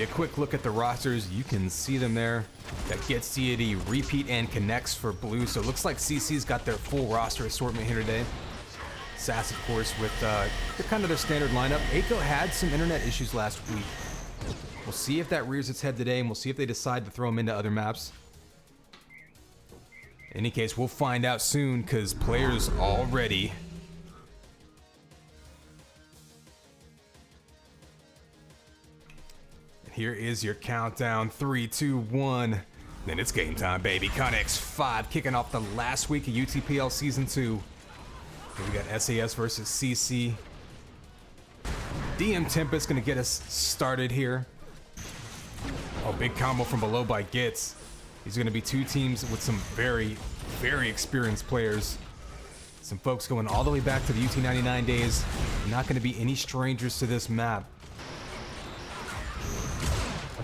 a quick look at the rosters. You can see them there. Got Gets Deity, Repeat, and Connects for blue. So it looks like CC's got their full roster assortment here today. Sass, of course, with kind of their standard lineup. Aiko had some internet issues last week. We'll see if that rears its head today, and we'll see if they decide to throw him into other maps. In any case, we'll find out soon, because players all ready. Here is your countdown, 3, 2, 1. Then it's game time, baby. Connex 5 kicking off the last week of UTPL Season 2. Here we got SAS versus CC. DM Tempest gonna get us started here. Oh, big combo from below by Gits. These are gonna be two teams with some very, very experienced players. Some folks going all the way back to the UT99 days. Not gonna be any strangers to this map.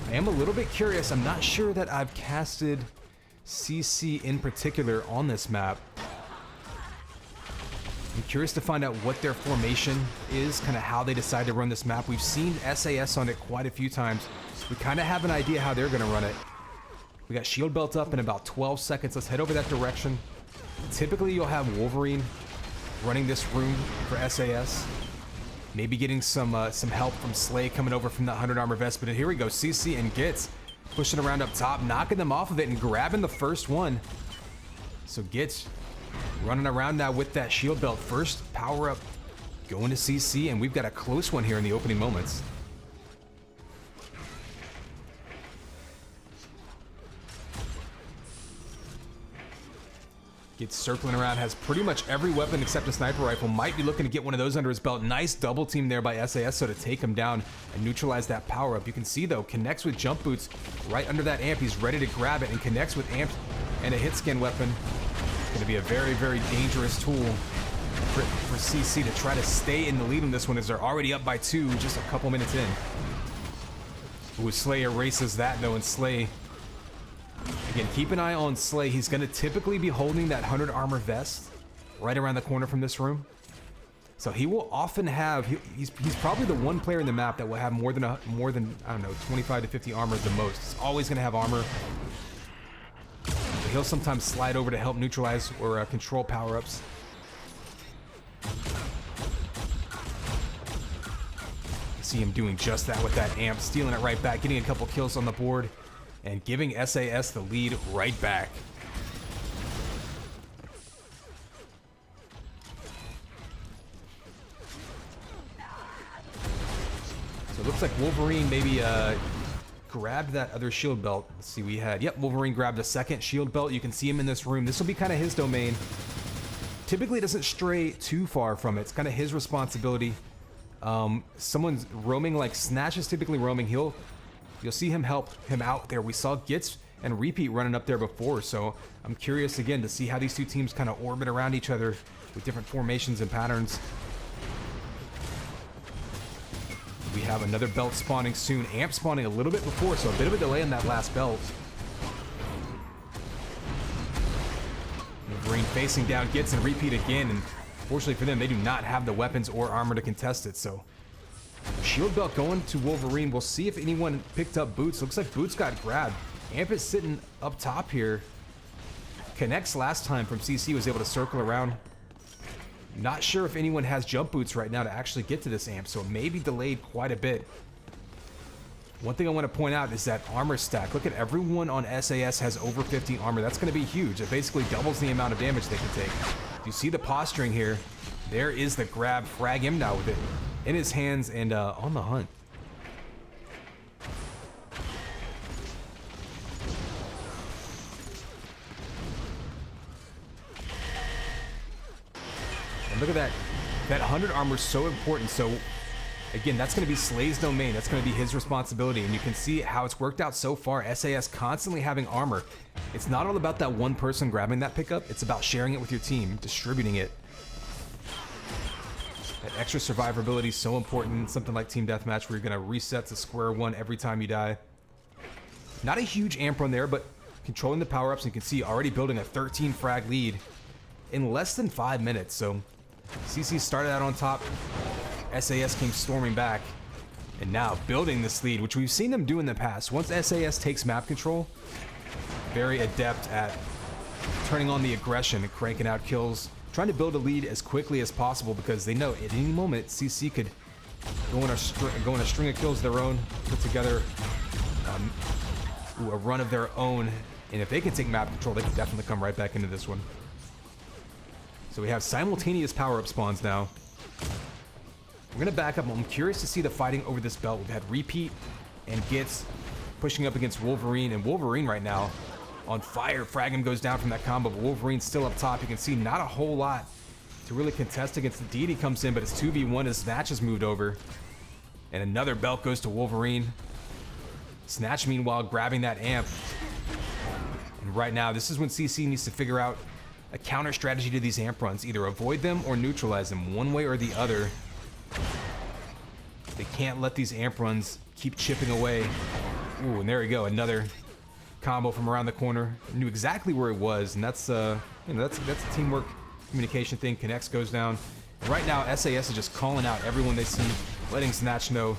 I am a little bit curious. I'm not sure that I've casted CC in particular on this map. I'm curious to find out what their formation is, kind of how they decide to run this map. We've seen SAS on it quite a few times. We kind of have an idea how they're going to run it. We got Shield Belt up in about 12 seconds. Let's head over that direction. Typically, you'll have Wolverine running this room for SAS. Maybe getting some help from Slay coming over from that 100 armor vest. But here we go, CC and Gits pushing around up top, knocking them off of it and grabbing the first one. So Gits running around now with that shield belt. First power up going to CC, and we've got a close one here in the opening moments. Gets circling around, has pretty much every weapon except a sniper rifle. Might be looking to get one of those under his belt. Nice double team there by SAS, so to take him down and neutralize that power up. You can see though, connects with jump boots right under that amp. He's ready to grab it and connects with amp and a hit scan weapon. Going to be a very, very dangerous tool for CC to try to stay in the lead on this one, as they're already up by 2 just a couple minutes in. Ooh, Slay erases that though, and Slay, again, keep an eye on Slay. He's going to typically be holding that 100 armor vest right around the corner from this room. So he will often have, he's probably the one player in the map that will have more than I don't know, 25 to 50 armor at the most. He's always going to have armor. But he'll sometimes slide over to help neutralize or control power-ups. See him doing just that with that amp, stealing it right back, getting a couple kills on the board, and giving SAS the lead right back. So it looks like Wolverine maybe grabbed that other shield belt. Let's see, we had, yep, Wolverine grabbed a second shield belt. You can see him in this room. This will be kind of his domain. Typically doesn't stray too far from it. It's kind of his responsibility. Someone's roaming, like Snatch is typically roaming. You'll see him help him out there. We saw Gits and Repeat running up there before, so I'm curious again to see how these two teams kind of orbit around each other with different formations and patterns. We have another belt spawning soon. Amp spawning a little bit before, so a bit of a delay on that last belt. Wolverine facing down Gits and Repeat again, and fortunately for them, they do not have the weapons or armor to contest it, so shield belt going to Wolverine. We'll see if anyone picked up Boots. Looks like Boots got grabbed. Amp is sitting up top here. Connects last time from CC was able to circle around. Not sure if anyone has jump boots right now to actually get to this amp, so it may be delayed quite a bit. One thing I want to point out is that armor stack. Look at everyone on SAS has over 50 armor. That's going to be huge. It basically doubles the amount of damage they can take. You see the posturing here. There is the grab. Frag him now with it in his hands and on the hunt. And look at that. That 100 armor is so important. So again, that's going to be Slay's domain. That's going to be his responsibility. And you can see how it's worked out so far. SAS constantly having armor. It's not all about that one person grabbing that pickup. It's about sharing it with your team, distributing it. That extra survivability is so important in something like Team Deathmatch, where you're going to reset to square one every time you die. Not a huge amp run there, but controlling the power-ups. You can see already building a 13 frag lead in less than 5 minutes. So CC started out on top. SAS came storming back. And now building this lead, which we've seen them do in the past. Once SAS takes map control, very adept at turning on the aggression and cranking out kills, trying to build a lead as quickly as possible because they know at any moment CC could go on a string of kills of their own, put together a run of their own, and if they can take map control, they can definitely come right back into this one. So we have simultaneous power-up spawns now. We're gonna back up. I'm curious to see the fighting over this belt. We've had Repeat and Gitz pushing up against Wolverine, and Wolverine right now on fire. Fragment goes down from that combo, but Wolverine's still up top. You can see not a whole lot to really contest against. The Deity comes in, but it's 2v1 as Snatch has moved over. And another belt goes to Wolverine. Snatch, meanwhile, grabbing that amp. And right now, this is when CC needs to figure out a counter strategy to these amp runs. Either avoid them or neutralize them, one way or the other. They can't let these amp runs keep chipping away. Ooh, and there we go, another combo from around the corner. Knew exactly where it was, and that's that's a teamwork communication thing. Connects goes down. And right now, SAS is just calling out everyone they see, letting Snatch know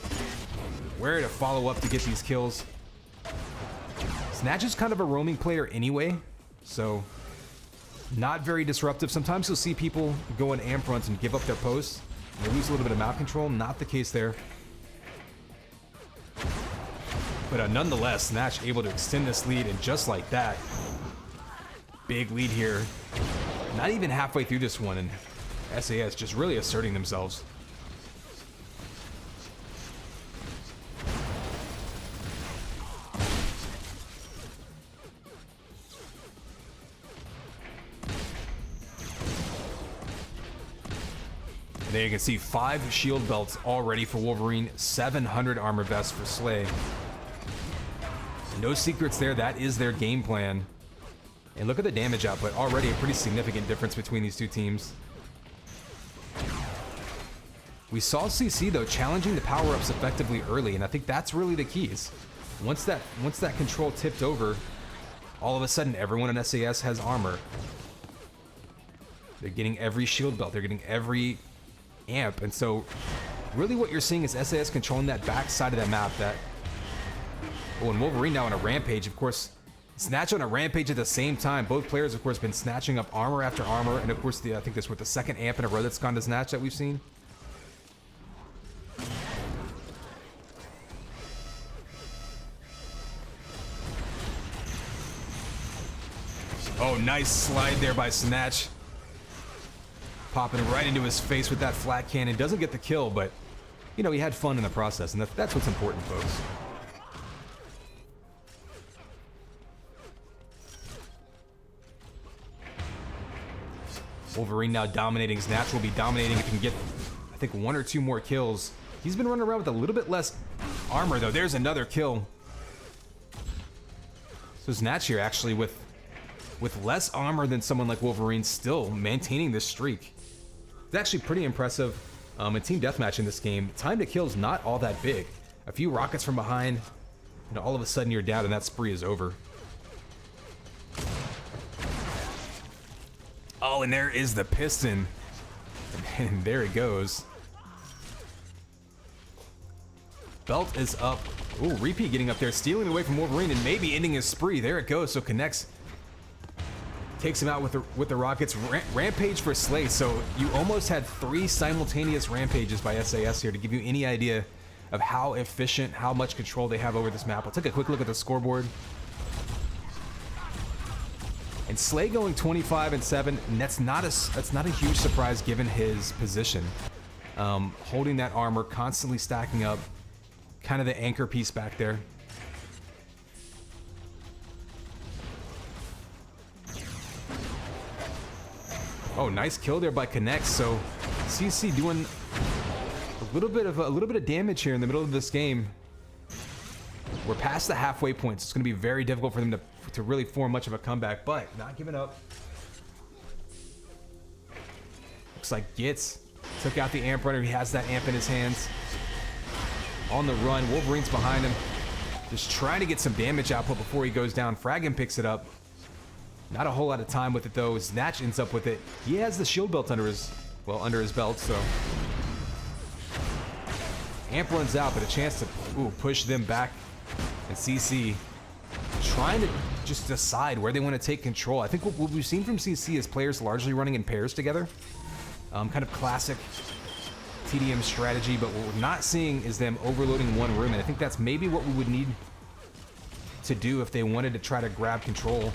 where to follow up to get these kills. Snatch is kind of a roaming player anyway, so not very disruptive. Sometimes you'll see people go in amp runs and give up their posts. They lose a little bit of map control. Not the case there. But nonetheless, Snatch able to extend this lead, and just like that, big lead here. Not even halfway through this one, and SAS just really asserting themselves. And there you can see 5 shield belts already for Wolverine, 700 armor vests for Slay. No secrets there, that is their game plan. And look at the damage output, already a pretty significant difference between these two teams. We saw CC though challenging the power-ups effectively early, and I think that's really the keys. Once that control tipped over, all of a sudden everyone in SAS has armor. They're getting every shield belt, they're getting every amp, and so really what you're seeing is SAS controlling that back side of that map. And Wolverine now on a rampage, of course. Snatch on a rampage at the same time. Both players, of course, been snatching up armor after armor, and of course, I think this was the second amp in a row that's gone to Snatch that we've seen. Oh, nice slide there by Snatch. Popping right into his face with that flat cannon. Doesn't get the kill, but, you know, he had fun in the process, and that's what's important, folks. Wolverine now dominating. Snatch will be dominating if he can get, I think, 1 or 2 more kills. He's been running around with a little bit less armor, though. There's another kill. So Snatch here, actually, with less armor than someone like Wolverine, still maintaining this streak. It's actually pretty impressive. In team deathmatch in this game, time to kill is not all that big. A few rockets from behind, and all of a sudden you're down, and that spree is over. Oh, and there is the piston. And there it goes. Belt is up. Ooh, Repeat getting up there, stealing away from Wolverine, and maybe ending his spree. There it goes. So Connects takes him out with the rockets. Rampage for Slay. So you almost had 3 simultaneous rampages by SAS here to give you any idea of how efficient, how much control they have over this map. I'll take a quick look at the scoreboard. And Slay going 25-7, and that's not a huge surprise given his position. Holding that armor, constantly stacking up, kind of the anchor piece back there. Oh, nice kill there by Connect. So CC doing a little bit of damage here in the middle of this game. We're past the halfway point, so it's going to be very difficult for them to really form much of a comeback, but not giving up. Looks like Gitz took out the amp runner. He has that amp in his hands. On the run, Wolverine's behind him. Just trying to get some damage output before he goes down. Fragment picks it up. Not a whole lot of time with it though. Snatch ends up with it. He has the shield belt under his belt, so. Amp runs out, but a chance to push them back. And CC trying to just decide where they want to take control. I think what we've seen from CC is players largely running in pairs together. Kind of classic TDM strategy, but what we're not seeing is them overloading one room, and I think that's maybe what we would need to do if they wanted to try to grab control.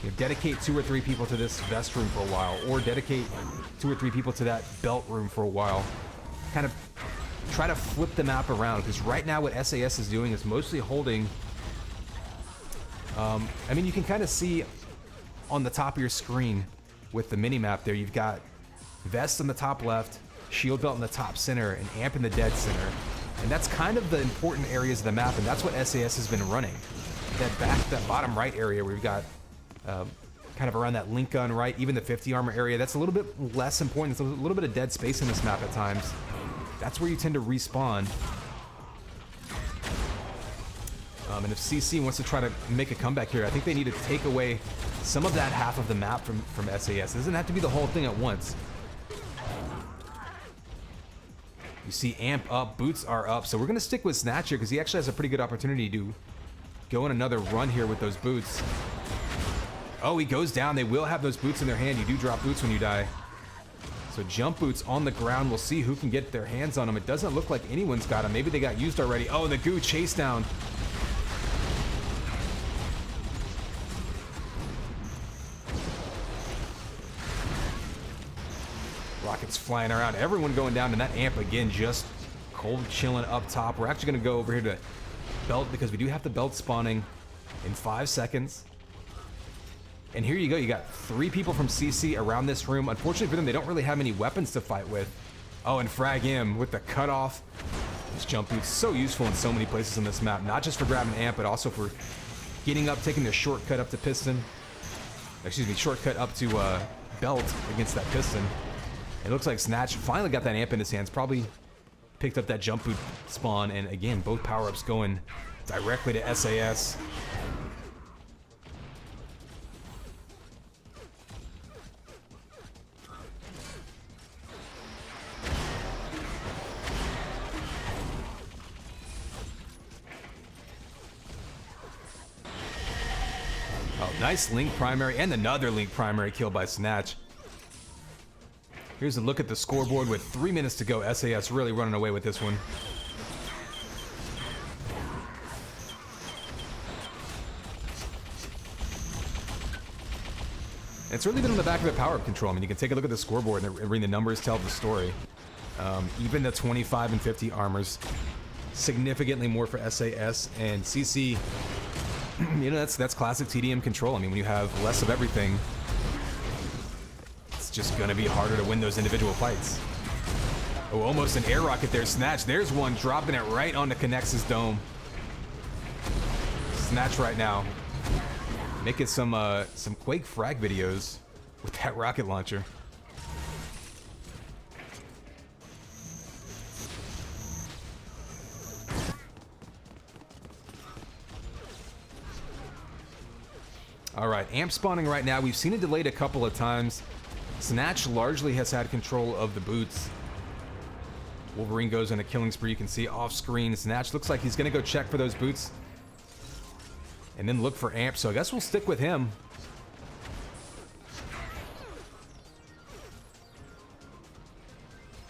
You know, dedicate 2 or 3 people to this vest room for a while, or dedicate 2 or 3 people to that belt room for a while. Kind of try to flip the map around, because right now what SAS is doing is mostly holding. I mean, you can kind of see on the top of your screen with the mini map there, you've got vest on the top left, shield belt in the top center, and amp in the dead center. And that's kind of the important areas of the map, and that's what SAS has been running. That bottom right area where we've got kind of around that link gun right, even the 50 armor area, that's a little bit less important. There's a little bit of dead space in this map at times. That's where you tend to respawn. And if CC wants to try to make a comeback here, I think they need to take away some of that half of the map from SAS. It doesn't have to be the whole thing at once. You see amp up, boots are up, so we're going to stick with Snatch here because he actually has a pretty good opportunity to go on another run here with those boots. Oh, he goes down. They will have those boots in their hand. You do drop boots when you die. So jump boots on the ground. We'll see who can get their hands on them. It doesn't look like anyone's got them. Maybe they got used already. Oh, the goo chase down. Rockets flying around. Everyone going down, and that amp again just cold chilling up top. We're actually going to go over here to belt because we do have the belt spawning in 5 seconds. And here you go. You got 3 people from CC around this room. Unfortunately for them, they don't really have any weapons to fight with. Oh, and frag him with the cutoff. This jump boot's so useful in so many places on this map, not just for grabbing amp, but also for getting up, taking the shortcut up to piston. Excuse me, shortcut up to belt against that piston. It looks like Snatch finally got that amp in his hands, probably picked up that jump boot spawn, and again, both power-ups going directly to SAS. Oh, nice Link primary, and another Link primary kill by Snatch. Here's a look at the scoreboard with 3 minutes to go. SAS really running away with this one. It's really been on the back of the power-up control. I mean, you can take a look at the scoreboard and read the numbers tell the story. Even the 25 and 50 armors, significantly more for SAS, and CC, you know, that's classic TDM control. I mean, when you have less of everything, just gonna be harder to win those individual fights. Oh, almost an air rocket there. Snatch, there's one dropping it right onto Connex's dome. Snatch right now making some Quake frag videos with that rocket launcher. All right, amp spawning right now. We've seen it delayed a couple of times. Snatch largely has had control of the boots. Wolverine goes on a killing spree. You can see off screen. Snatch looks like he's going to go check for those boots and then look for amp. So I guess we'll stick with him.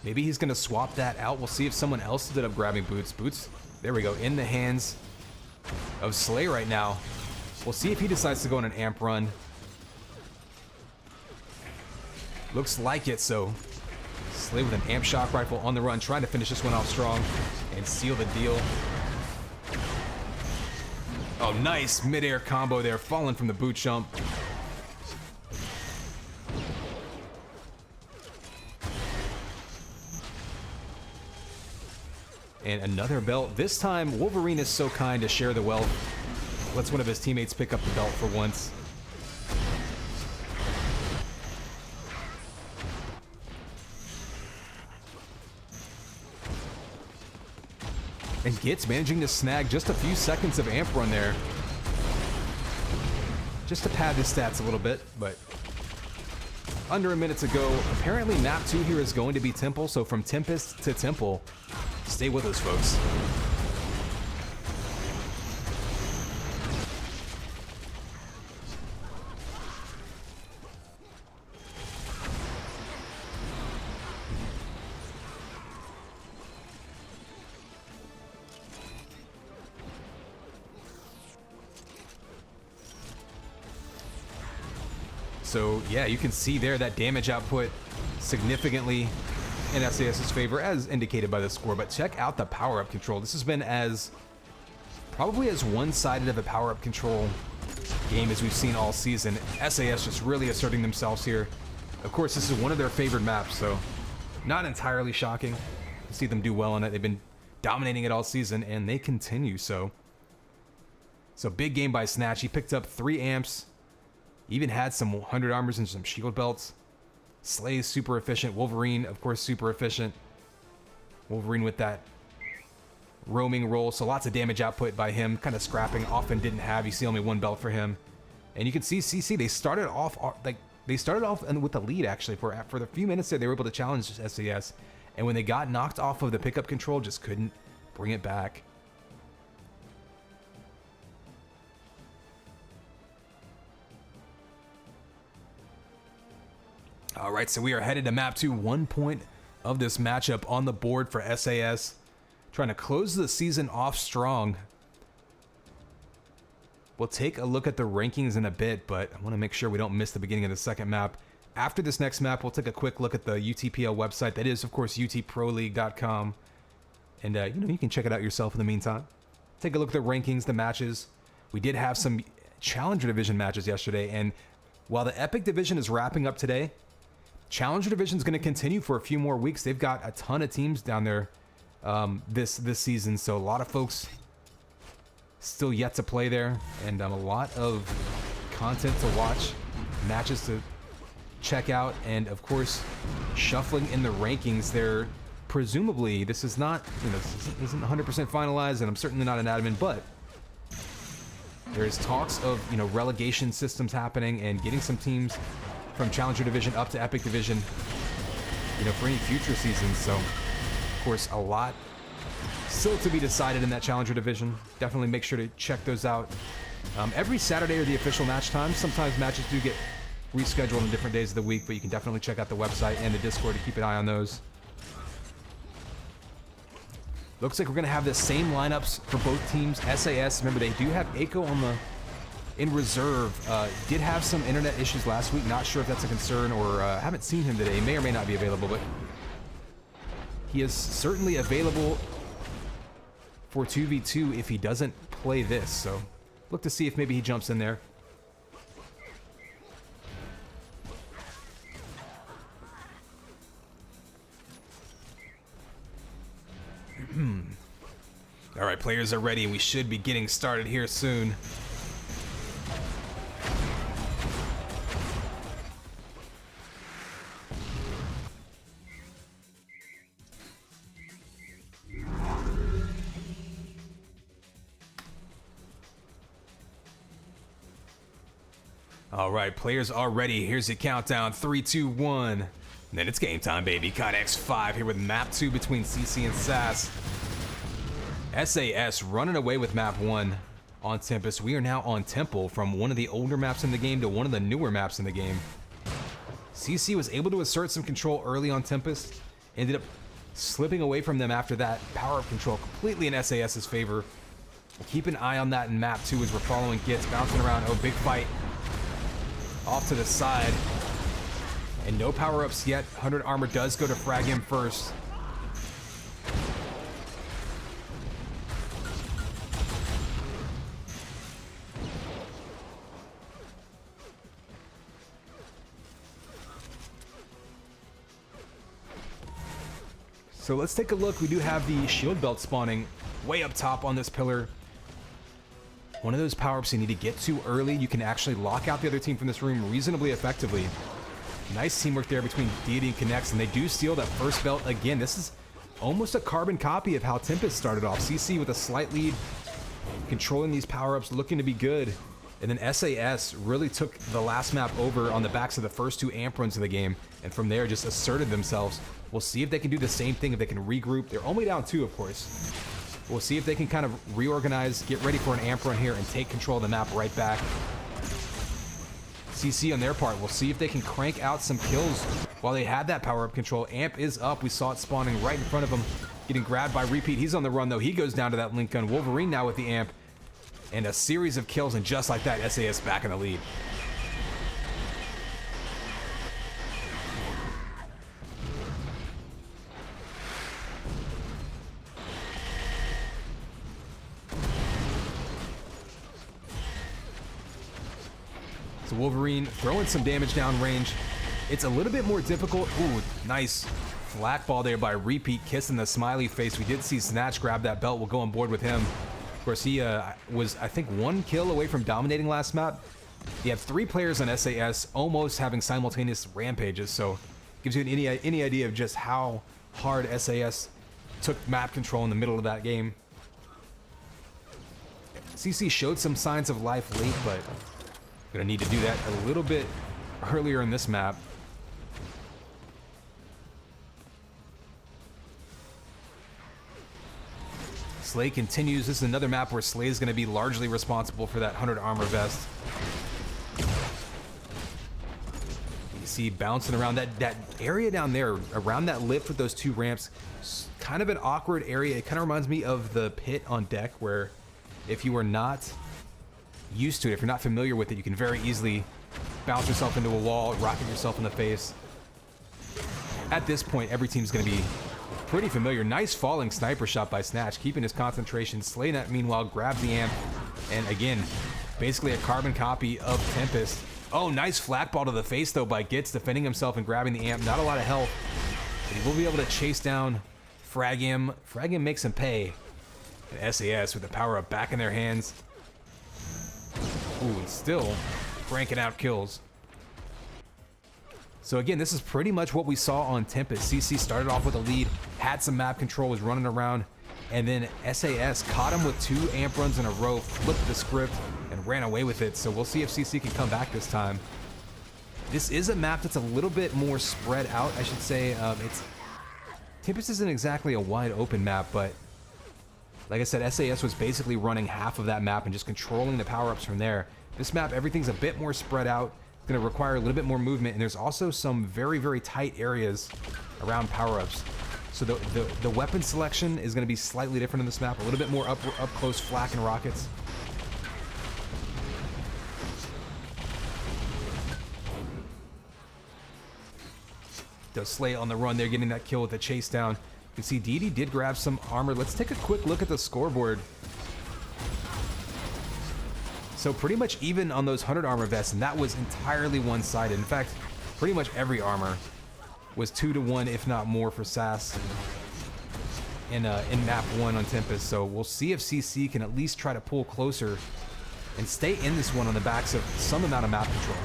Maybe he's going to swap that out. We'll see if someone else ended up grabbing boots. Boots, there we go, in the hands of Slay right now. We'll see if he decides to go on an amp run. Looks like it, so Slay with an amp shock rifle on the run, trying to finish this one off strong and seal the deal. Oh, nice mid-air combo there, falling from the boot jump. And another belt. This time, Wolverine is so kind to share the wealth. Lets one of his teammates pick up the belt for once. And Gitz managing to snag just a few seconds of amp run there. Just to pad his stats a little bit, but under a minute to go. Apparently map 2 here is going to be Temple, so from Tempest to Temple. Stay with us, folks. So yeah, you can see there that damage output significantly in SAS's favor, as indicated by the score. But check out the power-up control. This has been probably as one-sided of a power-up control game as we've seen all season. SAS just really asserting themselves here. Of course, this is one of their favored maps, so not entirely shocking to see them do well on it. They've been dominating it all season, and they continue so. So big game by Snatch. He picked up 3 amps. Even had some 100 armors and some shield belts. Slay's super efficient. Wolverine, of course, super efficient. Wolverine with that roaming roll, so lots of damage output by him. Kind of scrapping, often didn't have. You see only 1 belt for him. And you can see CC, they started off with the lead, actually. For the few minutes there, they were able to challenge SAS. And when they got knocked off of the pickup control, just couldn't bring it back. All right, so we are headed to map 2. 1 point of this matchup on the board for SAS. Trying to close the season off strong. We'll take a look at the rankings in a bit, but I want to make sure we don't miss the beginning of the second map. After this next map, we'll take a quick look at the UTPL website. That is, of course, UTProLeague.com. And, you can check it out yourself in the meantime. Take a look at the rankings, the matches. We did have some Challenger Division matches yesterday, and while the Epic Division is wrapping up today, Challenger Division is going to continue for a few more weeks. They've got a ton of teams down there this season, so a lot of folks still yet to play there, and a lot of content to watch, matches to check out, and of course, shuffling in the rankings. They're presumably, this is not, this isn't 100% finalized, and I'm certainly not an admin, but there's talks of relegation systems happening and getting some teams from Challenger Division up to Epic Division, for any future seasons. So, of course, a lot still to be decided in that Challenger Division. Definitely make sure to check those out. Every Saturday are the official match times. Sometimes matches do get rescheduled on different days of the week, but you can definitely check out the website and the Discord to keep an eye on those. Looks like we're going to have the same lineups for both teams. SAS, remember, they do have Aiko in reserve. Did have some internet issues last week. Not sure if that's a concern, or haven't seen him today. May or may not be available, but he is certainly available for 2v2 if he doesn't play this. So look to see if maybe he jumps in there. All right, players are ready. We should be getting started here soon. All right, players are ready. Here's the countdown. 3, 2, 1. And then it's game time, baby. COD X5 here with map 2 between CC and SAS. SAS running away with map 1 on Tempest. We are now on Temple, from one of the older maps in the game to one of the newer maps in the game. CC was able to assert some control early on Tempest. Ended up slipping away from them after that. Power-up control completely in SAS's favor. We'll keep an eye on that in map 2 as we're following Gits. Bouncing around. Oh, big fight. Off to the side. And no power-ups yet. 100 armor does go to frag him first. So let's take a look. We do have the shield belt spawning way up top on this pillar. One of those power-ups you need to get to early. You can actually lock out the other team from this room reasonably effectively. Nice teamwork there between Deity and Connects, and they do steal that first belt again. This is almost a carbon copy of how Tempest started off. CC with a slight lead, controlling these power-ups, looking to be good. And then SAS really took the last map over on the backs of the first 2 amp runs of the game, and from there just asserted themselves. We'll see if they can do the same thing, if they can regroup. They're only down 2, of course. We'll see if they can kind of reorganize, get ready for an amp run here, and take control of the map right back. CC on their part, we'll see if they can crank out some kills while they had that power-up control. Amp is up. We saw it spawning right in front of him, getting grabbed by Repeat. He's on the run, though. He goes down to that link gun. Wolverine now with the amp. And a series of kills, and just like that, SAS back in the lead. So Wolverine throwing some damage down range. It's a little bit more difficult. Ooh, nice flak ball there by Repeat, kissing the smiley face. We did see Snatch grab that belt. We'll go on board with him. Of course, he was, I think, 1 kill away from dominating last map. He had 3 players on SAS almost having simultaneous rampages, so gives you any idea of just how hard SAS took map control in the middle of that game. CC showed some signs of life late, but gonna need to do that a little bit earlier in this map. Slay continues. This is another map where Slay is going to be largely responsible for that 100 armor vest. You see bouncing around that area down there, around that lift with those 2 ramps. Kind of an awkward area. It kind of reminds me of the pit on deck, where if you are not used to it, if you're not familiar with it, you can very easily bounce yourself into a wall, rocket yourself in the face. At this point, every team's going to be pretty familiar. Nice falling sniper shot by Snatch, keeping his concentration. Slaynet, meanwhile, grabs the amp, and again, basically a carbon copy of Tempest. Oh, nice flak ball to the face, though, by Gitz, defending himself and grabbing the amp. Not a lot of health, but he will be able to chase down Fragim. Fragim makes him pay. And SAS with the power-up back in their hands. Ooh, and still cranking out kills. So again, this is pretty much what we saw on Tempest. CC started off with a lead, had some map control, was running around, and then SAS caught him with 2 amp runs in a row, flipped the script, and ran away with it. So we'll see if CC can come back this time. This is a map that's a little bit more spread out, I should say. Tempest isn't exactly a wide open map, but like I said, SAS was basically running half of that map and just controlling the power-ups from there. This map, everything's a bit more spread out. It's going to require a little bit more movement, and there's also some very, very tight areas around power-ups. So the weapon selection is going to be slightly different in this map, a little bit more up close flak and rockets. Does Slay on the run there, getting that kill with the chase down. You can see Didi did grab some armor. Let's take a quick look at the scoreboard. So pretty much even on those 100 armor vests, and that was entirely one-sided. In fact, pretty much every armor was 2-to-1, if not more, for SAS in map 1 on Tempest. So we'll see if CC can at least try to pull closer and stay in this one on the backs of some amount of map control.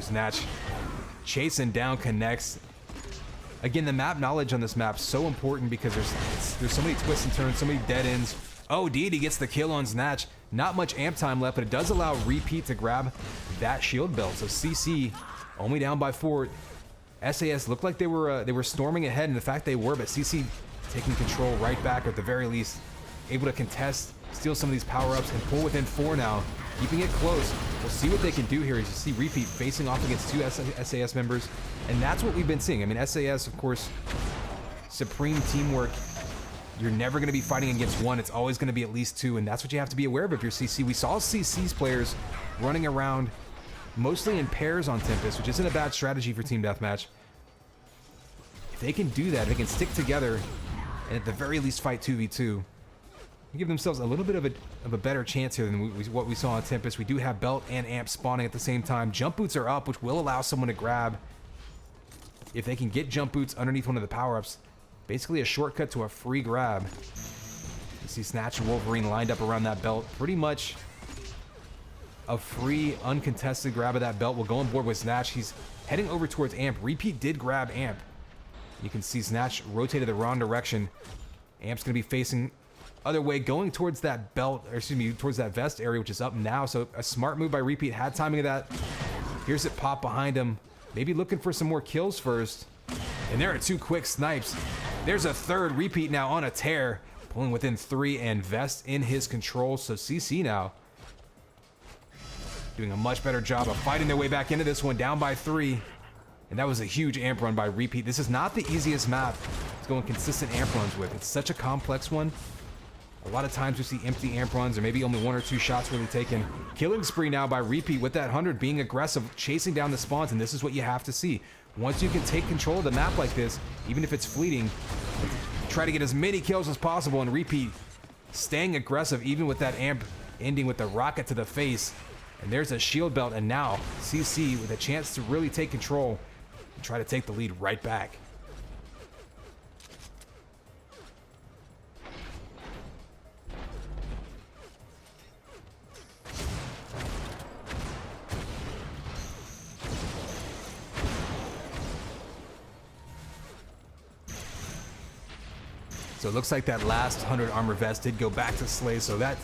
Snatch chasing down connects. Again, the map knowledge on this map so important because there's so many twists and turns, so many dead ends. Oh, Didi gets the kill on Snatch. Not much amp time left, but it does allow Repeat to grab that shield belt. So CC only down by 4. SAS looked like they were storming ahead, and the fact they were, but CC taking control right back, or at the very least able to contest, steal some of these power-ups, and pull within 4 now. Keeping it close. We'll see what they can do here. You see Repeat facing off against 2 SAS members, and that's what we've been seeing. I mean, SAS, of course, supreme teamwork. You're never going to be fighting against 1. It's always going to be at least 2, and that's what you have to be aware of if you're CC. We saw CC's players running around mostly in pairs on Tempest, which isn't a bad strategy for Team Deathmatch. If they can do that, if they can stick together, and at the very least fight 2v2, give themselves a little bit of a better chance here than what we saw on Tempest. We do have Belt and Amp spawning at the same time. Jump Boots are up, which will allow someone to grab. If they can get Jump Boots underneath one of the power-ups, basically a shortcut to a free grab. You see Snatch and Wolverine lined up around that belt. Pretty much a free uncontested grab of that belt. Will go on board with Snatch. He's heading over towards Amp. Repeat did grab Amp. You can see Snatch rotated the wrong direction. Amp's going to be facing other way, going towards that belt, or excuse me, towards that vest area, which is up now. So a smart move by Repeat. Had timing of that. Here's it pop behind him. Maybe looking for some more kills first. And there are 2 quick snipes. There's a third. Repeat now on a tear, pulling within 3 and Vest in his control. So CC now doing a much better job of fighting their way back into this one, down by 3. And that was a huge amp run by Repeat. This is not the easiest map to go in consistent amp runs with. It's such a complex one. A lot of times we see empty amp runs, or maybe only 1 or 2 shots really taken. Killing spree now by Repeat with that 100, being aggressive, chasing down the spawns, and this is what you have to see. Once you can take control of the map like this, even if it's fleeting, try to get as many kills as possible, and Repeat staying aggressive even with that amp ending with the rocket to the face. And there's a shield belt, and now CC with a chance to really take control and try to take the lead right back. So it looks like that last 100 armor vest did go back to Slay, so that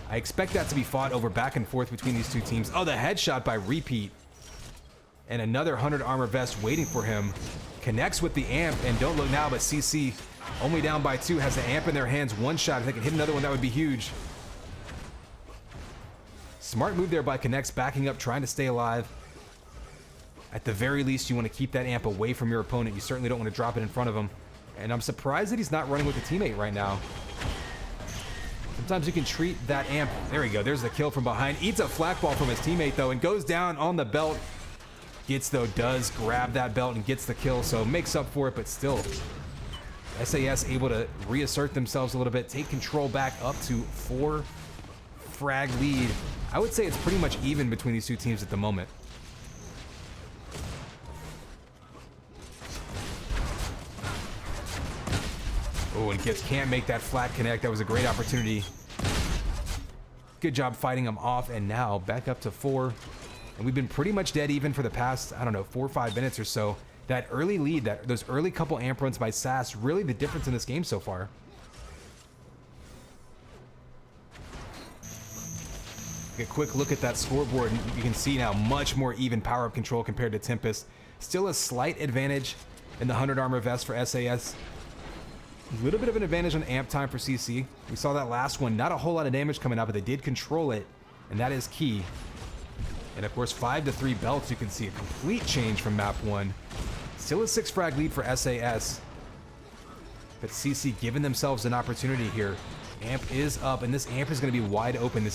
I expect that to be fought over back and forth between these 2 teams. Oh, the headshot by Repeat. And another 100 armor vest waiting for him. Connects with the amp, and don't look now, but CC only down by 2, has the amp in their hands. 1 shot, if they can hit another one, that would be huge. Smart move there by Connects, backing up, trying to stay alive. At the very least, you want to keep that amp away from your opponent. You certainly don't want to drop it in front of him. And I'm surprised that he's not running with a teammate right now. Sometimes you can treat that amp. There we go. There's the kill from behind. Eats a flak ball from his teammate, though, and goes down on the belt. Gets, though, does grab that belt and gets the kill, so makes up for it, but still. SAS able to reassert themselves a little bit, take control back up to 4 frag lead. I would say it's pretty much even between these 2 teams at the moment. Oh, and Gets can't make that flat connect. That was a great opportunity. Good job fighting him off, and now back up to 4. And we've been pretty much dead even for the past, I don't know, 4 or 5 minutes or so. That early lead, those early couple amp runs by SAS, really the difference in this game so far. A quick look at that scoreboard, and you can see now much more even power-up control compared to Tempest. Still a slight advantage in the 100 armor vest for SAS. A little bit of an advantage on amp time for CC. We saw that last one, not a whole lot of damage coming out, but they did control it, and that is key. And of course, 5 to 3 belts, you can see a complete change from map 1. Still a 6 frag lead for SAS, but CC giving themselves an opportunity here. Amp is up, and this amp is going to be wide open.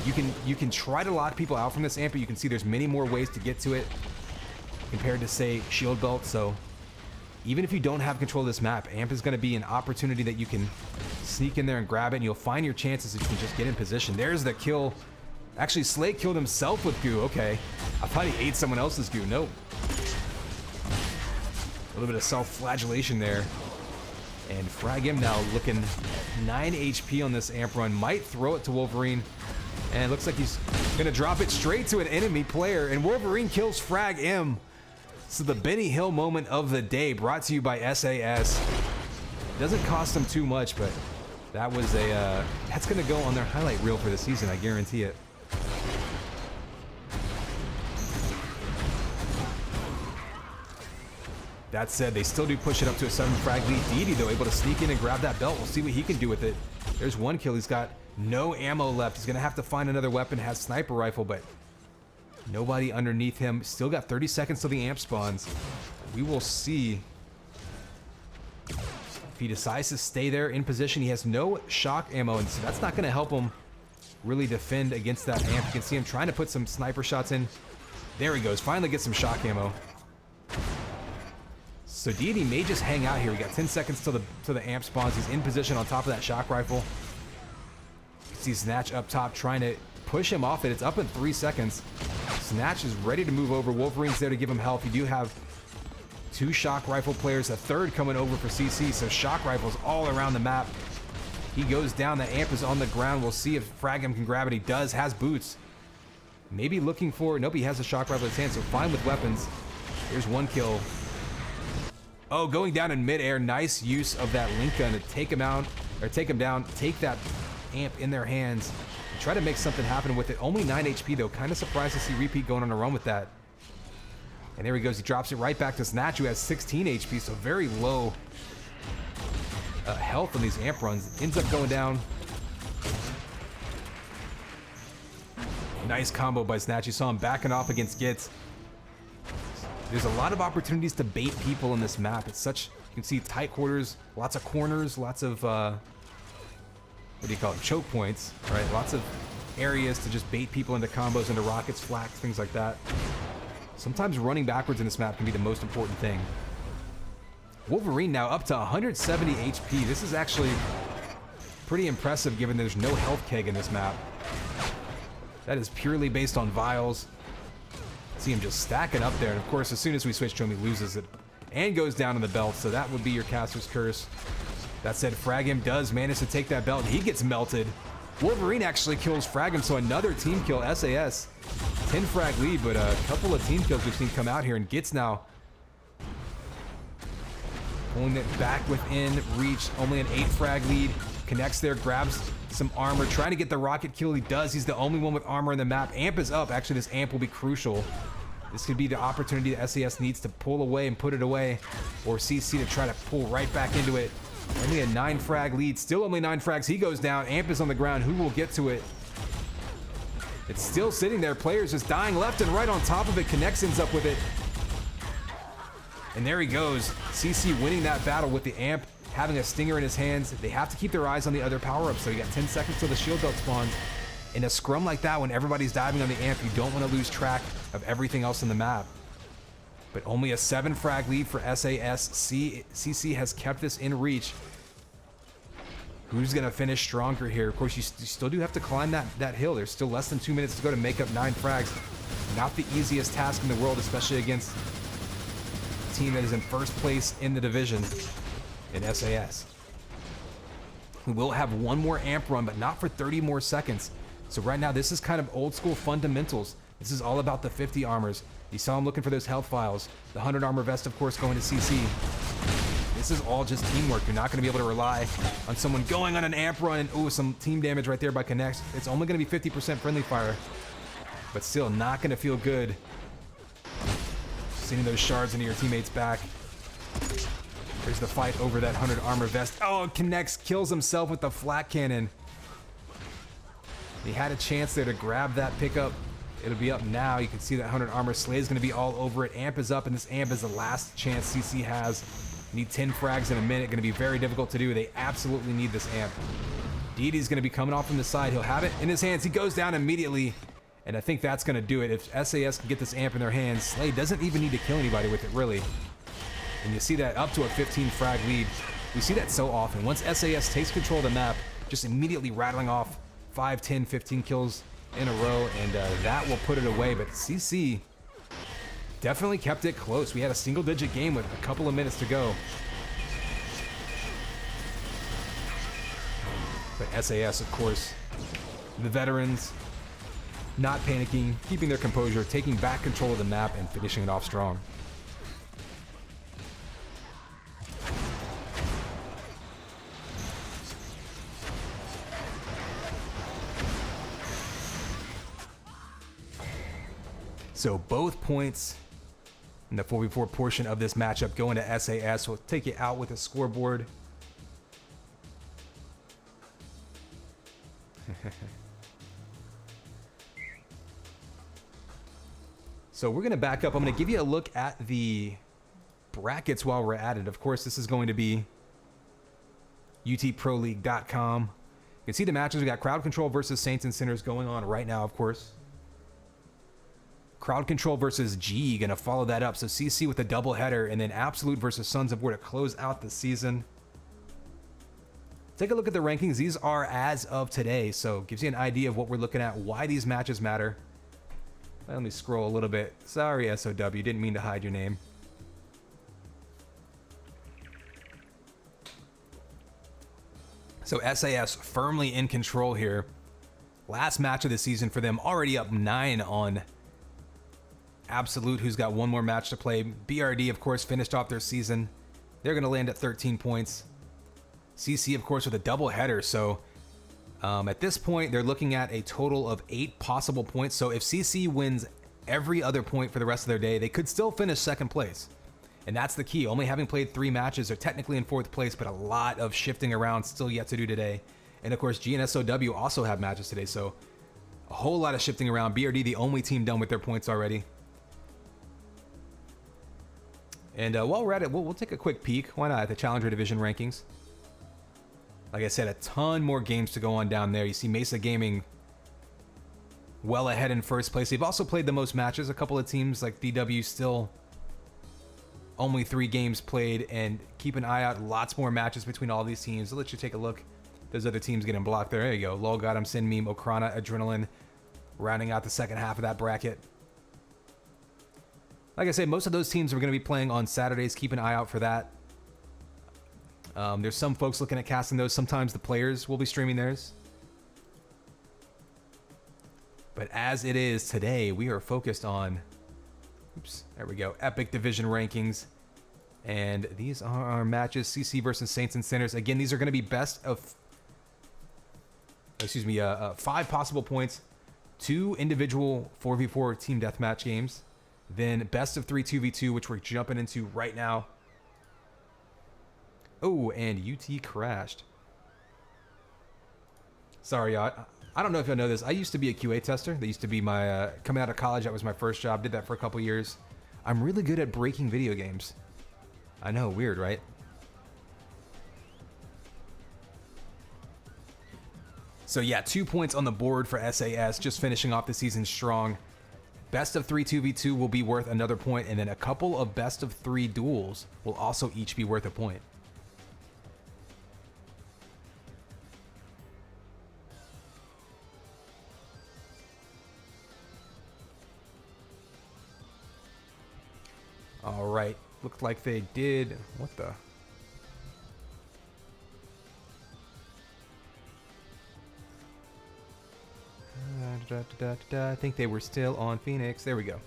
You can try to lock people out from this amp, but you can see there's many more ways to get to it compared to, say, shield belt. So even if you don't have control of this map, amp is going to be an opportunity that you can sneak in there and grab it, and you'll find your chances if you can just get in position. There's the kill. Actually, Slay killed himself with goo. Okay. I thought he ate someone else's goo. Nope. A little bit of self-flagellation there. And Frag him now looking 9 HP on this amp run. Might throw it to Wolverine. And it looks like he's going to drop it straight to an enemy player. And Wolverine kills Frag M. So the Benny Hill moment of the day, brought to you by SAS. Doesn't cost them too much, but that was a that's going to go on their highlight reel for the season, I guarantee it. That said, they still do push it up to a 7 frag lead. Didi, though, able to sneak in and grab that belt. We'll see what he can do with it. There's 1 kill. He's got no ammo left. He's going to have to find another weapon. Has sniper rifle, but nobody underneath him. Still got 30 seconds till the amp spawns. We will see if he decides to stay there in position. He has no shock ammo, and so that's not going to help him really defend against that amp. You can see him trying to put some sniper shots in. There he goes. Finally gets some shock ammo. So Deity may just hang out here. We got 10 seconds till the amp spawns. He's in position on top of that shock rifle. You can see Snatch up top trying to push him off it. It's up in 3 seconds. Snatch is ready to move over. Wolverine's there to give him help. You do have 2 shock rifle players, a third coming over for CC, so shock rifles all around the map. He goes down. The amp is on the ground. We'll see if Fragum can grab it. He does. Has boots. Maybe looking for... Nope, he has a shock rifle in his hand, so fine with weapons. Here's one kill. Oh, going down in midair. Nice use of that link gun to take him out, or take him down, take that amp in their hands, and try to make something happen with it. Only 9 HP though. Kind of surprised to see Repeat going on a run with that. And there he goes. He drops it right back to Snatch, who has 16 HP, so very low health on these amp runs. Ends up going down. Nice combo by Snatch. You saw him backing off against Gitz. There's a lot of opportunities to bait people in this map. It's such, you can see tight quarters, lots of corners, lots of, what do you call it, choke points, right? Lots of areas to just bait people into combos, into rockets, flaks, things like that. Sometimes running backwards in this map can be the most important thing. Wolverine now up to 170 HP. This is actually pretty impressive given there's no health keg in this map. That is purely based on vials. See him just stacking up there, and of course, as soon as we switch to him, he loses it and goes down in the belt, so that would be your caster's curse. That said, Fragim does manage to take that belt, and he gets melted. Wolverine actually kills Fragim, so another team kill, SAS. 10 frag lead, but a couple of team kills we've seen come out here, and Gitz now pulling it back within reach, only an 8 frag lead. Connects there, grabs some armor, trying to get the rocket kill. He does. He's the only one with armor in the map. Amp is up. Actually, this amp will be crucial. This could be the opportunity that SAS needs to pull away and put it away, or CC to try to pull right back into it. Only a 9 frag lead. Still only 9 frags. He goes down. Amp is on the ground. Who will get to it? It's still sitting there. Players just dying left and right on top of it. Connects ends up with it. And there he goes. CC winning that battle with the amp, having a stinger in his hands. They have to keep their eyes on the other power-ups, so you got 10 seconds till the shield belt spawns. In a scrum like that, when everybody's diving on the amp, you don't want to lose track of everything else in the map. But only a 7 frag lead for SAS. CC has kept this in reach. Who's going to finish stronger here? Of course, you still do have to climb that hill. There's still less than 2 minutes to go to make up 9 frags. Not the easiest task in the world, especially against a team that is in first place in the division in SAS. We will have one more amp run, but not for 30 more seconds. So right now, this is kind of old school fundamentals. This is all about the 50 armors. You saw him looking for those health files. The 100 armor vest, of course, going to CC. This is all just teamwork. You're not going to be able to rely on someone going on an amp run and, ooh, some team damage right there by Connect. It's only going to be 50% friendly fire, but still not going to feel good. Sending those shards into your teammates' back. There's the fight over that 100 armor vest. Oh, Connects kills himself with the flat cannon. He had a chance there to grab that pickup. It'll be up now. You can see that 100 armor Slay is going to be all over it. Amp is up, and this amp is the last chance CC has. Need 10 frags in a minute. Going to be very difficult to do. They absolutely need this amp. DD's going to be coming off from the side. He'll have it in his hands. He goes down immediately, and I think that's going to do it. If SAS can get this amp in their hands, Slay doesn't even need to kill anybody with it, really. And you see that up to a 15 frag lead. We see that so often. Once SAS takes control of the map, just immediately rattling off 5, 10, 15 kills in a row, and that will put it away. But CC definitely kept it close. We had a single-digit game with a couple of minutes to go. But SAS, of course, the veterans, not panicking, keeping their composure, taking back control of the map, and finishing it off strong. So both points in the 4v4 portion of this matchup going to SAS. We'll take it out with a scoreboard. So we're going to back up. I'm going to give you a look at the brackets while we're at it. Of course, this is going to be UTProLeague.com. You can see the matches. We got Crowd Control versus Saints and Sinners going on right now, of course. Crowd Control versus G, gonna follow that up. So CC with a doubleheader, and then Absolute versus Sons of War to close out the season. Take a look at the rankings. These are as of today, so gives you an idea of what we're looking at, why these matches matter. Let me scroll a little bit. Sorry, SOW, didn't mean to hide your name. So SAS firmly in control here. Last match of the season for them, already up 9 on Absolute, who's got one more match to play. BRD, of course, finished off their season. They're going to land at 13 points. CC, of course, with a double header. So at this point, they're looking at a total of 8 possible points. So if CC wins every other point for the rest of their day, they could still finish second place. And that's the key. Only having played 3 matches, they're technically in 4th place, but a lot of shifting around still yet to do today. And of course, GNSOW also have matches today. So a whole lot of shifting around. BRD, the only team done with their points already. And while we're at it, we'll take a quick peek. Why not? At the Challenger Division rankings. Like I said, a ton more games to go on down there. You see Mesa Gaming well ahead in first place. They've also played the most matches. A couple of teams like DW still only 3 games played. And keep an eye out. Lots more matches between all these teams. I'll let you take a look. Those other teams getting blocked there. There you go. Lol got him, Sin Meme, Okrana, Adrenaline. Rounding out the second half of that bracket. Like I said, most of those teams are going to be playing on Saturdays. Keep an eye out for that. There's some folks looking at casting those. Sometimes the players will be streaming theirs. But as it is today, we are focused on, oops, there we go, Epic Division rankings. And these are our matches, CC versus Saints and Sinners. Again, these are going to be best of, 5 possible points, 2 individual 4v4 team deathmatch games. Then best of 3 2v2, which we're jumping into right now. Oh, and UT crashed. Sorry, y'all. I don't know if y'all know this. I used to be a QA tester. That used to be my, coming out of college, that was my first job. Did that for a couple years. I'm really good at breaking video games. I know, weird, right? So yeah, 2 points on the board for SAS, just finishing off the season strong. Best of 3 2v2 will be worth another point, and then a couple of best of 3 duels will also each be worth a point. All right, looked like they did. What the? I think they were still on Phoenix. There we go.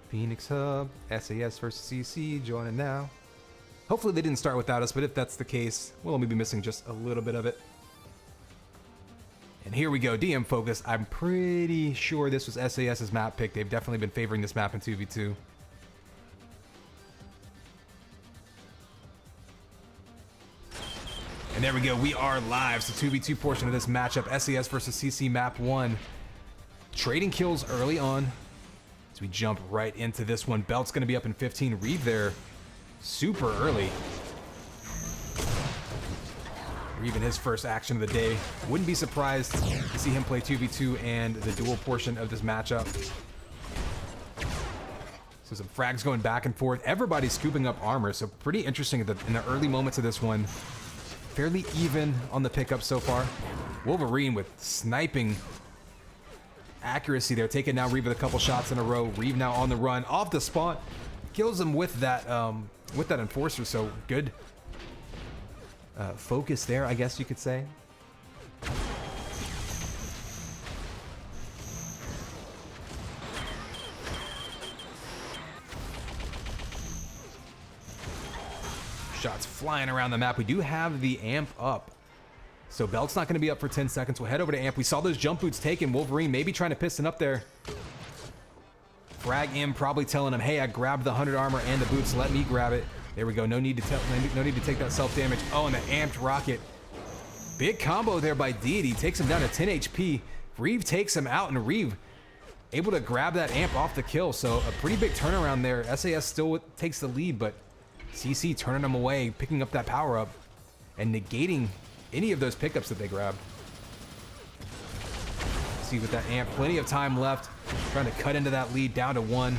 Phoenix Hub, SAS versus CC, joining now. Hopefully they didn't start without us, but if that's the case, we'll only be missing just a little bit of it. And here we go, DM Focus. I'm pretty sure this was SAS's map pick. They've definitely been favoring this map in 2v2. And there we go, we are live. So 2v2 portion of this matchup, SAS versus CC map 1. Trading kills early on as we jump right into this one. Belt's gonna be up in 15. Reeve there super early. Reeve in his first action of the day. Wouldn't be surprised to see him play 2v2 and the dual portion of this matchup. So some frags going back and forth. Everybody's scooping up armor, so pretty interesting in the early moments of this one. Fairly even on the pickup so far. Wolverine with sniping accuracy there, taking down Reeve with a couple shots in a row. Reeve now on the run, off the spawn, kills him with that enforcer. So good focus there, I guess you could say. Shots flying around the map. We do have the amp up, so Belt's not going to be up for 10 seconds. We'll head over to amp. We saw those jump boots taken. Wolverine maybe trying to piston up there. Frag him, probably telling him, hey, I grabbed the 100 armor and the boots, let me grab it. There we go. No need to take that self damage. Oh, and the amped rocket. Big combo there by Deity. Takes him down to 10 HP. Reeve takes him out, and Reeve able to grab that amp off the kill. So a pretty big turnaround there. SAS still takes the lead, but CC turning them away, picking up that power up, and negating any of those pickups that they grabbed. See with that amp, plenty of time left, trying to cut into that lead down to 1.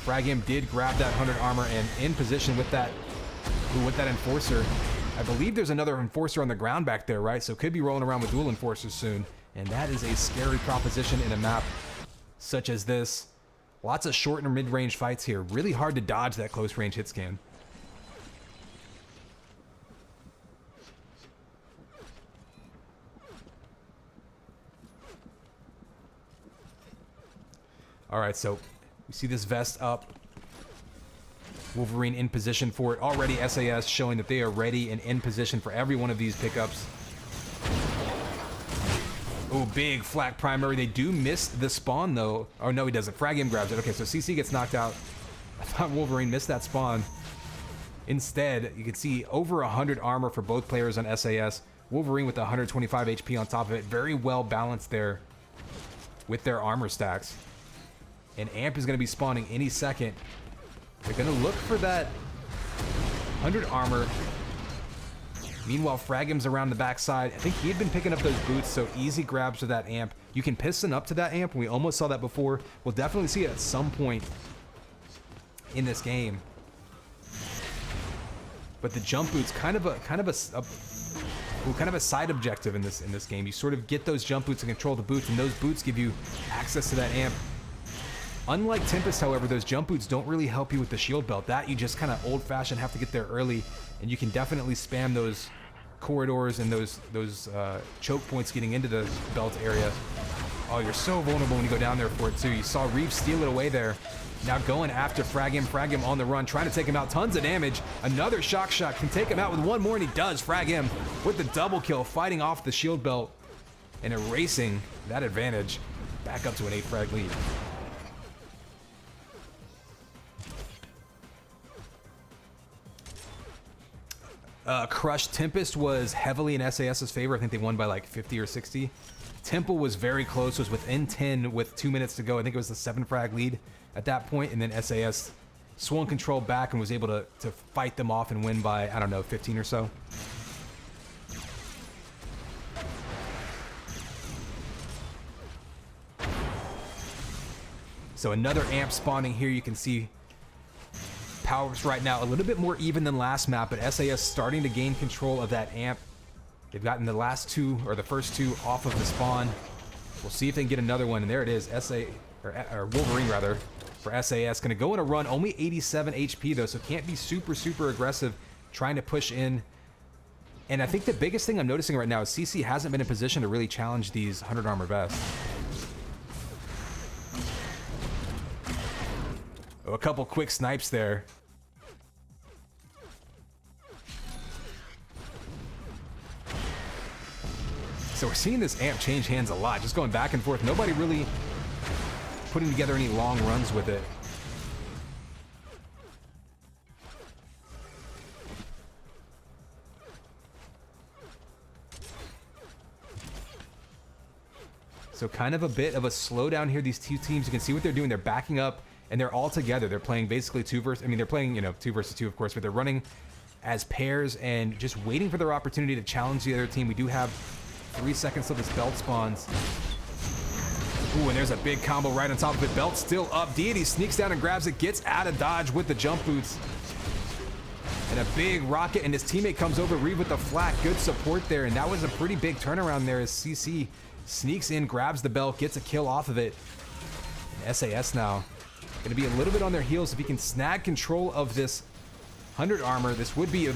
Fragim did grab that 100 armor and in position with that enforcer. I believe there's another enforcer on the ground back there, right? So could be rolling around with dual enforcers soon. And that is a scary proposition in a map such as this. Lots of short and mid-range fights here. Really hard to dodge that close range hit scan. All right, so we see this vest up. Wolverine in position for it. Already SAS showing that they are ready and in position for every one of these pickups. Oh, big flak primary. They do miss the spawn, though. Oh, no, he doesn't. Frag him grabs it. Okay, so CC gets knocked out. I thought Wolverine missed that spawn. Instead, you can see over 100 armor for both players on SAS. Wolverine with 125 HP on top of it. Very well balanced there with their armor stacks. And Amp is going to be spawning any second. They're going to look for that 100 armor. Meanwhile, Fragim's around the backside. I think he had been picking up those boots, so easy grabs to that Amp. You can piston up to that Amp. We almost saw that before. We'll definitely see it at some point in this game. But the jump boots kind of a side objective in this game. You sort of get those jump boots and control the boots, and those boots give you access to that Amp. Unlike Tempest, however, those jump boots don't really help you with the shield belt. That you just kind of old-fashioned have to get there early, and you can definitely spam those corridors and those choke points getting into the belt area. Oh, you're so vulnerable when you go down there for it too. You saw Reeves steal it away there. Now going after Fragim. Fragim on the run, trying to take him out. Tons of damage. Another shock shot can take him out with one more, and he does. Fragim with the double kill, fighting off the shield belt and erasing that advantage back up to an 8 frag lead. Crush Tempest was heavily in SAS's favor. I think they won by like 50 or 60. Temple was very close, was within 10 with 2 minutes to go. I think it was the 7 frag lead at that point, and then SAS swung control back and was able to fight them off and win by, I don't know, 15 or so. So another Amp spawning here. You can see power-ups right now a little bit more even than last map, but SAS starting to gain control of that Amp. They've gotten the last two, or the first two, off of the spawn. We'll see if they can get another one, and there it is. Or Wolverine rather, for SAS. Gonna go on a run, only 87 HP though, so can't be super aggressive trying to push in. And I think the biggest thing I'm noticing right now is CC hasn't been in position to really challenge these 100 armor vests. Oh, a couple quick snipes there. So we're seeing this Amp change hands a lot, just going back and forth. Nobody really putting together any long runs with it. So kind of a bit of a slowdown here, these two teams. You can see what they're doing. They're backing up, and they're all together. They're playing basically they're playing, 2 versus 2, of course, but they're running as pairs and just waiting for their opportunity to challenge the other team. We do have 3 seconds till this belt spawns. Ooh, and there's a big combo right on top of it. Belt still up. Deity sneaks down and grabs it, gets out of dodge with the jump boots. And a big rocket, and his teammate comes over, Reeve with the flak. Good support there, and that was a pretty big turnaround there as CC sneaks in, grabs the belt, gets a kill off of it. And SAS now gonna be a little bit on their heels. If he can snag control of this 100 armor, this would be a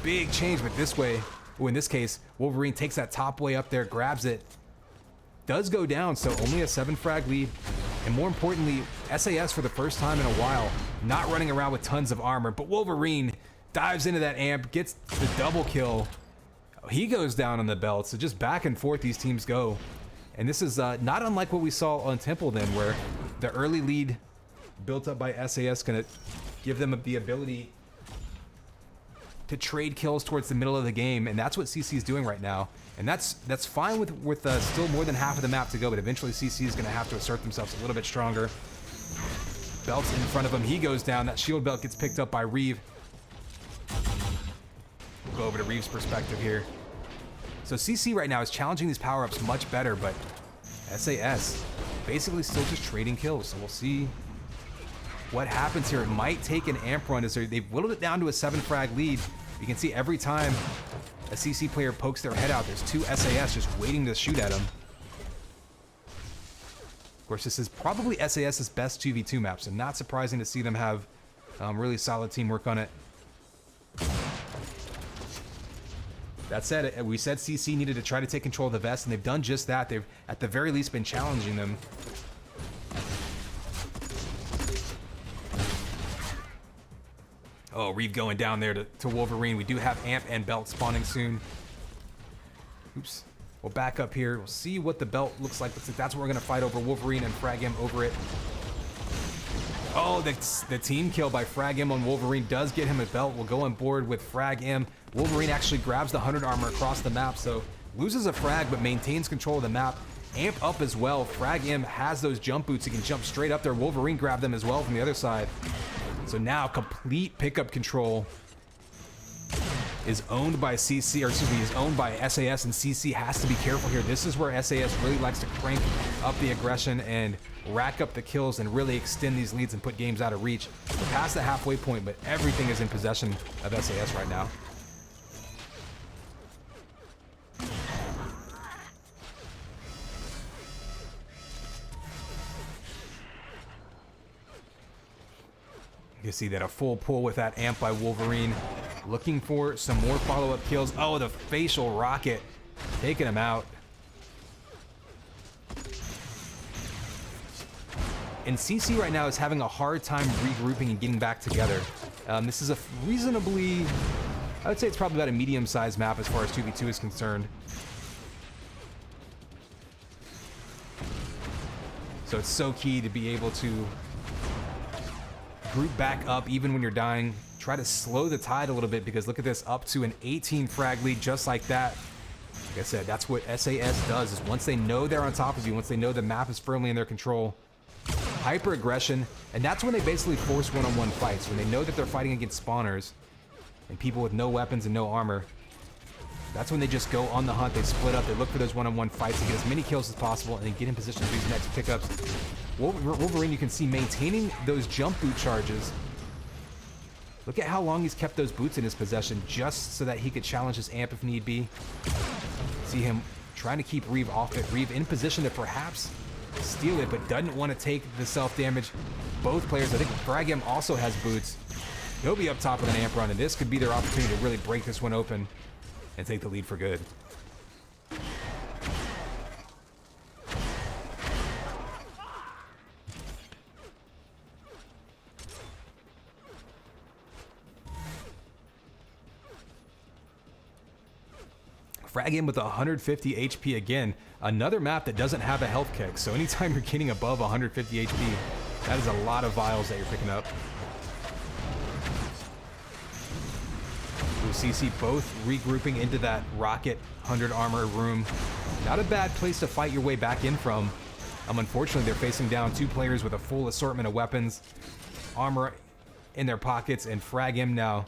big change, but this way, in this case, Wolverine takes that top way up there, grabs it, does go down, so only a 7 frag lead. And more importantly, SAS for the first time in a while, not running around with tons of armor, but Wolverine dives into that Amp, gets the double kill. He goes down on the belt, so just back and forth these teams go. And this is not unlike what we saw on Temple then, where the early lead built up by SAS gonna give them the ability to trade kills towards the middle of the game, and that's what CC is doing right now. And that's fine with still more than half of the map to go, but eventually CC is going to have to assert themselves a little bit stronger. Belt's in front of him. He goes down. That shield belt gets picked up by Reeve. We'll go over to Reeve's perspective here. So CC right now is challenging these power-ups much better, but SAS basically still just trading kills. So we'll see what happens here. It might take an Amp run as they've whittled it down to a 7 frag lead. You can see every time a CC player pokes their head out, there's 2 SAS just waiting to shoot at them. Of course, this is probably SAS's best 2v2 map, so not surprising to see them have really solid teamwork on it. That said, we said CC needed to try to take control of the vest, and they've done just that. They've, at the very least, been challenging them. Oh, Reeve going down there to Wolverine. We do have Amp and Belt spawning soon. Oops. We'll back up here. We'll see what the belt looks like. Looks like that's what we're going to fight over. Wolverine and Fragim over it. Oh, the team kill by Fragim on Wolverine does get him a belt. We'll go on board with Fragim. Wolverine actually grabs the 100 armor across the map, so loses a frag but maintains control of the map. Amp up as well. Fragim has those jump boots. He can jump straight up there. Wolverine grabbed them as well from the other side. So now complete pickup control is owned by CC, or excuse me, is owned by SAS, and CC has to be careful here. This is where SAS really likes to crank up the aggression and rack up the kills and really extend these leads and put games out of reach. We're past the halfway point, but everything is in possession of SAS right now. You see that a full pull with that Amp by Wolverine. Looking for some more follow-up kills. Oh, the facial rocket taking him out. And CC right now is having a hard time regrouping and getting back together. This is a reasonably, I would say it's probably about a medium-sized map as far as 2v2 is concerned. So it's so key to be able to group back up even when you're dying. Try to slow the tide a little bit, because look at this, up to an 18 frag lead just like that. Like I said, that's what SAS does, is once they know they're on top of you, once they know the map is firmly in their control, hyper aggression, and that's when they basically force one-on-one fights, when they know that they're fighting against spawners and people with no weapons and no armor. That's when they just go on the hunt, they split up, they look for those one-on-one fights to get as many kills as possible and then get in position for these next pickups. Wolverine, you can see, maintaining those jump boot charges. Look at how long he's kept those boots in his possession just so that he could challenge his Amp if need be. See him trying to keep Reeve off it. Reeve in position to perhaps steal it, but doesn't want to take the self-damage. Both players, I think Fragim also has boots. He'll be up top with an Amp run, and this could be their opportunity to really break this one open and take the lead for good. Fragim with 150 HP again. Another map that doesn't have a health kick, so anytime you're getting above 150 HP, that is a lot of vials that you're picking up. CC both regrouping into that rocket 100 armor room. Not a bad place to fight your way back in from. Unfortunately, they're facing down two players with a full assortment of weapons, armor in their pockets, and Fragim now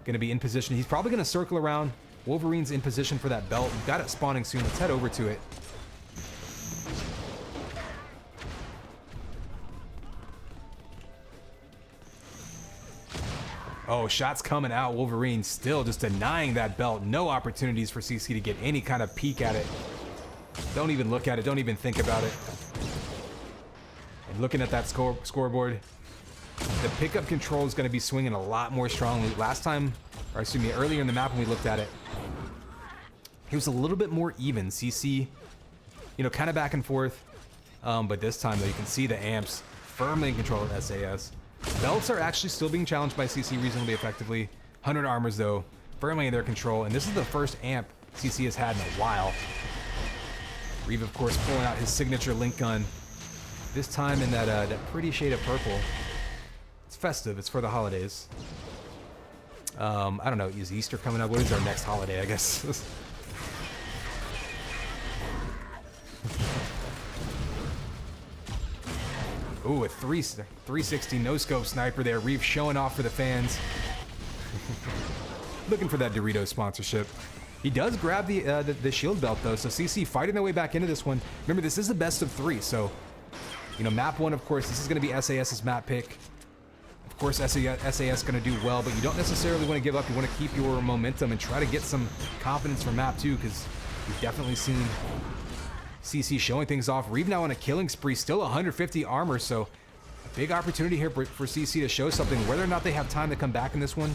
going to be in position. He's probably going to circle around. Wolverine's in position for that belt. We've got it spawning soon. Let's head over to it. Oh, shots coming out. Wolverine still just denying that belt. No opportunities for CC to get any kind of peek at it. Don't even look at it. Don't even think about it. And looking at that scoreboard, the pickup control is going to be swinging a lot more strongly. Last time, or excuse me, earlier in the map when we looked at it, it was a little bit more even. CC, you know, kind of back and forth. But this time, though, you can see the Amps firmly in control of SAS. Belts are actually still being challenged by CC reasonably effectively. 100 armors, though, firmly in their control. And this is the first Amp CC has had in a while. Reeve, of course, pulling out his signature link gun. This time in that pretty shade of purple. It's festive. It's for the holidays. I don't know. Is Easter coming up? What is our next holiday, I guess? Ooh, a 360 no-scope sniper there. Reeve showing off for the fans. Looking for that Doritos sponsorship. He does grab the shield belt, though, so CC fighting their way back into this one. Remember, this is the best of 3, so, you know, map 1, of course, this is going to be SAS's map pick. Of course, SAS going to do well, but you don't necessarily want to give up. You want to keep your momentum and try to get some confidence for map 2, because you've definitely seen CC showing things off. Reeve now on a killing spree, still 150 armor, so a big opportunity here for CC to show something. Whether or not they have time to come back in this one,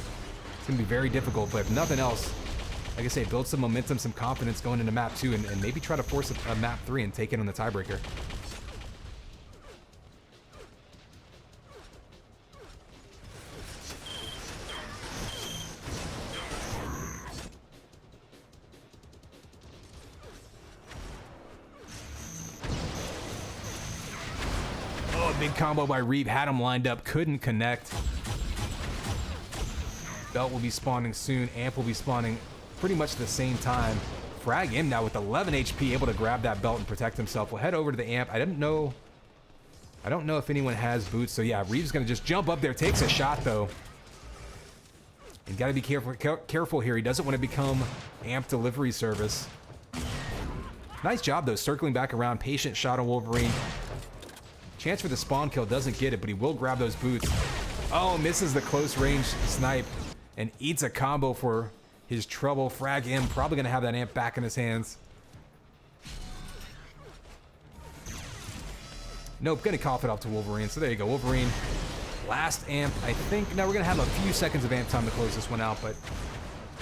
it's going to be very difficult, but if nothing else, like I say, build some momentum, some confidence going into map 2, and maybe try to force a map 3 and take it on the tiebreaker. big combo by Reeve. Had him lined up. Couldn't connect. Belt will be spawning soon. Amp will be spawning pretty much at the same time. Frag him now with 11 HP, able to grab that belt and protect himself. We'll head over to the Amp. I don't know if anyone has boots, so yeah, Reeve's gonna just jump up there, takes a shot though. And gotta be careful here. He doesn't want to become Amp delivery service. Nice job though, circling back around. Patient shot on Wolverine. Chance for the spawn kill, doesn't get it, but he will grab those boots. Oh, misses the close range snipe and eats a combo for his trouble. Frag him, probably gonna have that Amp back in his hands. Nope, gonna cough it off to Wolverine. So there you go, Wolverine. Last Amp, I think. Now we're gonna have a few seconds of Amp time to close this one out, but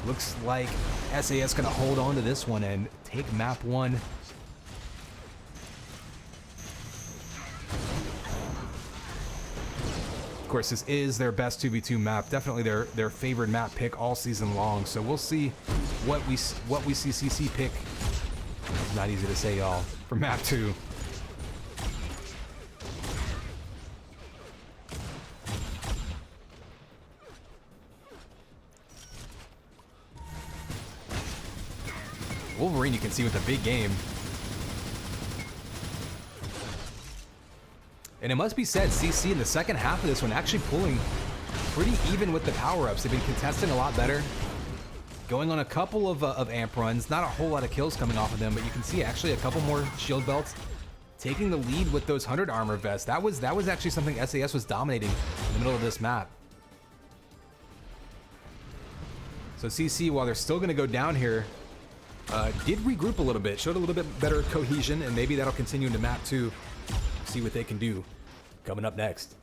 looks like SAS gonna hold on to this one and take map 1. Of course, this is their best 2v2 map. Definitely their favorite map pick all season long. So we'll see what we see CC pick. It's not easy to say, y'all, for map 2. Wolverine, you can see with the big game. And it must be said, CC in the second half of this one actually pulling pretty even with the power-ups. They've been contesting a lot better. Going on a couple of Amp runs. Not a whole lot of kills coming off of them, but you can see actually a couple more shield belts. Taking the lead with those 100 armor vests. That was actually something SAS was dominating in the middle of this map. So CC, while they're still going to go down here, did regroup a little bit. Showed a little bit better cohesion, and maybe that'll continue into map 2. See what they can do. Coming up next.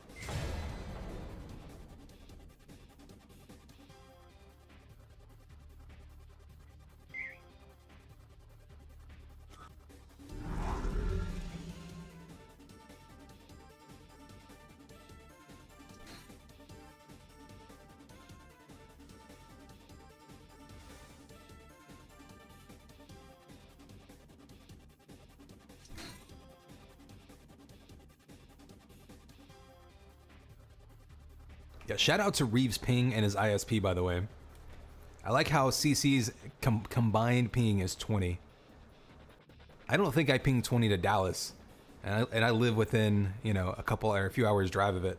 Yeah, shout out to Reeve's ping and his ISP, by the way. I like how CC's combined ping is 20. I don't think I pinged 20 to Dallas, and I live within, you know, a few hours drive of it.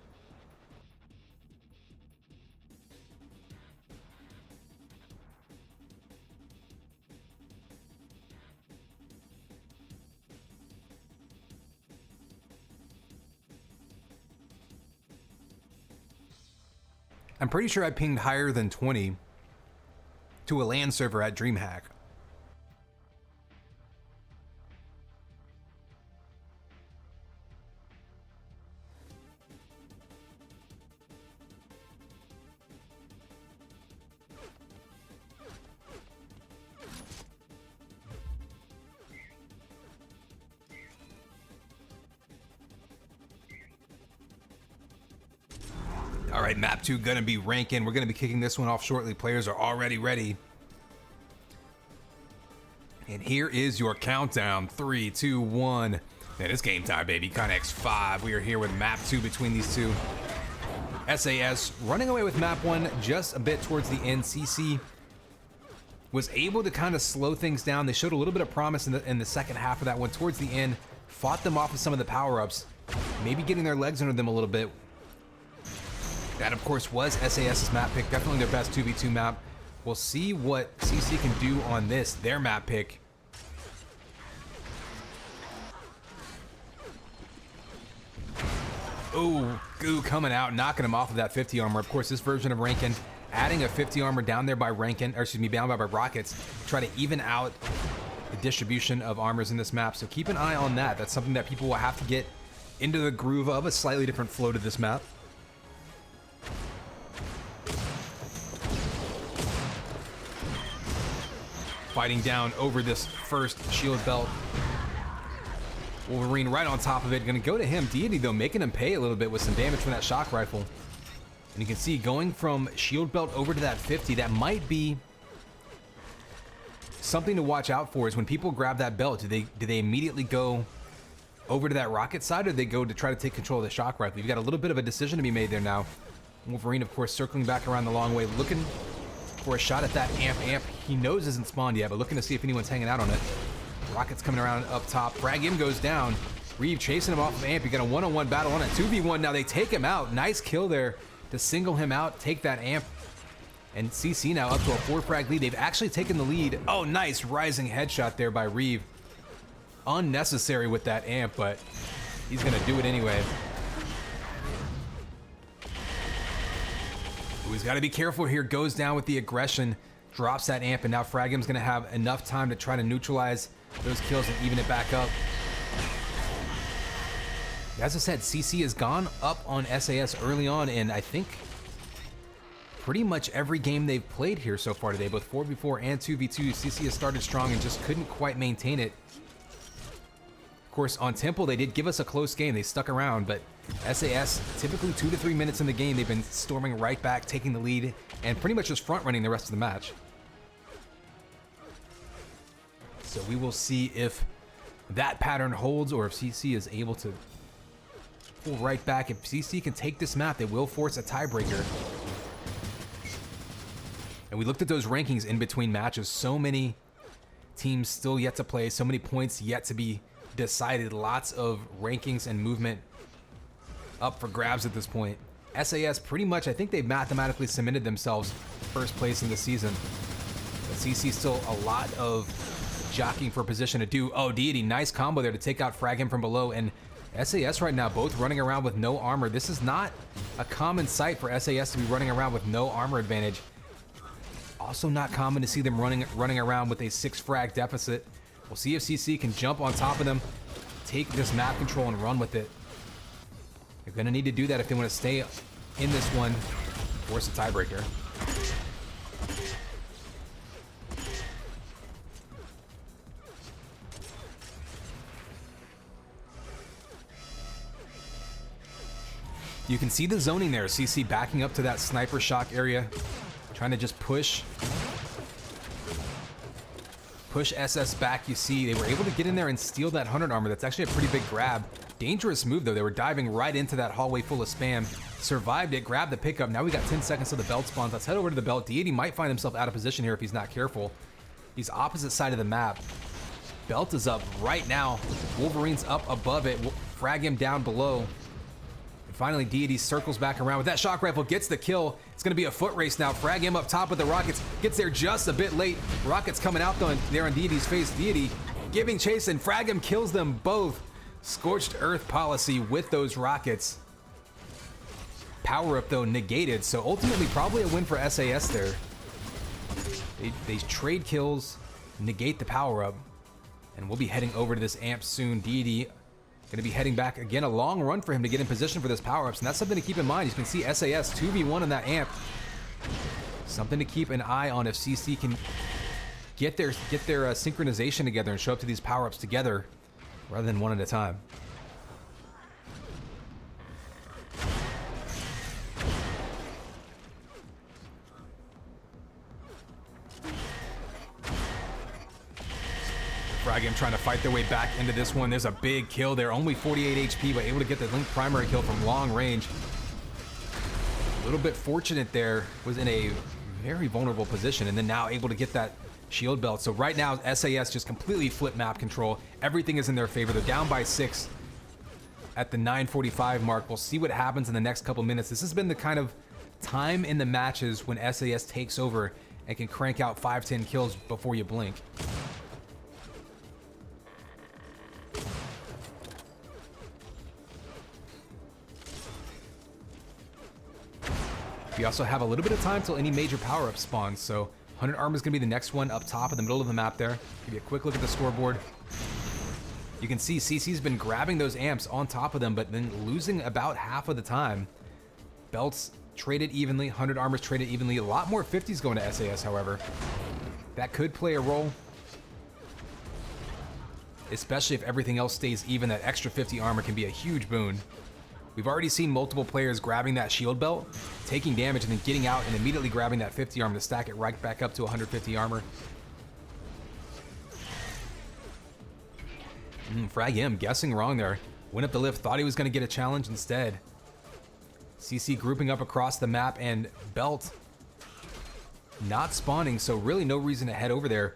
I'm pretty sure I pinged higher than 20 to a LAN server at DreamHack. All right, map 2 gonna be ranking. We're gonna be kicking this one off shortly. Players are already ready. And here is your countdown. 3, 2, 1. Man, it's game time, baby. Connex 5. We are here with map 2 between these two. SAS running away with map 1 just a bit towards the end. CC was able to kind of slow things down. They showed a little bit of promise in the second half of that one. Towards the end, fought them off with some of the power-ups. Maybe getting their legs under them a little bit. That, of course, was SAS's map pick. Definitely their best 2v2 map. We'll see what CC can do on this, their map pick. Ooh, Goo coming out, knocking him off of that 50 armor. Of course, this version of Rankin, adding a 50 armor down there by Rankin, or excuse me, down by Rockets, try to even out the distribution of armors in this map. So keep an eye on that. That's something that people will have to get into the groove of, a slightly different flow to this map. Fighting down over this first shield belt. Wolverine right on top of it. Gonna go to him. Deity, though, making him pay a little bit with some damage from that shock rifle. And you can see going from shield belt over to that 50, that might be something to watch out for, is when people grab that belt, do they immediately go over to that rocket side, or they go to try to take control of the shock rifle. You've got a little bit of a decision to be made there now. Wolverine, of course, circling back around the long way, looking for a shot at that amp. He knows isn't spawned yet, but looking to see if anyone's hanging out on it. Rocket's coming around up top. Frag him goes down. Reeve chasing him off of amp. You got a one-on-one battle on it. 2v1 now. They take him out. Nice kill there to single him out, take that amp. And CC now up to a 4-frag lead. They've actually taken the lead. Oh, nice rising headshot there by Reeve. Unnecessary with that amp, but he's going to do it anyway. Ooh, he's got to be careful here. Goes down with the aggression. Drops that amp, and now Fragham's going to have enough time to try to neutralize those kills and even it back up. As I said, CC has gone up on SAS early on, and I think pretty much every game they've played here so far today, both 4v4 and 2v2, CC has started strong and just couldn't quite maintain it. Of course, on Temple, they did give us a close game. They stuck around, but SAS, typically 2 to 3 minutes in the game, they've been storming right back, taking the lead, and pretty much just front-running the rest of the match. So we will see if that pattern holds or if CC is able to pull right back. If CC can take this map, they will force a tiebreaker. And we looked at those rankings in between matches. So many teams still yet to play, so many points yet to be decided. Lots of rankings and movement up for grabs at this point. SAS pretty much, I think they've mathematically cemented themselves first place in the season. But CC still a lot of jockeying for position to do. Oh, Deity, nice combo there to take out Frag him from below. And SAS right now both running around with no armor. This is not a common sight for SAS to be running around with no armor advantage. Also not common to see them running around with a 6-frag deficit. We'll see if CC can jump on top of them, take this map control and run with it. They're going to need to do that if they want to stay in this one, force a tiebreaker. You can see the zoning there. CC backing up to that sniper shock area, trying to just push SS back. You see they were able to get in there and steal that 100 armor. That's actually a pretty big grab. Dangerous move though. They were diving right into that hallway full of spam. Survived it, grabbed the pickup. Now we got 10 seconds till the belt spawns. Let's head over to the belt. Deity might find himself out of position here if he's not careful. He's opposite side of the map. Belt is up right now. Wolverine's up above it. Frag him down below. Finally, Deity circles back around with that shock rifle, gets the kill. It's going to be a foot race now. Frag him up top with the rockets. Gets there just a bit late. Rockets coming out though, there on Deity's face. Deity giving chase, and Frag him kills them both. Scorched Earth policy with those rockets. Power up though negated, so ultimately probably a win for SAS there. They trade kills, negate the power up, and we'll be heading over to this amp soon. Deity going to be heading back again. A long run for him to get in position for this power-ups, and that's something to keep in mind. You can see SAS 2v1 in that amp. Something to keep an eye on if CC can get their synchronization together and show up to these power-ups together rather than one at a time. Fragam trying to fight their way back into this one. There's a big kill there. Only 48 HP, but able to get the Link primary kill from long range. A little bit fortunate there. Was in a very vulnerable position, and then now able to get that shield belt. So right now, SAS just completely flipped map control. Everything is in their favor. They're down by 6 at the 9:45 mark. We'll see what happens in the next couple minutes. This has been the kind of time in the matches when SAS takes over and can crank out 5-10 kills before you blink. We also have a little bit of time till any major power-up spawns, so 100 armor is going to be the next one up top in the middle of the map there. Give you a quick look at the scoreboard. You can see CC's been grabbing those amps on top of them, but then losing about half of the time. Belts traded evenly, 100 armors traded evenly. A lot more 50s going to SAS, however. That could play a role, especially if everything else stays even. That extra 50 armor can be a huge boon. We've already seen multiple players grabbing that shield belt, taking damage, and then getting out and immediately grabbing that 50 armor to stack it right back up to 150 armor. Frag M guessing wrong there. Went up the lift, thought he was going to get a challenge instead. CC grouping up across the map, and Belt not spawning, so really no reason to head over there.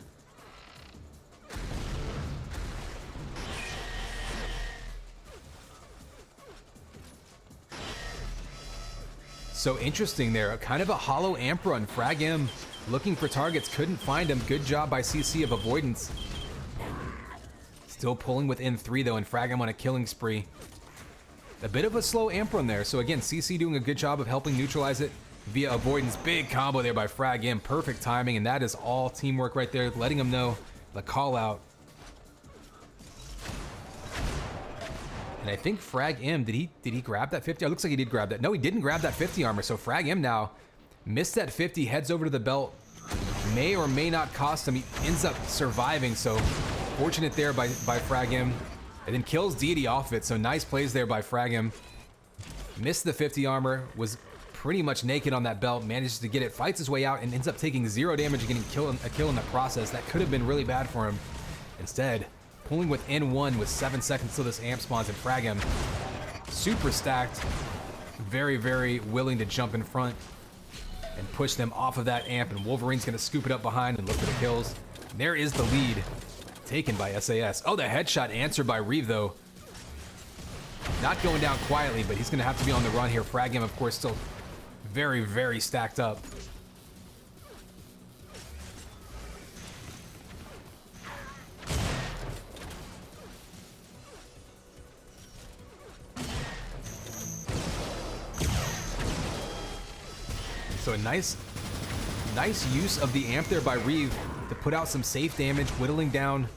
So interesting there, kind of a hollow amp run. Frag M looking for targets, couldn't find him. Good job by CC of avoidance. Still pulling within 3 though, and Frag M on a killing spree. A bit of a slow amp run there. So again, CC doing a good job of helping neutralize it via avoidance. Big combo there by Frag M, perfect timing, and that is all teamwork right there, letting him know the call out. And I think Frag M, did he grab that 50? It looks like he did grab that. No, he didn't grab that 50 armor. So Frag M now missed that 50, heads over to the belt. May or may not cost him. He ends up surviving, so fortunate there by Frag M. And then kills Deity off it, so nice plays there by Frag M. Missed the 50 armor, was pretty much naked on that belt, manages to get it, fights his way out, and ends up taking 0 damage and getting a kill in the process. That could have been really bad for him. Instead, pulling within 1 with 7 seconds till this amp spawns, and Frag M super stacked, very, very willing to jump in front and push them off of that amp, and Wolverine's gonna scoop it up behind and look for the kills. And there is the lead taken by SAS. Oh, the headshot answered by Reeve though. Not going down quietly, but he's gonna have to be on the run here. Frag M, of course, still very, very stacked up. So a nice use of the amp there by Reeve to put out some safe damage, whittling down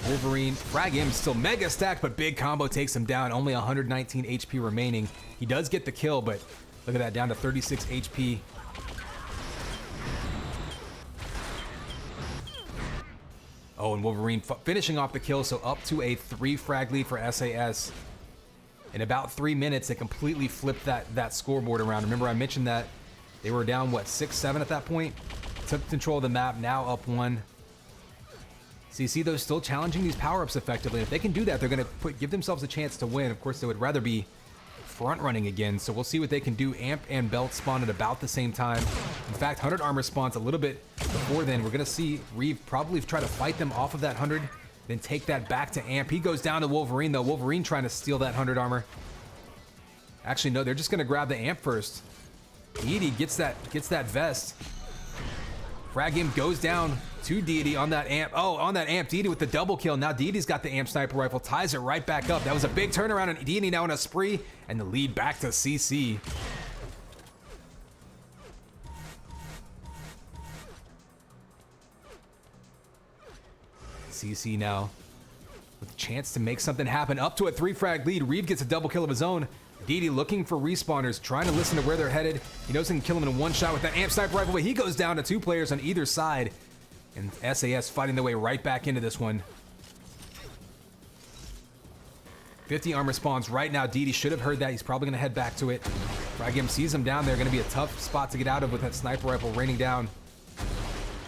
Wolverine. Frag M still mega stacked, but big combo takes him down. Only 119 HP remaining. He does get the kill, but look at that, down to 36 HP. Oh, and Wolverine finishing off the kill, so up to a 3 frag lead for SAS. In about 3 minutes, they completely flipped that scoreboard around. Remember I mentioned that they were down, what, 6-7 at that point? Took control of the map, now up 1. CC, though, still challenging these power-ups effectively. If they can do that, they're going to give themselves a chance to win. Of course, they would rather be front-running again, so we'll see what they can do. Amp and Belt spawn at about the same time. In fact, 100 armor spawns a little bit before then. We're going to see Reeve probably try to fight them off of that 100, then take that back to Amp. He goes down to Wolverine, though. Wolverine trying to steal that 100 armor. Actually, no, they're just going to grab the Amp first. Deity gets that vest. Frag M goes down to Deity on that amp. Oh, on that amp, Deity with the double kill. Now Deity's got the amp sniper rifle, ties it right back up. That was a big turnaround, and Deity now in a spree, and the lead back to CC. CC now with a chance to make something happen. Up to a 3 frag lead. Reeve gets a double kill of his own. Deity looking for respawners, trying to listen to where they're headed. He knows he can kill them in 1 shot with that amp sniper rifle, but he goes down to 2 players on either side. And SAS fighting their way right back into this one. 50 armor spawns right now. Deity should have heard that. He's probably going to head back to it. Frag M sees him down there. Going to be a tough spot to get out of with that sniper rifle raining down.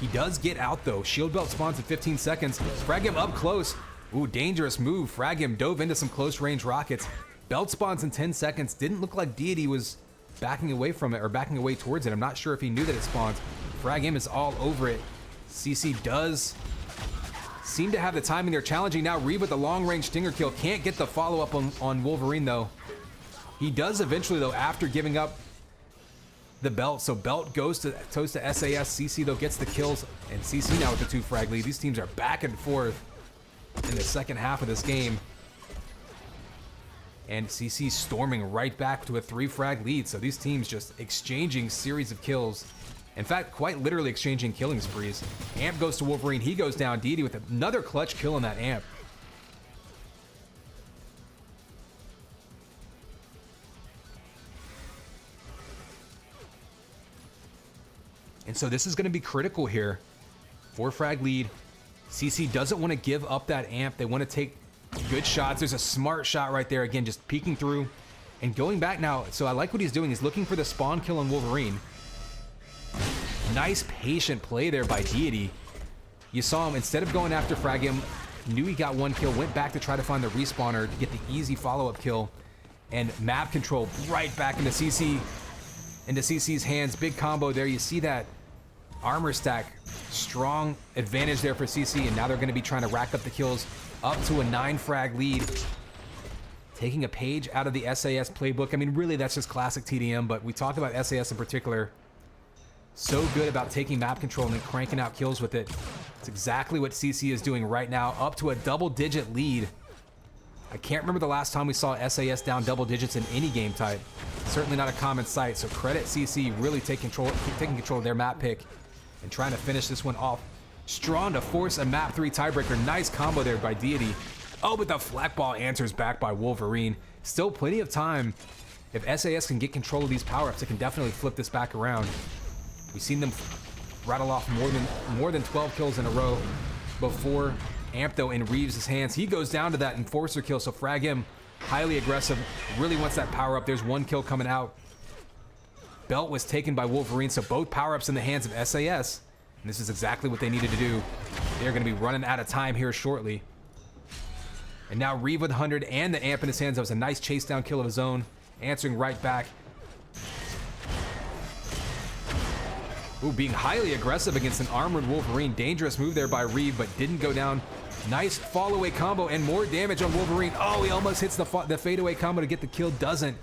He does get out, though. Shield belt spawns in 15 seconds. Frag M up close. Ooh, dangerous move. Frag M dove into some close range rockets. Belt spawns in 10 seconds. Didn't look like Deity was backing away from it or backing away towards it. I'm not sure if he knew that it spawned. Frag M is all over it. CC does seem to have the timing there. Challenging now. Reeve with the long-range stinger kill. Can't get the follow-up on Wolverine, though. He does eventually, though, after giving up the belt. So belt goes to toast to SAS. CC, though, gets the kills. And CC now with the 2 frag lead. These teams are back and forth in the second half of this game. And CC storming right back to a 3 frag lead. So these teams just exchanging series of kills. In fact, quite literally exchanging killing sprees. Amp goes to Wolverine. He goes down. Deity with another clutch kill on that Amp. And so this is going to be critical here. 4 frag lead. CC doesn't want to give up that Amp. They want to take good shots. There's a smart shot right there. Again, just peeking through and going back now. So I like what he's doing. He's looking for the spawn kill on Wolverine. Nice patient play there by Deity. You saw him, instead of going after Frag M, knew he got one kill, went back to try to find the respawner to get the easy follow-up kill, and map control right back into CC's hands. Big combo there. You see that armor stack, strong advantage there for CC, and now they're going to be trying to rack up the kills up to a 9-frag lead. Taking a page out of the SAS playbook. I mean, really, that's just classic TDM, but we talk about SAS in particular. So good about taking map control and then cranking out kills with it. It's exactly what CC is doing right now, up to a double-digit lead. I can't remember the last time we saw SAS down double digits in any game type. Certainly not a common sight, so credit CC really taking control of their map pick and trying to finish this one off strong to force a map 3 tiebreaker. Nice combo there by Deity. Oh, but the flak ball answers back by Wolverine. Still plenty of time. If SAS can get control of these power-ups, it can definitely flip this back around. We've seen them rattle off more than 12 kills in a row before. Amp, though, in Reeves' hands. He goes down to that Enforcer kill, so frag him. Highly aggressive. Really wants that power-up. There's one kill coming out. Belt was taken by Wolverine, so both power-ups in the hands of SAS. And this is exactly what they needed to do. They're going to be running out of time here shortly. And now Reeve with 100 and the Amp in his hands. That was a nice chase down kill of his own. Answering right back. Ooh, being highly aggressive against an armored Wolverine. Dangerous move there by Reeve, but didn't go down. Nice fall away combo and more damage on Wolverine. Oh, he almost hits the fadeaway combo to get the kill. Doesn't,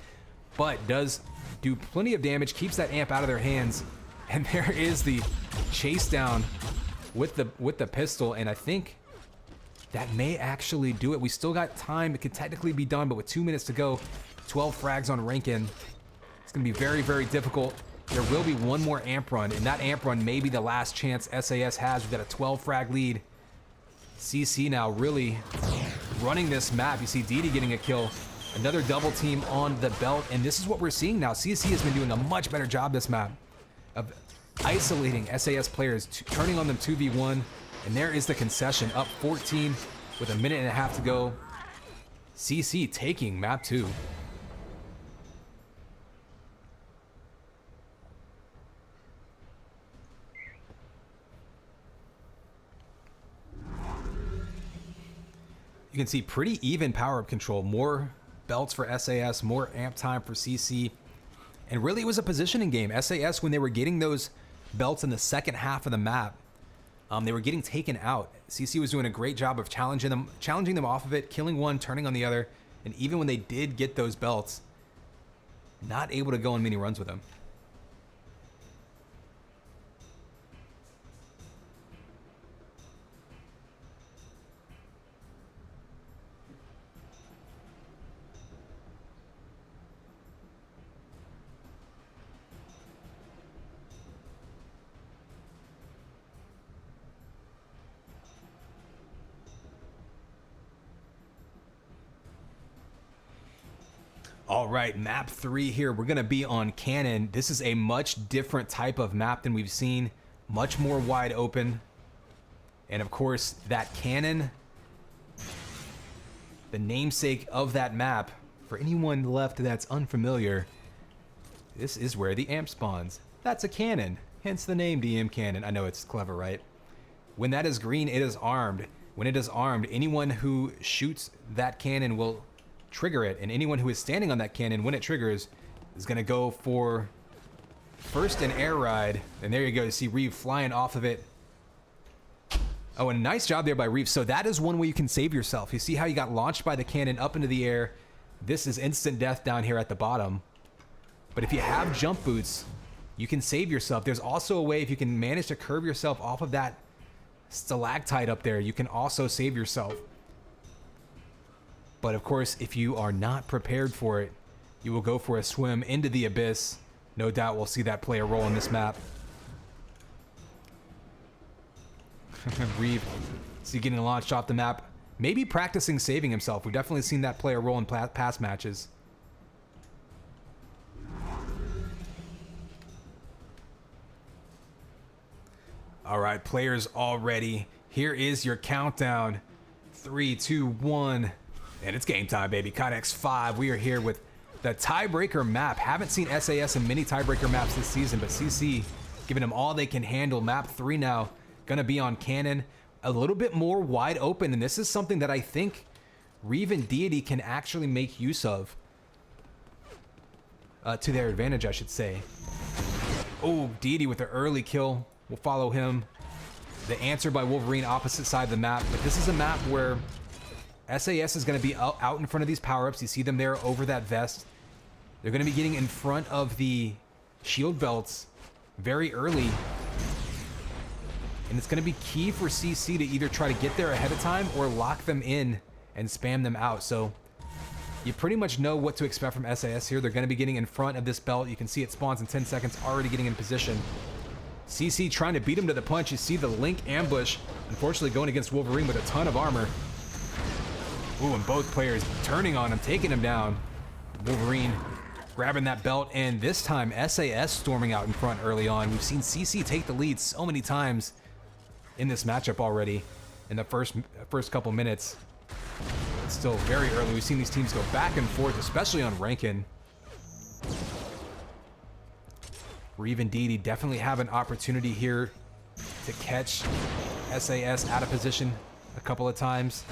but does do plenty of damage. Keeps that Amp out of their hands. And there is the chase down with the pistol. And I think that may actually do it. We still got time. It could technically be done, but with 2 minutes to go, 12 frags on Rankin. It's going to be very, very difficult. There will be one more Amp run, and that Amp run may be the last chance SAS has. We've got a 12 frag lead. CC now really running this map. You see Deity getting a kill. Another double team on the Belt, and this is what we're seeing now. CC has been doing a much better job this map of isolating SAS players, turning on them 2v1, and there is the concession, up 14 with a minute and a half to go. CC taking map 2. You can see pretty even power-up control. More belts for SAS, more amp time for CC. And really it was a positioning game. SAS, when they were getting those belts in the second half of the map, they were getting taken out. CC was doing a great job of challenging them off of it, killing one, turning on the other. And even when they did get those belts, not able to go on many runs with them. All right, map 3 here. We're going to be on Cannon. This is a much different type of map than we've seen. Much more wide open. And of course, that Cannon, the namesake of that map, for anyone left that's unfamiliar, this is where the amp spawns. That's a cannon, hence the name DM Cannon. I know it's clever, right? When that is green, it is armed. When it is armed, anyone who shoots that cannon will trigger it, and anyone who is standing on that cannon when it triggers is going to go for first an air ride. And there you go. You see Reeve flying off of it. Oh, and nice job there by Reeve. So that is one way you can save yourself. You see how you got launched by the cannon up into the air. This is instant death down here at the bottom. But if you have jump boots, you can save yourself. There's also a way, if you can manage to curve yourself off of that stalactite up there, you can also save yourself. But of course, if you are not prepared for it, you will go for a swim into the abyss. No doubt we'll see that play a role in this map. Reeve, see getting launched off the map. Maybe practicing saving himself. We've definitely seen that play a role in past matches. All right, players all ready. Here is your countdown. 3, 2, 1. And it's game time, baby. Codex 5. We are here with the tiebreaker map. Haven't seen SAS in many tiebreaker maps this season, but CC giving them all they can handle. Map 3 now. Gonna be on Cannon. a little bit more wide open, and this is something that I think Reeve and Deity can actually make use of. To their advantage, I should say. Oh, Deity with the early kill. We'll follow him. The answer by Wolverine, opposite side of the map. But this is a map where SAS is going to be out in front of these power-ups. You see them there over that vest. They're going to be getting in front of the shield belts very early. And it's going to be key for CC to either try to get there ahead of time or lock them in and spam them out. So you pretty much know what to expect from SAS here. They're going to be getting in front of this belt. You can see it spawns in 10 seconds, already getting in position. CC trying to beat him to the punch. You see the Link ambush, unfortunately going against Wolverine with a ton of armor. Ooh, and both players turning on him, taking him down. Wolverine grabbing that belt, and this time SAS storming out in front early on. We've seen CC take the lead so many times in this matchup already in the first couple minutes. It's still very early. We've seen these teams go back and forth, especially on Rankin. Reeve and Deity definitely have an opportunity here to catch SAS out of position a couple of times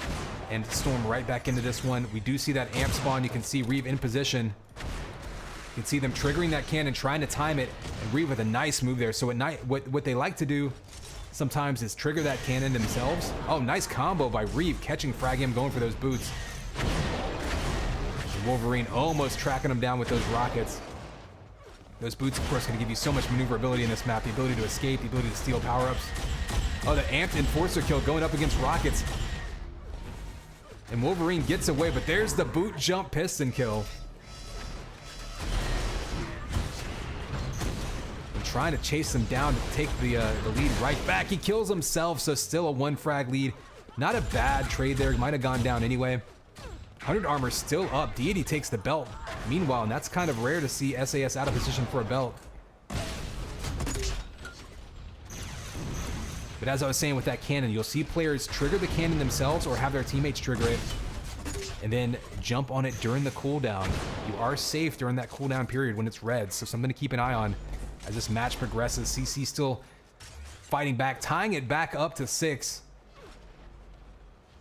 and storm right back into this one. We do see that amp spawn. You can see Reeve in position. You can see them triggering that cannon, trying to time it, and Reeve with a nice move there. So at night, what they like to do sometimes is trigger that cannon themselves. Oh, nice combo by Reeve, catching Frag him, going for those boots. Wolverine almost tracking him down with those rockets. Those boots, of course, going to give you so much maneuverability in this map. The ability to escape, the ability to steal power-ups. Oh, the amped Enforcer kill going up against rockets. And Wolverine gets away, but there's the boot jump piston kill. Trying to chase him down to take the lead right back. He kills himself, so still a 1 frag lead. Not a bad trade there. Might have gone down anyway. 100 armor still up. Deity takes the belt. Meanwhile, and that's kind of rare to see SAS out of position for a belt. But as I was saying with that cannon, you'll see players trigger the cannon themselves or have their teammates trigger it and then jump on it during the cooldown. You are safe during that cooldown period when it's red, so something to keep an eye on. As this match progresses, CC still fighting back, tying it back up to 6.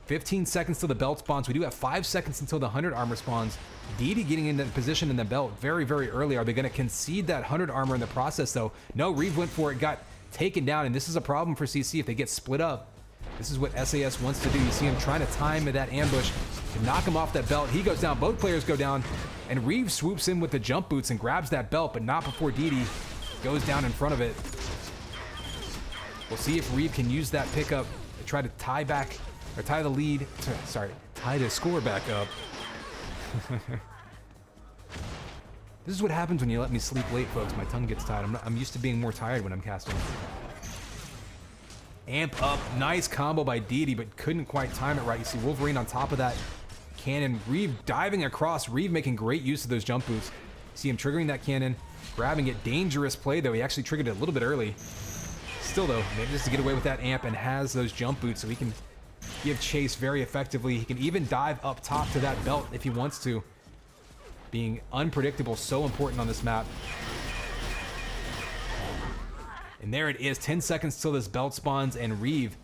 15 seconds till the belt spawns. We do have 5 seconds until the 100 armor spawns. Deity getting into position in the belt very, very early. Are they going to concede that 100 armor in the process, though? No, Reeve went for it, got taken down, and this is a problem for CC if they get split up. This is what SAS wants to do. You see him trying to time that ambush to knock him off that belt. He goes down, both players go down, and Reeve swoops in with the jump boots and grabs that belt, but not before Deity goes down in front of it. We'll see if Reeve can use that pickup to try to tie back, or tie the lead, tie the score back up. This is what happens when you let me sleep late, folks. My tongue gets tired. I'm used to being more tired when I'm casting. Amp up, nice combo by Deity, but couldn't quite time it right. You see Wolverine on top of that cannon. Reeve diving across. Reeve making great use of those jump boots. See him triggering that cannon. Grabbing it, dangerous play though. He actually triggered it a little bit early. Still though, manages to get away with that amp and has those jump boots so he can give chase very effectively. He can even dive up top to that belt if he wants to. Being unpredictable, so important on this map. And there it is, 10 seconds till this belt spawns, and Reeve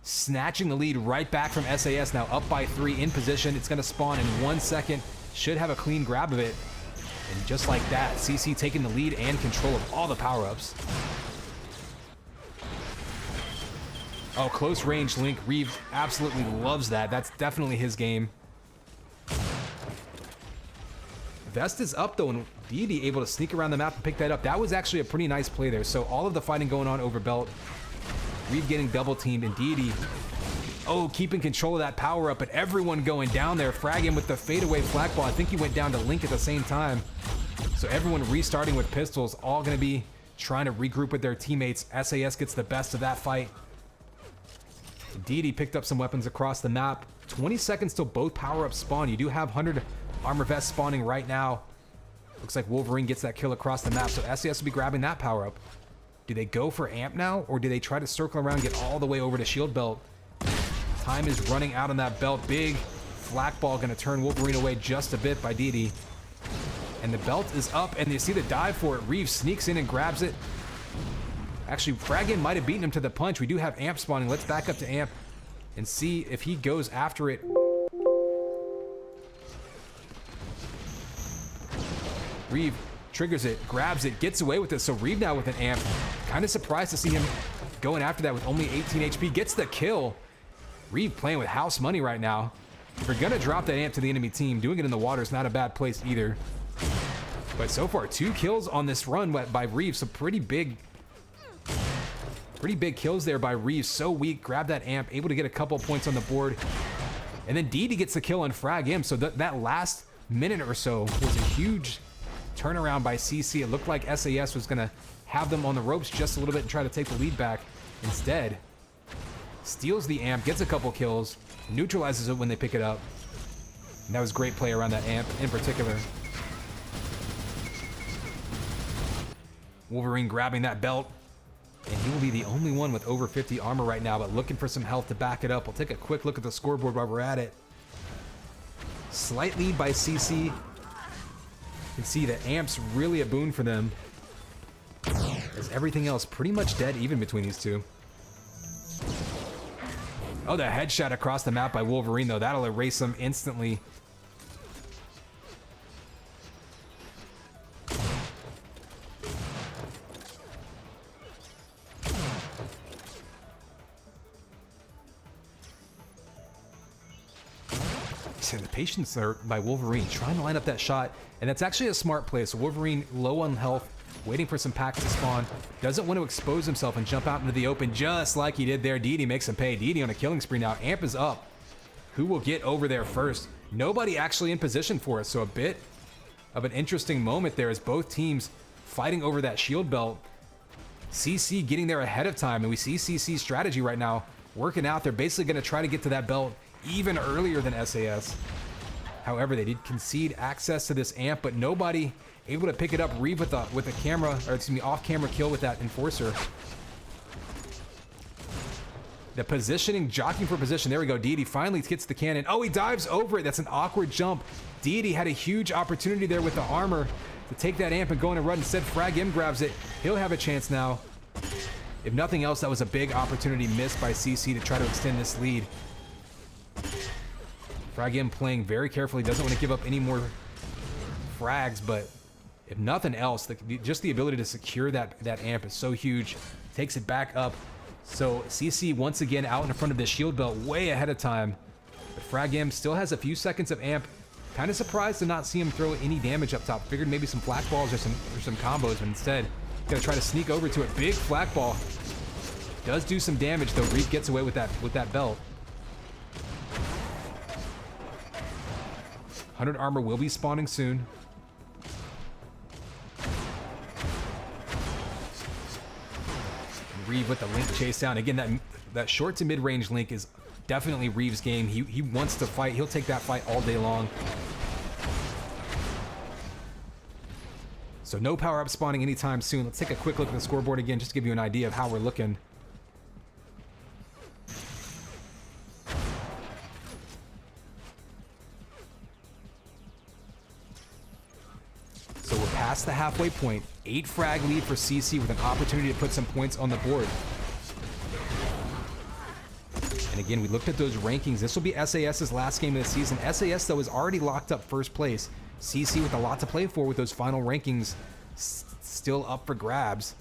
snatching the lead right back from SAS, now up by 3 in position. It's gonna spawn in 1 second. Should have a clean grab of it. And just like that, CC taking the lead and control of all the power-ups. Oh, close range Link. Reeve absolutely loves that. That's definitely his game. Vest is up though, and Deity able to sneak around the map and pick that up. That was actually a pretty nice play there. So all of the fighting going on over belt. Reeve getting double teamed, and Deity, oh, keeping control of that power up, but everyone going down there. Frag him with the fadeaway flak ball. I think he went down to Link at the same time. So everyone restarting with pistols, all going to be trying to regroup with their teammates. SAS gets the best of that fight. Deity picked up some weapons across the map. 20 seconds till both power-ups spawn. You do have 100 armor vests spawning right now. Looks like Wolverine gets that kill across the map, so SAS will be grabbing that power-up. Do they go for amp now, or do they try to circle around, get all the way over to shield belt? Time is running out on that belt. Big flak ball going to turn Wolverine away just a bit by Deity. And the belt is up, and you see the dive for it. Reeve sneaks in and grabs it. Actually, Fragin might have beaten him to the punch. We do have Amp spawning. Let's back up to Amp and see if he goes after it. Reeve triggers it, grabs it, gets away with it. So Reeve now with an Amp. Kind of surprised to see him going after that with only 18 HP. Gets the kill. Reeve playing with house money right now. If we're going to drop that Amp to the enemy team, doing it in the water is not a bad place either. But so far, 2 kills on this run by Reeve. So pretty big kills there by Reeve. So weak. Grab that Amp, able to get a couple points on the board. And then DD gets the kill on Frag M. So that last minute or so was a huge turnaround by CC. It looked like SAS was going to have them on the ropes just a little bit and try to take the lead back. Instead, steals the Amp, gets a couple kills, neutralizes it when they pick it up. And that was great play around that Amp in particular. Wolverine grabbing that belt. And he will be the only one with over 50 armor right now, but looking for some health to back it up. We'll take a quick look at the scoreboard while we're at it. Slight lead by CC. You can see that Amp's really a boon for them, as everything else pretty much dead even between these two. Oh, the headshot across the map by Wolverine, though. That'll erase him instantly. The patience there by Wolverine, trying to line up that shot, and that's actually a smart play. So Wolverine low on health, waiting for some packs to spawn, doesn't want to expose himself and jump out into the open just like he did there. DD makes him pay. DD on a killing spree now. Amp is up. Who will get over there first? Nobody actually in position for it, so a bit of an interesting moment there as both teams fighting over that shield belt. CC getting there ahead of time, and we see CC's strategy right now working out. They're basically going to try to get to that belt even earlier than SAS. However, they did concede access to this Amp, but nobody able to pick it up. Reeve with a camera, or excuse me, off-camera kill with that Enforcer. The positioning, jockeying for position. There we go. Deity finally gets the cannon. Oh, he dives over it. That's an awkward jump. Deity had a huge opportunity there with the armor to take that Amp and go on a run. Instead, Frag M grabs it. He'll have a chance now. If nothing else, that was a big opportunity missed by CC to try to extend this lead. Frag M playing very carefully, doesn't want to give up any more frags, but if nothing else, just the ability to secure that Amp is so huge. Takes it back up. So CC once again out in front of this shield belt way ahead of time. But Frag M still has a few seconds of Amp. Kind of surprised to not see him throw any damage up top. Figured maybe some flak balls or some combos, but instead gonna try to sneak over to it. Big flak ball. Does do some damage though. Reeve gets away with that belt. 100 armor will be spawning soon. Reeve with the Link chase down. Again, that short to mid-range Link is definitely Reeve's game. He wants to fight. He'll take that fight all day long. So no power-up spawning anytime soon. Let's take a quick look at the scoreboard again, just to give you an idea of how we're looking. So we're past the halfway point. 8 frag lead for CC with an opportunity to put some points on the board. And again, we looked at those rankings. This will be SAS's last game of the season. SAS, though, is already locked up first place. CC with a lot to play for with those final rankings still up for grabs.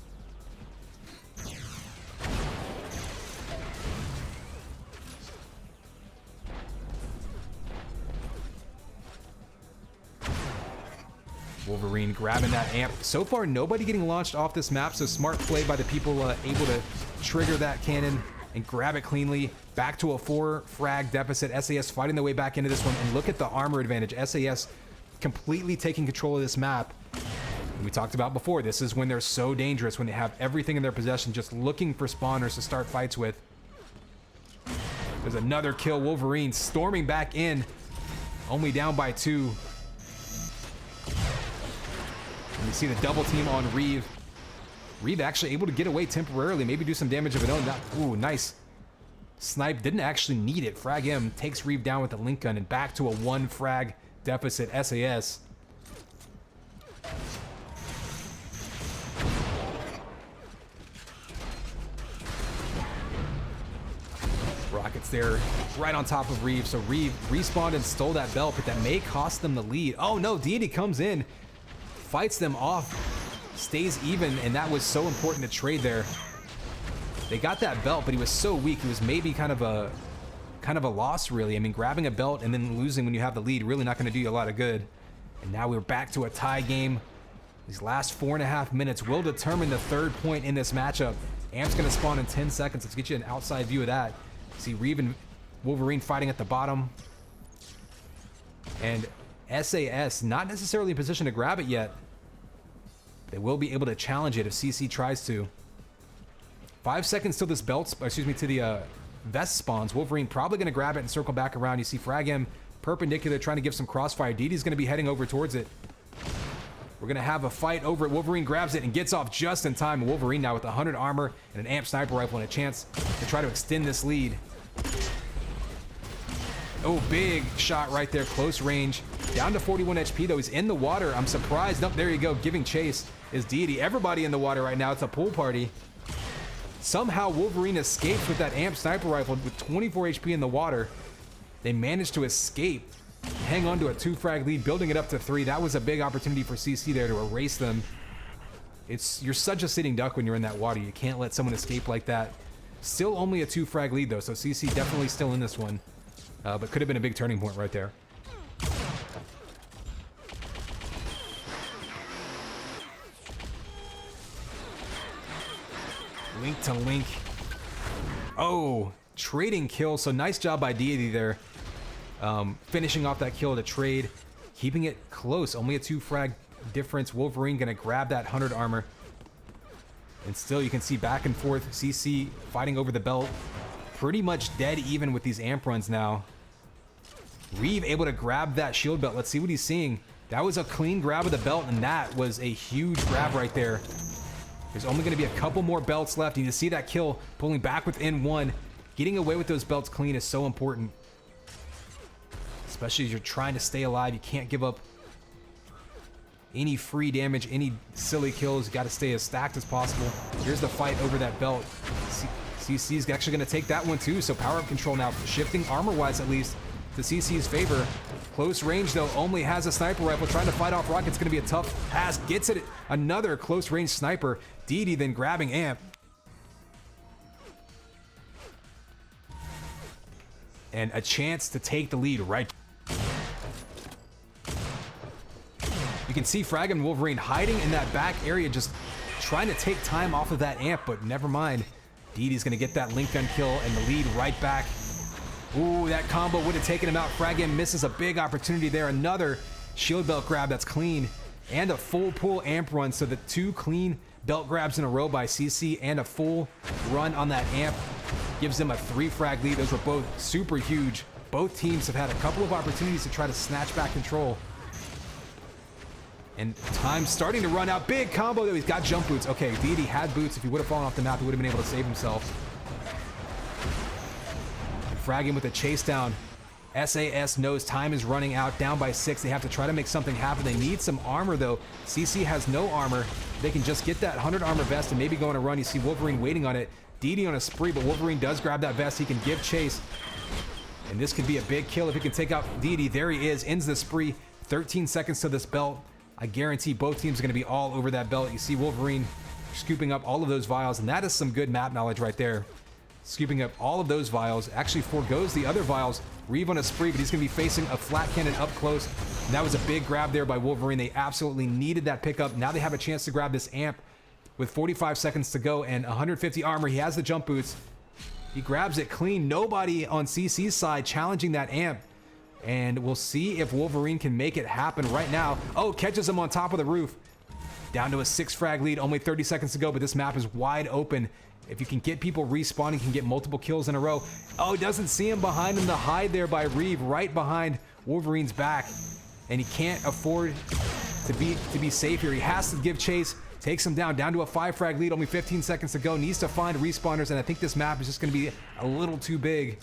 Wolverine grabbing that Amp. So far, nobody getting launched off this map, so smart play by the people able to trigger that cannon and grab it cleanly. Back to a 4 frag deficit. SAS fighting their way back into this one, and look at the armor advantage. SAS completely taking control of this map. And we talked about before, this is when they're so dangerous, when they have everything in their possession, just looking for spawners to start fights with. There's another kill. Wolverine storming back in, only down by 2. And you see the double team on Reeve. Reeve actually able to get away temporarily, maybe do some damage of his own. Ooh, nice. Snipe didn't actually need it. Frag M takes Reeve down with the Link gun and back to a 1 frag deficit SAS. rockets there right on top of Reeve. So Reeve respawned and stole that belt, but that may cost them the lead. Oh no, Deity comes in, fights them off, stays even, and that was so important to trade there. They got that belt, but he was so weak. He was maybe kind of a loss, really. I mean, grabbing a belt and then losing when you have the lead, really not going to do you a lot of good. And now we're back to a tie game. These last 4.5 minutes will determine the third point in this matchup. Amp's going to spawn in 10 seconds. Let's get you an outside view of that. See Reeve and Wolverine fighting at the bottom. And SAS not necessarily in position to grab it yet. They will be able to challenge it if CC tries to. 5 seconds till this belt, excuse me, to the vest spawns. Wolverine probably going to grab it and circle back around. You see Fragm perpendicular trying to give some crossfire. Didi's going to be heading over towards it. We're going to have a fight over it. Wolverine grabs it and gets off just in time. Wolverine now with 100 armor and an Amp sniper rifle and a chance to try to extend this lead. Oh, big shot right there, close range. Down to 41 HP though. He's in the water. I'm surprised. Nope, there you go. Giving chase is Deity. Everybody in the water right now. It's a pool party. Somehow Wolverine escapes with that Amp sniper rifle with 24 HP in the water. They managed to escape, hang on to a 2-frag lead, building it up to 3. That was a big opportunity for CC there to erase them. You're such a sitting duck when you're in that water. You can't let someone escape like that. Still only a 2-frag lead though, so CC definitely still in this one. But could have been a big turning point right there. Link to link. Oh, trading kill. So nice job by Deity there. Finishing off that kill to trade. Keeping it close. Only a 2-frag difference. Wolverine going to grab that 100 armor. And still you can see back and forth. CC fighting over the belt. Pretty much dead even with these amp runs now. Reeve able to grab that shield belt. Let's see what he's seeing. That was a clean grab of the belt, and that was a huge grab right there. There's only going to be a couple more belts left. You need to see that kill pulling back within 1. Getting away with those belts clean is so important. Especially as you're trying to stay alive. You can't give up any free damage, any silly kills. You got to stay as stacked as possible. Here's the fight over that belt. CC's actually going to take that one too. So power up control now, shifting armor-wise at least to CC's favor. Close range though, only has a sniper rifle, trying to fight off rockets. Going to be a tough pass. Gets it. Another close range sniper. Deity then grabbing Amp. And a chance to take the lead right. You can see Frag and Wolverine hiding in that back area, just trying to take time off of that Amp, but never mind. Deity's gonna get that link gun kill and the lead right back. Ooh, that combo would have taken him out. Fragm misses a big opportunity there. Another shield belt grab that's clean. And a full pull amp run, so the 2 clean belt grabs in a row by CC and a full run on that amp gives them a 3-frag lead. Those were both super huge. Both teams have had a couple of opportunities to try to snatch back control. And time's starting to run out. Big combo though. He's got jump boots. Okay, Deity had boots. If he would have fallen off the map, he would have been able to save himself. Fragging with a chase down. SAS knows time is running out, down by 6. They have to try to make something happen. They need some armor though. CC has no armor. They can just get that 100 armor vest and maybe go on a run. You see Wolverine waiting on it. Deity on a spree, but Wolverine does grab that vest. He can give chase. And this could be a big kill if he can take out Deity. There he is, ends the spree. 13 seconds to this belt. I guarantee both teams are going to be all over that belt. You see Wolverine scooping up all of those vials, and that is some good map knowledge right there. Scooping up all of those vials, actually forgoes the other vials. Reeve on a spree, but he's going to be facing a flat cannon up close. And that was a big grab there by Wolverine. They absolutely needed that pickup. Now they have a chance to grab this amp with 45 seconds to go and 150 armor. He has the jump boots. He grabs it clean. Nobody on CC's side challenging that amp. And we'll see if Wolverine can make it happen right now. Oh, catches him on top of the roof. Down to a 6-frag lead, only 30 seconds to go, but this map is wide open. If you can get people respawning, you can get multiple kills in a row. Oh, doesn't see him behind him. The hide there by Reeve, right behind Wolverine's back. And he can't afford to be safe here. He has to give chase. Takes him down to a 5-frag lead, only 15 seconds to go. Needs to find respawners, and I think this map is just going to be a little too big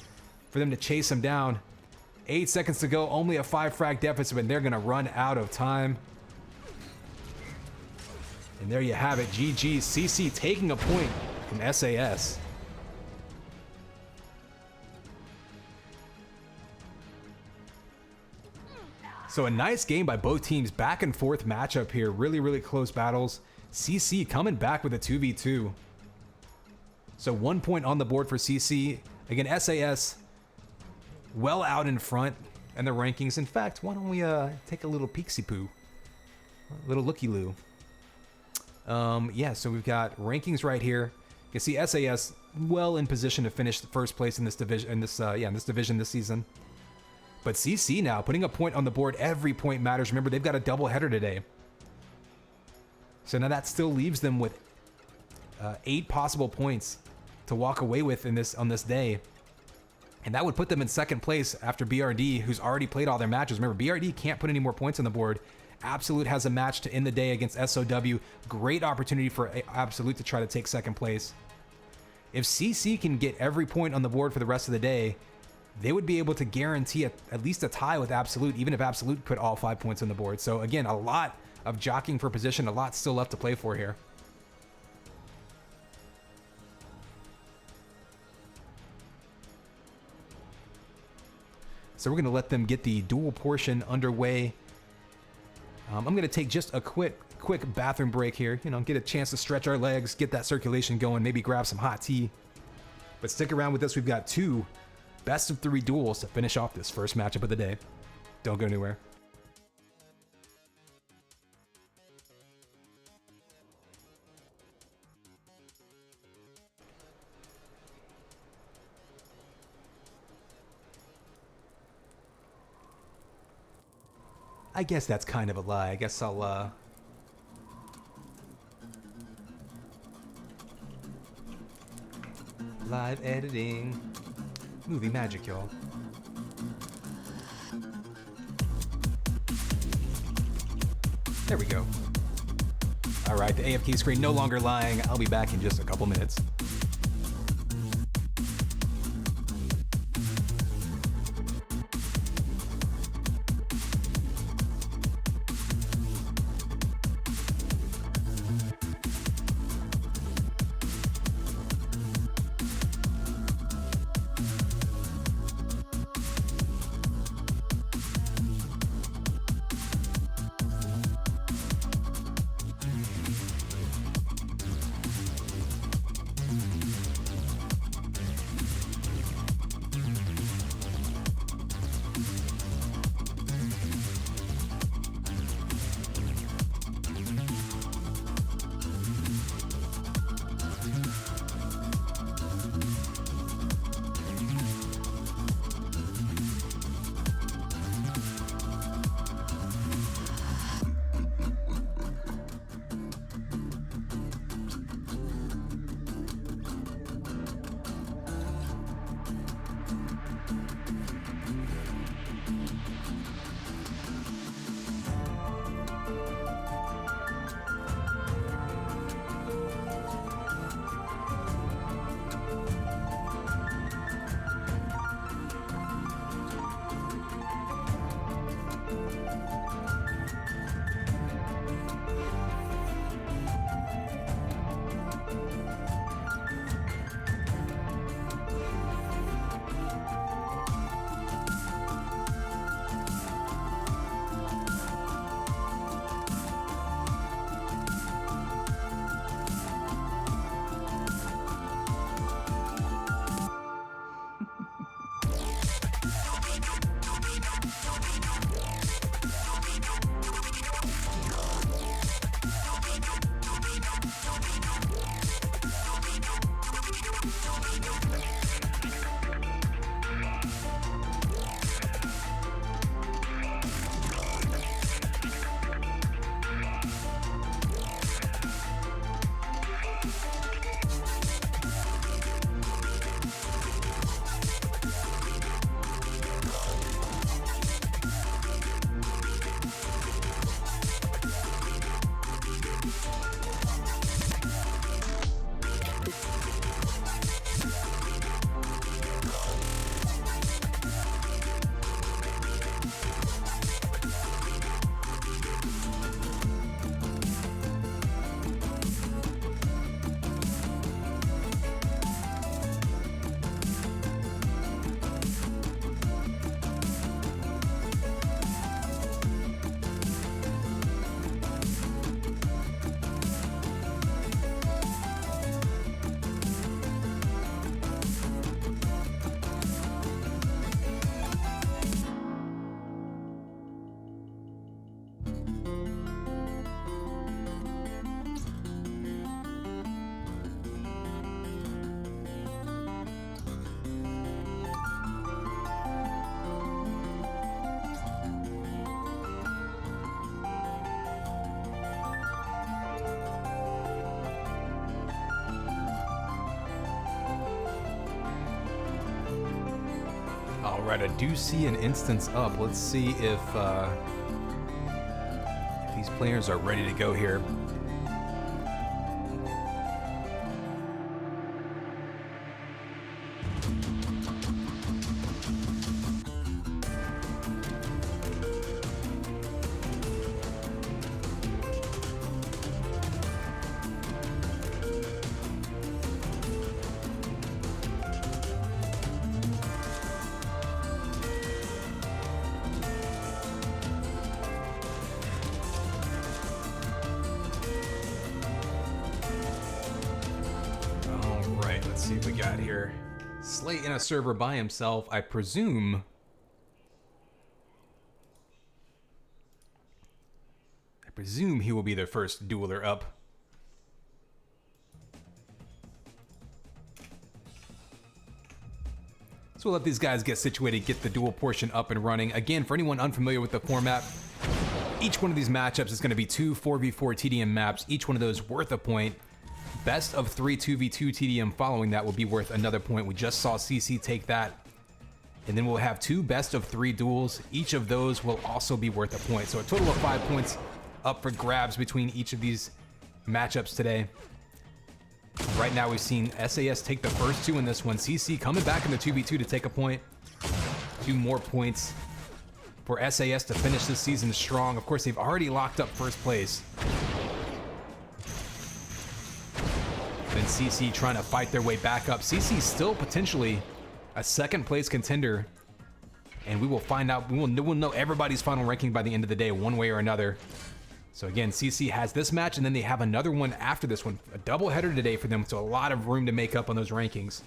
for them to chase him down. 8 seconds to go, only a 5-frag deficit, and they're going to run out of time. And there you have it, GG. CC taking a point from SAS. So a nice game by both teams. Back and forth matchup here. Really, really close battles. CC coming back with a 2v2. So 1 point on the board for CC. Again, SAS well out in front in the rankings. In fact, why don't we take a little peeksy-poo? A little looky-loo. Yeah, so we've got rankings right here. You can see SAS well in position to finish the first place in this division, in this division this season. But CC now putting a point on the board. Every point matters. Remember, they've got a doubleheader today. So now that still leaves them with 8 possible points to walk away with on this day. And that would put them in second place after BRD, who's already played all their matches. Remember, BRD can't put any more points on the board. Absolute has a match to end the day against SOW. Great opportunity for Absolute to try to take second place. If CC can get every point on the board for the rest of the day, they would be able to guarantee at least a tie with Absolute, even if Absolute put all 5 points on the board. So again, a lot of jockeying for position, a lot still left to play for here. So we're going to let them get the dual portion underway. I'm going to take just a quick bathroom break here. You know, get a chance to stretch our legs, get that circulation going, maybe grab some hot tea. But stick around with us. We've got 2 best-of-3 duels to finish off this first matchup of the day. Don't go anywhere. I guess that's kind of a lie. I guess I'll, live editing. Movie magic, y'all. There we go. All right, the AFK screen no longer lying. I'll be back in just a couple minutes. All right, I do see an instance up. Let's see if these players are ready to go here. Let's see what we got here. Slay in a server by himself, I presume. He will be the first dueler up. So we'll let these guys get situated, get the duel portion up and running. Again, for anyone unfamiliar with the format, each one of these matchups is going to be 2 4v4 TDM maps, each one of those worth a point. Best of 3 2v2 TDM following that will be worth another point. We just saw CC take that. And then we'll have 2 best of 3 duels. Each of those will also be worth a point. So a total of 5 points up for grabs between each of these matchups today. Right now we've seen SAS take the first 2 in this one. CC coming back in the 2v2 to take a point. 2 more points for SAS to finish this season strong. Of course, they've already locked up first place. And CC trying to fight their way back up. CC still potentially a second place contender, and we will find out. We'll know everybody's final ranking by the end of the day, one way or another. So again, CC has this match, and then they have another one after this one, a double header today for them. So a lot of room to make up on those rankings.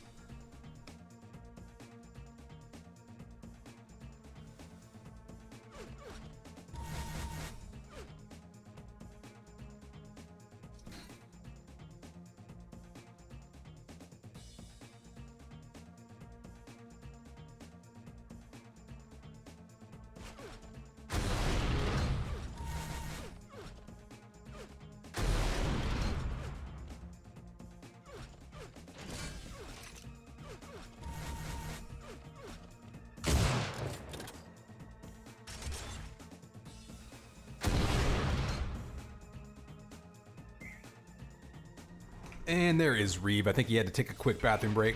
And there is Reeve. I think he had to take a quick bathroom break.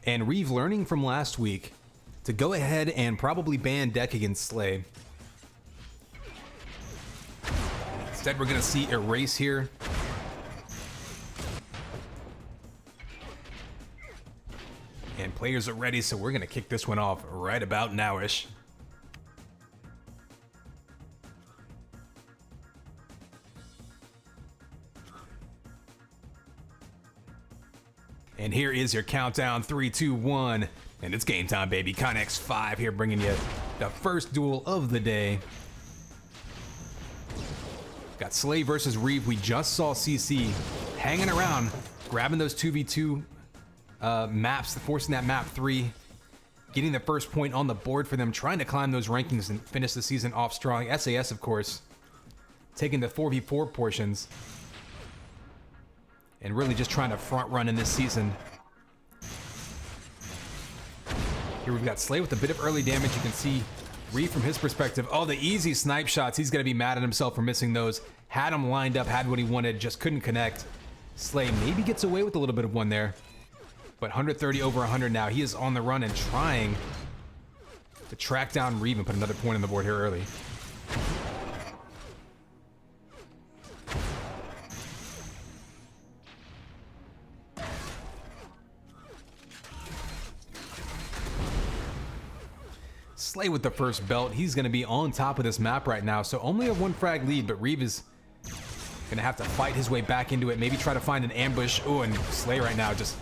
And Reeve learning from last week to go ahead and probably ban deck against Slay. Instead, we're going to see Erase here. And players are ready, so we're going to kick this one off right about now-ish. And here is your countdown, 3, 2, 1, and it's game time, baby. Connex 5 here, bringing you the first duel of the day. Got Slay versus Reeve. We just saw CC hanging around, grabbing those 2v2 maps, forcing that map 3, getting the first point on the board for them, trying to climb those rankings and finish the season off strong. SAS, of course, taking the 4v4 portions and really just trying to front run in this season. Here we've got Slay with a bit of early damage. You can see Reeve from his perspective. Oh, the easy snipe shots. He's going to be mad at himself for missing those. Had him lined up, had what he wanted, just couldn't connect. Slay maybe gets away with a little bit of one there. But 130 over 100 now. He is on the run and trying to track down Reeve and put another point on the board here early. Slay with the first belt. He's going to be on top of this map right now, so only a 1 frag lead, but Reeve is going to have to fight his way back into it, maybe try to find an ambush. Oh, and Slay right now just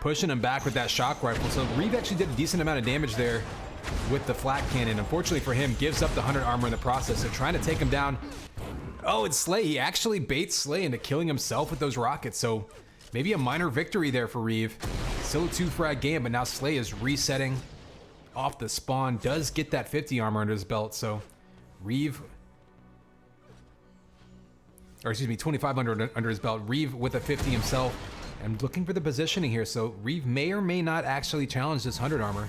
pushing him back with that shock rifle. So Reeve actually did a decent amount of damage there with the flat cannon. Unfortunately for him, gives up the 100 armor in the process. So trying to take him down. Oh, and Slay, he actually baits Slay into killing himself with those rockets. So maybe a minor victory there for Reeve. Still a 2-frag game, but now Slay is resetting off the spawn. Does get that 50 armor under his belt. So Reeve, or excuse me, 25 under his belt. Reeve with a 50 himself. And looking for the positioning here. So Reeve may or may not actually challenge this 100 armor.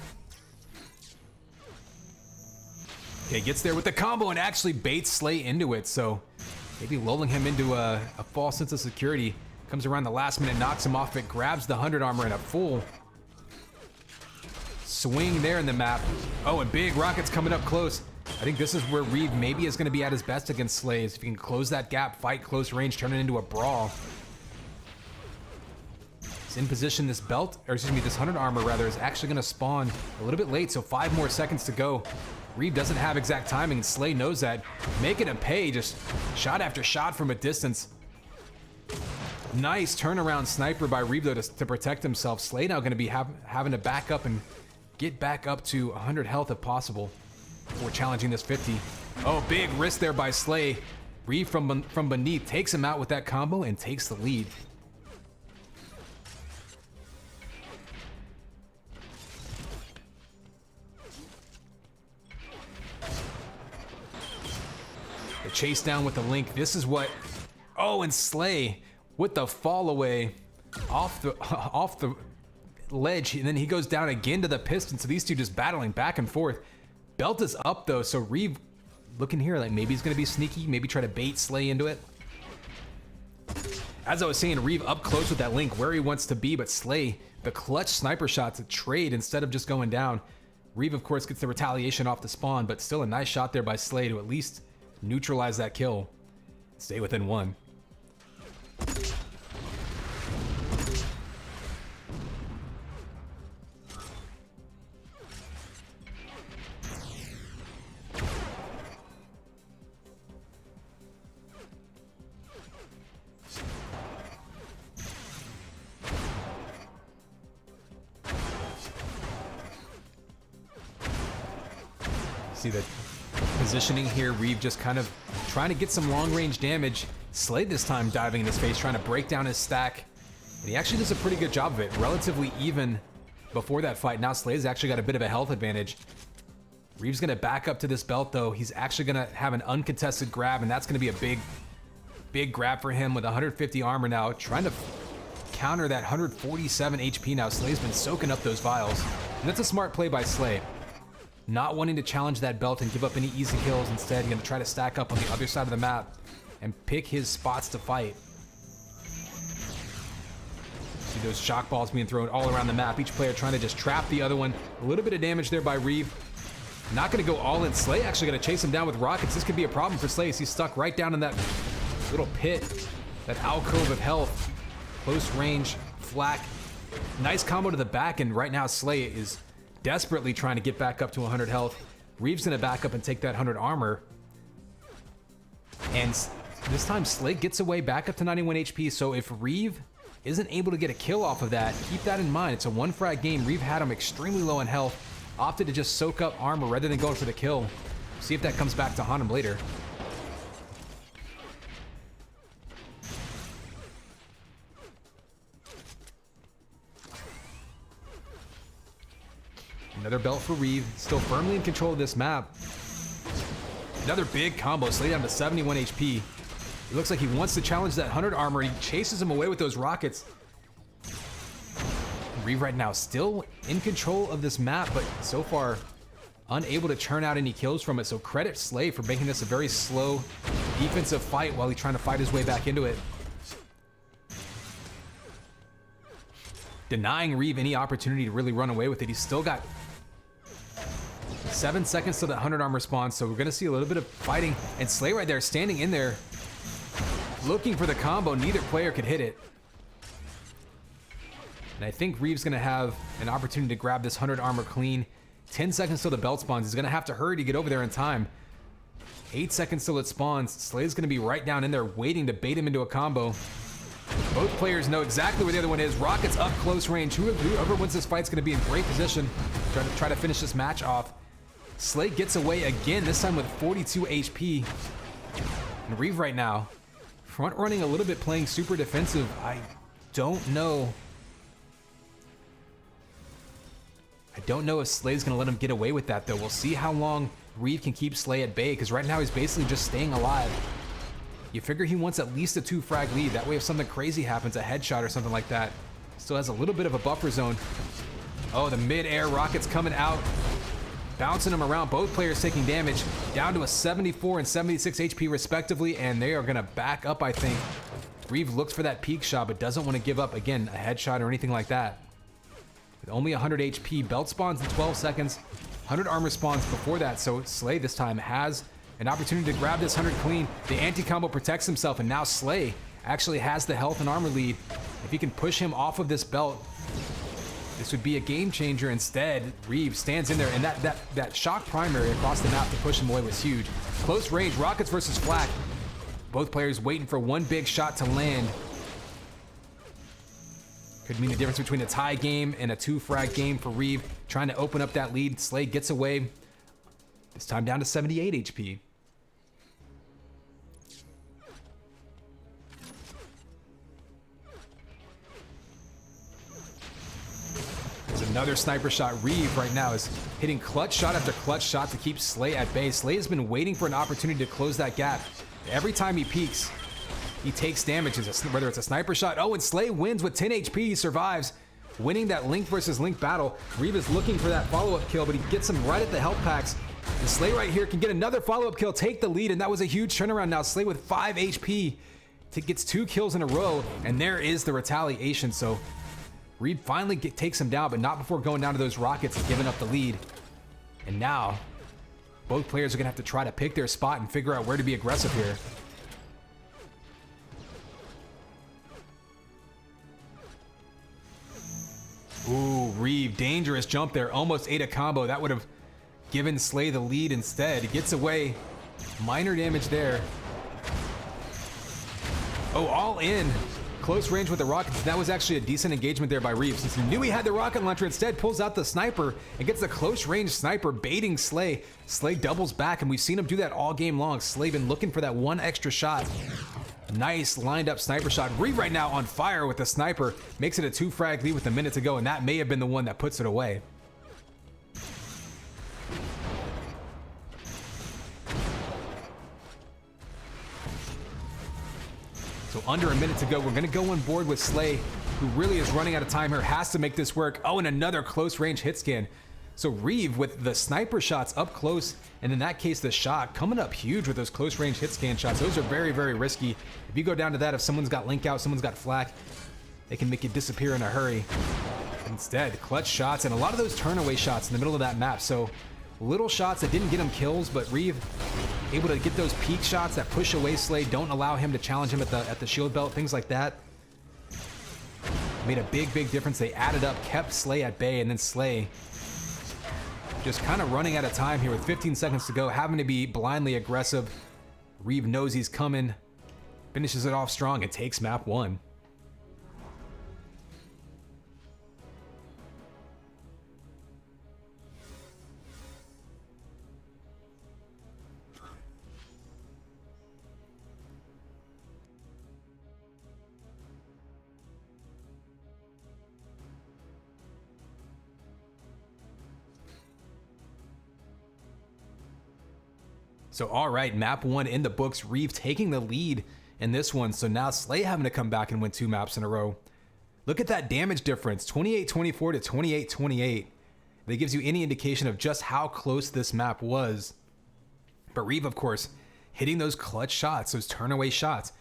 Okay, gets there with the combo and actually baits Slay into it. So maybe lulling him into a false sense of security. Comes around the last minute, knocks him off it, grabs the 100 armor in a full swing there in the map. Oh, and big rockets coming up close. I think this is where Reeve maybe is going to be at his best against Slays. If you can close that gap, fight close range, turn it into a brawl. He's in position. This belt, or excuse me, this 100 armor rather, is actually going to spawn a little bit late, so 5 more seconds to go. Reeve doesn't have exact timing, and Slay knows that. Making him pay, just shot after shot from a distance. Nice turnaround sniper by Reeve, though, to protect himself. Slay now going to be having to back up and get back up to 100 health if possible before challenging this 50. Oh, big risk there by Slay. Reeve from beneath takes him out with that combo and takes the lead. The chase down with the link. This is what... Oh, and Slay with the fall away off the ledge, and then he goes down again to the piston. So these two just battling back and forth. Belt is up though, so Reeve looking here like maybe he's gonna be sneaky, maybe try to bait Slay into it. As I was saying, Reeve up close with that link where he wants to be, but Slay, the clutch sniper shot to trade instead of just going down. Reeve, of course, gets the retaliation off the spawn, but still a nice shot there by Slay to at least neutralize that kill. Stay within 1. See the positioning here. Reeve just kind of trying to get some long range damage. Slay this time diving in his face, trying to break down his stack. And he actually does a pretty good job of it. Relatively even before that fight. Now Slay's actually got a bit of a health advantage. Reeve's gonna back up to this belt though. He's actually gonna have an uncontested grab, and that's gonna be a big grab for him with 150 armor now. Trying to counter that 147 HP now. Slay's been soaking up those vials. And that's a smart play by Slay. Not wanting to challenge that belt and give up any easy kills. Instead, going to try to stack up on the other side of the map and pick his spots to fight. See those shock balls being thrown all around the map. Each player trying to just trap the other one. A little bit of damage there by Reeve. Not going to go all in. Slay actually going to chase him down with rockets. This could be a problem for Slay as he's stuck right down in that little pit, that alcove of health. Close range, flak. Nice combo to the back, and right now Slay is desperately trying to get back up to 100 health. Reeve's gonna back up and take that 100 armor. And this time Slay gets away back up to 91 HP, so if Reeve isn't able to get a kill off of that, keep that in mind. It's a 1-frag game. Reeve had him extremely low in health, opted to just soak up armor rather than going for the kill. See if that comes back to haunt him later. Another belt for Reeve, still firmly in control of this map. Another big combo, Slay down to 71 HP. It looks like he wants to challenge that 100 armor. He chases him away with those rockets. Reeve right now still in control of this map, but so far unable to churn out any kills from it. So credit Slay for making this a very slow defensive fight while he's trying to fight his way back into it. Denying Reeve any opportunity to really run away with it. He's still got 7 seconds till that 100 armor spawns, so we're gonna see a little bit of fighting. And Slay right there, standing in there, looking for the combo. Neither player could hit it. And I think Reeve's gonna have an opportunity to grab this 100 armor clean. 10 seconds till the belt spawns. He's gonna have to hurry to get over there in time. 8 seconds till it spawns. Slay's gonna be right down in there waiting to bait him into a combo. Both players know exactly where the other one is. Rockets up close range. Whoever wins this fight's gonna be in great position. Try to finish this match off. Slay gets away again, this time with 42 HP. And Reeve right now, front running a little bit, playing super defensive. I don't know if Slay's gonna let him get away with that though. We'll see how long Reeve can keep Slay at bay, because right now he's basically just staying alive. You figure he wants at least a 2 frag lead. That way if something crazy happens, a headshot or something like that, still has a little bit of a buffer zone. Oh, the mid-air rockets coming out, bouncing him around. Both players taking damage, down to a 74 and 76 HP respectively, and they are gonna back up, I think. Reeve looks for that peak shot, but doesn't want to give up, again, a headshot or anything like that. With only 100 HP, belt spawns in 12 seconds, 100 armor spawns before that, so Slay this time has an opportunity to grab this 100 clean. The anti-combo protects himself, and now Slay actually has the health and armor lead. If he can push him off of this belt, this would be a game changer. Instead, Reeve stands in there, and that shock primary across the map to push him away was huge. Close range, rockets versus flak. Both players waiting for one big shot to land. Could mean the difference between a tie game and a 2 frag game for Reeve, trying to open up that lead. Slay gets away, this time down to 78 HP. There's another sniper shot. Reeve right now is hitting clutch shot after clutch shot to keep Slay at bay. Slay has been waiting for an opportunity to close that gap. Every time he peeks, he takes damage, whether it's a sniper shot. Oh, and Slay wins with 10 HP. He survives, winning that Link versus Link battle. Reeve is looking for that follow-up kill, but he gets him right at the health packs. And Slay right here can get another follow-up kill, take the lead, and that was a huge turnaround. Now Slay with 5 HP gets 2 kills in a row, and there is the retaliation. So Reeve finally takes him down, but not before going down to those rockets and giving up the lead. And now both players are gonna have to try to pick their spot and figure out where to be aggressive here. Ooh, Reeve, dangerous jump there. Almost ate a combo. That would have given Slay the lead instead. He gets away. Minor damage there. Oh, all in. Close range with the rockets. That was actually a decent engagement there by Reeve. Since he knew he had the rocket launcher, instead pulls out the sniper and gets the close range sniper, baiting Slay. Slay doubles back, and we've seen him do that all game long. Slay been looking for that one extra shot. Nice lined up sniper shot. Reeve right now on fire with the sniper. Makes it a 2 frag lead with a minute to go, and that may have been the one that puts it away. So under a minute to go, we're gonna go on board with Slay, who really is running out of time here, has to make this work. Oh, and another close range hit scan. So Reeve with the sniper shots up close, and in that case, the shot coming up huge with those close range hit scan shots. Those are very, very risky. If you go down to that, if someone's got link out, someone's got flak, they can make you disappear in a hurry. Instead, clutch shots and a lot of those turnaway shots in the middle of that map. So little shots that didn't get him kills, but Reeve able to get those peak shots that push away Slay, don't allow him to challenge him at the shield belt, things like that. Made a big, big difference. They added up, kept Slay at bay, and then Slay just kind of running out of time here with 15 seconds to go, having to be blindly aggressive. Reeve knows he's coming, finishes it off strong, and takes map 1. So all right, map 1 in the books. Reeve taking the lead in this one. So now Slay having to come back and win 2 maps in a row. Look at that damage difference, 28-24 to 28-28. That gives you any indication of just how close this map was. But Reeve, of course, hitting those clutch shots, those turnaway shots.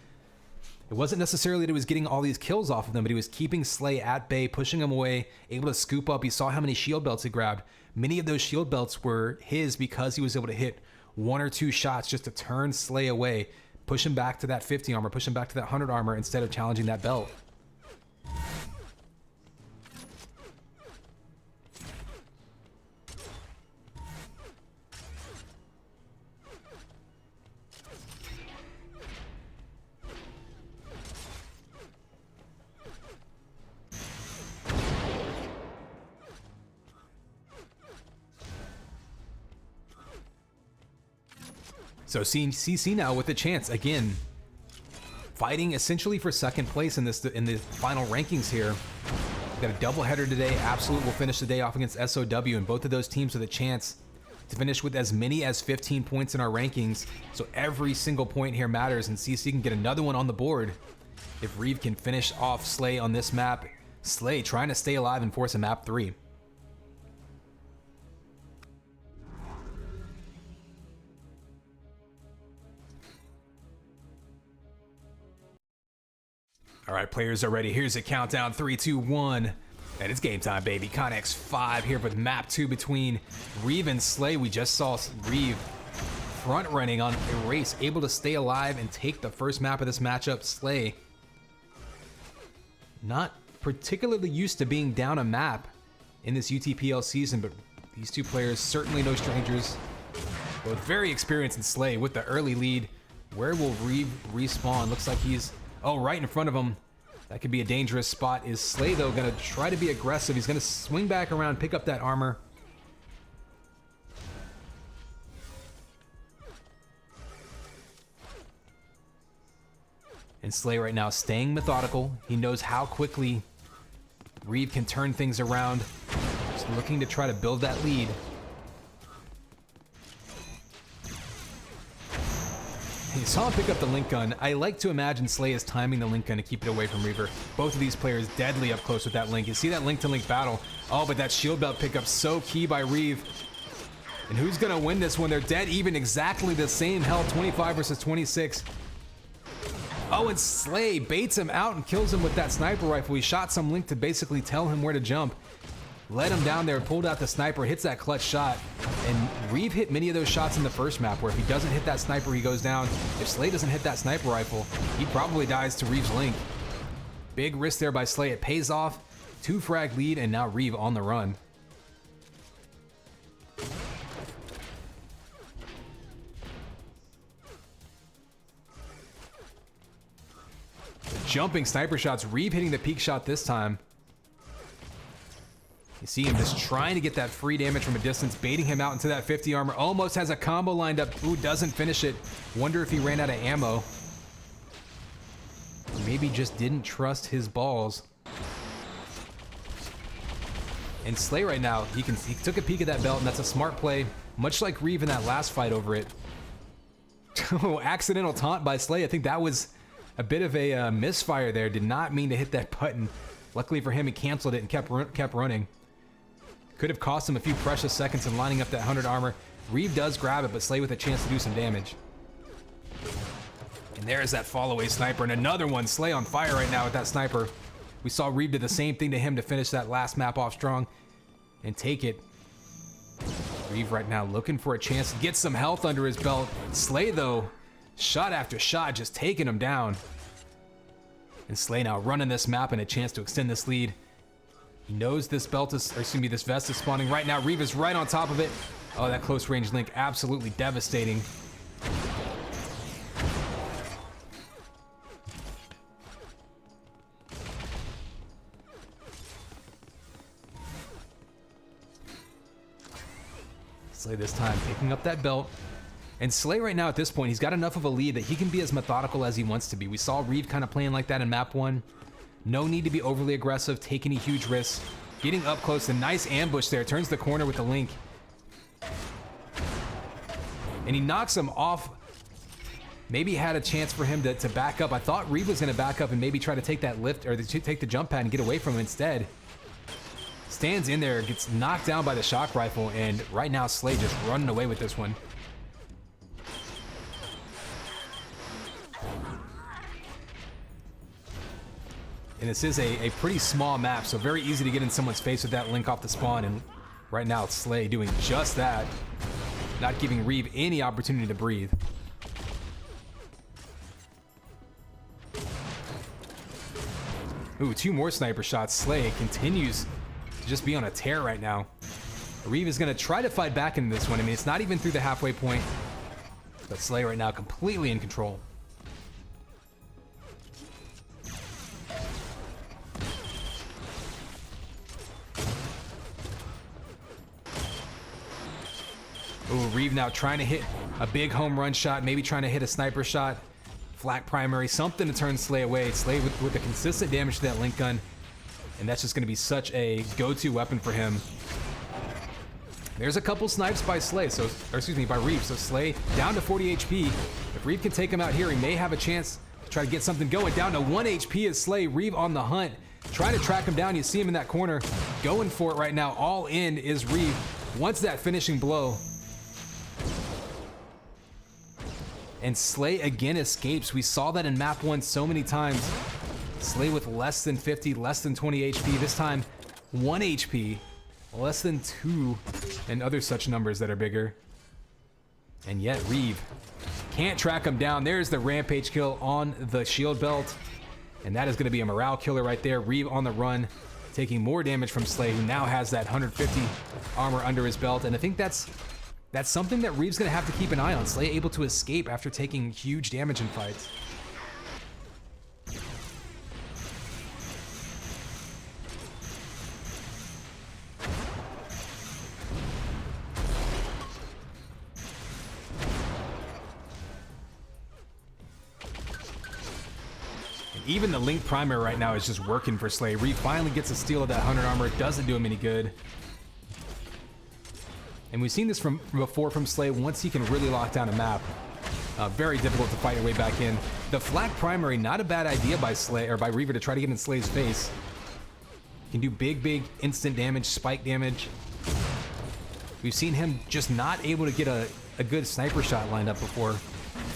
It wasn't necessarily that he was getting all these kills off of them, but he was keeping Slay at bay, pushing him away, able to scoop up. You saw how many shield belts he grabbed. Many of those shield belts were his because he was able to hit 1 or 2 shots just to turn Slay away, push him back to that 50 armor, push him back to that 100 armor instead of challenging that belt. So seeing CC now with a chance again, fighting essentially for second place in the final rankings here. We've got a doubleheader today. Absolute will finish the day off against SOW, and both of those teams with a chance to finish with as many as 15 points in our rankings. So every single point here matters, and CC can get another one on the board if Reeve can finish off Slay on this map. Slay trying to stay alive and force a map 3. All right, players are ready. Here's a countdown, 3, 2, 1. And it's game time, baby. Connex 5 here with map 2 between Reeve and Slay. We just saw Reeve front running on a race, able to stay alive and take the first map of this matchup. Slay not particularly used to being down a map in this UTPL season, but these two players certainly no strangers. Both very experienced in Slay with the early lead. Where will Reeve respawn? Looks like he's, oh, right in front of him. That could be a dangerous spot. Is Slay, though, going to try to be aggressive? He's going to swing back around, pick up that armor. And Slay right now staying methodical. He knows how quickly Reeve can turn things around. Just looking to try to build that lead. You saw him pick up the link gun. I like to imagine Slay is timing the link gun to keep it away from Reaver. Both of these players deadly up close with that link. You see that link-to-link battle. Oh, but that shield belt pickup so key by Reeve. And who's going to win this one? They're dead even, exactly the same health, 25 versus 26. Oh, and Slay baits him out and kills him with that sniper rifle. He shot some link to basically tell him where to jump. Led him down there, pulled out the sniper, hits that clutch shot. And Reeve hit many of those shots in the first map, where if he doesn't hit that sniper, he goes down. If Slay doesn't hit that sniper rifle, he probably dies to Reeve's link. Big risk there by Slay. It pays off. 2 frag lead, and now Reeve on the run. Jumping sniper shots. Reeve hitting the peak shot this time. You see him just trying to get that free damage from a distance, baiting him out into that 50 armor. Almost has a combo lined up. Ooh, doesn't finish it. Wonder if he ran out of ammo. Maybe just didn't trust his balls. And Slay right now, he took a peek at that belt, and that's a smart play. Much like Reeve in that last fight over it. Oh, accidental taunt by Slay. I think that was a bit of a misfire there. Did not mean to hit that button. Luckily for him, he canceled it and kept running. Could have cost him a few precious seconds in lining up that 100 armor. Reeve does grab it, but Slay with a chance to do some damage. And there's that fall-away sniper, and another one. Slay on fire right now with that sniper. We saw Reeve do the same thing to him to finish that last map off strong and take it. Reeve right now looking for a chance to get some health under his belt. Slay, though, shot after shot, just taking him down. And Slay now running this map and a chance to extend this lead. He knows this belt is, or excuse me, this vest is spawning right now. Reeve is right on top of it. Oh, that close range link, absolutely devastating. Slay this time picking up that belt. And Slay right now at this point, he's got enough of a lead that he can be as methodical as he wants to be. We saw Reeve kind of playing like that in map 1. No need to be overly aggressive, take any huge risks. Getting up close, a nice ambush there. Turns the corner with the link. And he knocks him off. Maybe had a chance for him to back up. I thought Reeve was going to back up and maybe try to take that lift, or take the jump pad and get away from him instead. Stands in there, gets knocked down by the shock rifle, and right now Slay just running away with this one. And this is a pretty small map, so very easy to get in someone's face with that link off the spawn. And right now, it's Slay doing just that. Not giving Reeve any opportunity to breathe. Ooh, 2 more sniper shots. Slay continues to just be on a tear right now. Reeve is going to try to fight back into this one. I mean, it's not even through the halfway point. But Slay right now completely in control. Ooh, Reeve now trying to hit A big home run shot, maybe trying to hit a sniper shot. Flak primary, something to turn Slay away. Slay with the consistent damage to that link gun. And that's just going to be such a go-to weapon for him. There's a couple snipes by Slay, by Reeve. So Slay down to 40 HP. If Reeve can take him out here, he may have a chance to try to get something going. Down to 1 HP is Slay. Reeve on the hunt, trying to track him down. You see him in that corner, going for it right now. All in is Reeve. Wants that finishing blow. And Slay again escapes. We saw that in map 1 so many times. Slay with less than 50, less than 20 HP. This time, 1 HP, less than 2, and other such numbers that are bigger. And yet Reeve can't track him down. There's the rampage kill on the shield belt. And that is going to be a morale killer right there. Reeve on the run, taking more damage from Slay, who now has that 150 armor under his belt. And I think that's something that Reeve's going to have to keep an eye on. Slay able to escape after taking huge damage in fights. Even the Link primary right now is just working for Slay. Reeve finally gets a steal of that 100 armor. It doesn't do him any good. And we've seen this from before from Slay. Once he can really lock down a map, very difficult to fight your way back in. The Flak primary, not a bad idea by Slay, or by Reaver, to try to get in Slay's face. Can do big instant damage, spike damage. We've seen him just not able to get a good sniper shot lined up before.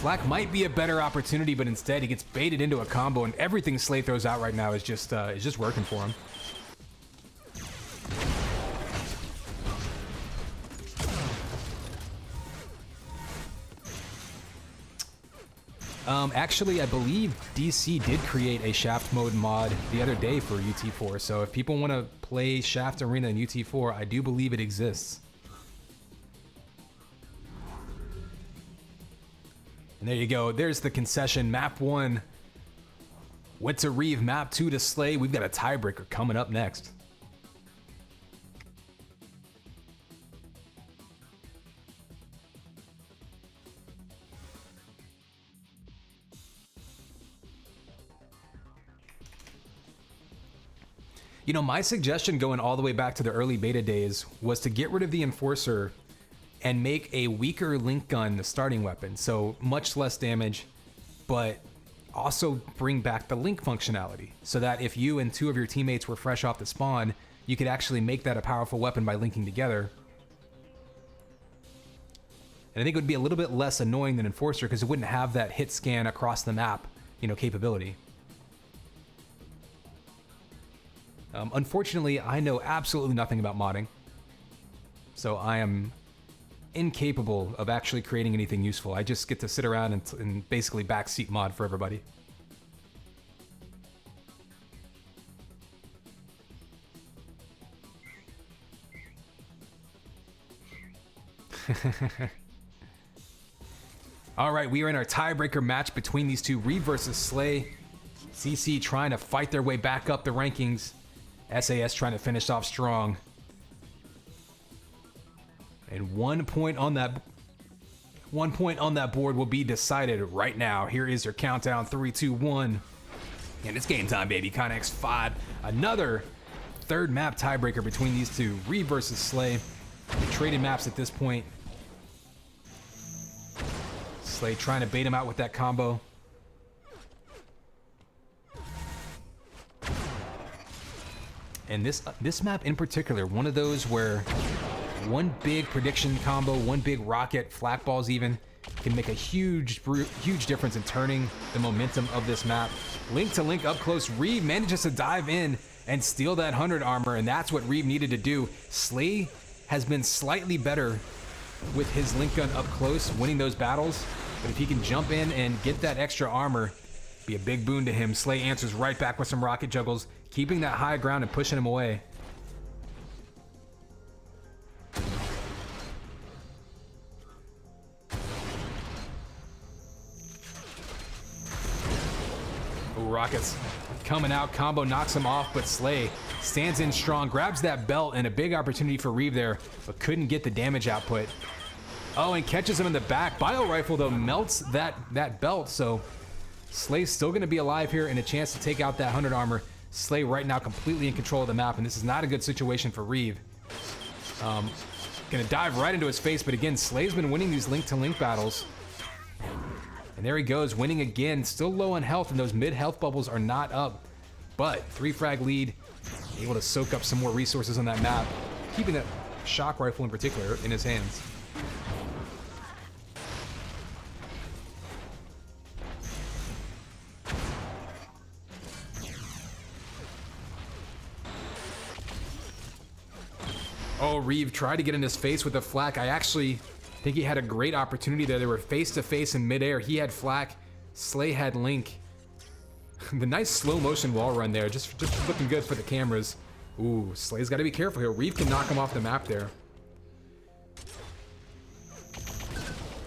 Flak might be a better opportunity, but instead he gets baited into a combo, and everything Slay throws out right now is just working for him. Actually, I believe DC did create a Shaft mode mod the other day for UT4, so if people want to play Shaft Arena in UT4, I do believe it exists. And there you go. There's the concession. Map 1 went to Reeve. Map 2 to Slay. We've got a tiebreaker coming up next. You know, my suggestion going all the way back to the early beta days was to get rid of the Enforcer and make a weaker Link gun the starting weapon. So much less damage, but also bring back the Link functionality so that if you and 2 of your teammates were fresh off the spawn, you could actually make that a powerful weapon by linking together. And I think it would be a little bit less annoying than Enforcer because it wouldn't have that hit scan across the map, you know, capability. Unfortunately, I know absolutely nothing about modding, so I am incapable of actually creating anything useful. I just get to sit around and basically backseat mod for everybody. All right, we are in our tiebreaker match between these two, Reeve versus Slay. CC trying to fight their way back up the rankings. SAS trying to finish off strong. And 1 point on that board will be decided right now. Here is your countdown, 3, 2, 1. And it's game time, baby. Connex 5. Another third map tiebreaker between these two. Reeve versus Slay. They traded maps at this point. Slay trying to bait him out with that combo. And this map in particular, one of those where one big prediction combo, one big rocket, flak balls even, can make a huge difference in turning the momentum of this map. Link to Link up close. Reeve manages to dive in and steal that 100 armor, and that's what Reeve needed to do. Slay has been slightly better with his Link gun up close, winning those battles, but if he can jump in and get that extra armor, be a big boon to him. Slay answers right back with some rocket juggles, keeping that high ground and pushing him away. Ooh, rockets coming out. Combo knocks him off, but Slay stands in strong, grabs that belt, and a big opportunity for Reeve there, but couldn't get the damage output. Oh, and catches him in the back. Bio Rifle, though, melts that belt, so Slay's still going to be alive here and a chance to take out that 100 armor. Slay right now completely in control of the map, and this is not a good situation for Reeve. Gonna dive right into his face, but again, Slay's been winning these link-to-link battles. And there he goes, winning again. Still low on health, and those mid-health bubbles are not up. But 3-frag lead, able to soak up some more resources on that map, keeping that shock rifle in particular in his hands. Oh, Reeve tried to get in his face with a flak. I actually think he had a great opportunity there. They were face to face in midair. He had flak, Slay had link. The nice slow motion wall run there, just looking good for the cameras. Ooh, Slay's got to be careful here. Reeve can knock him off the map there.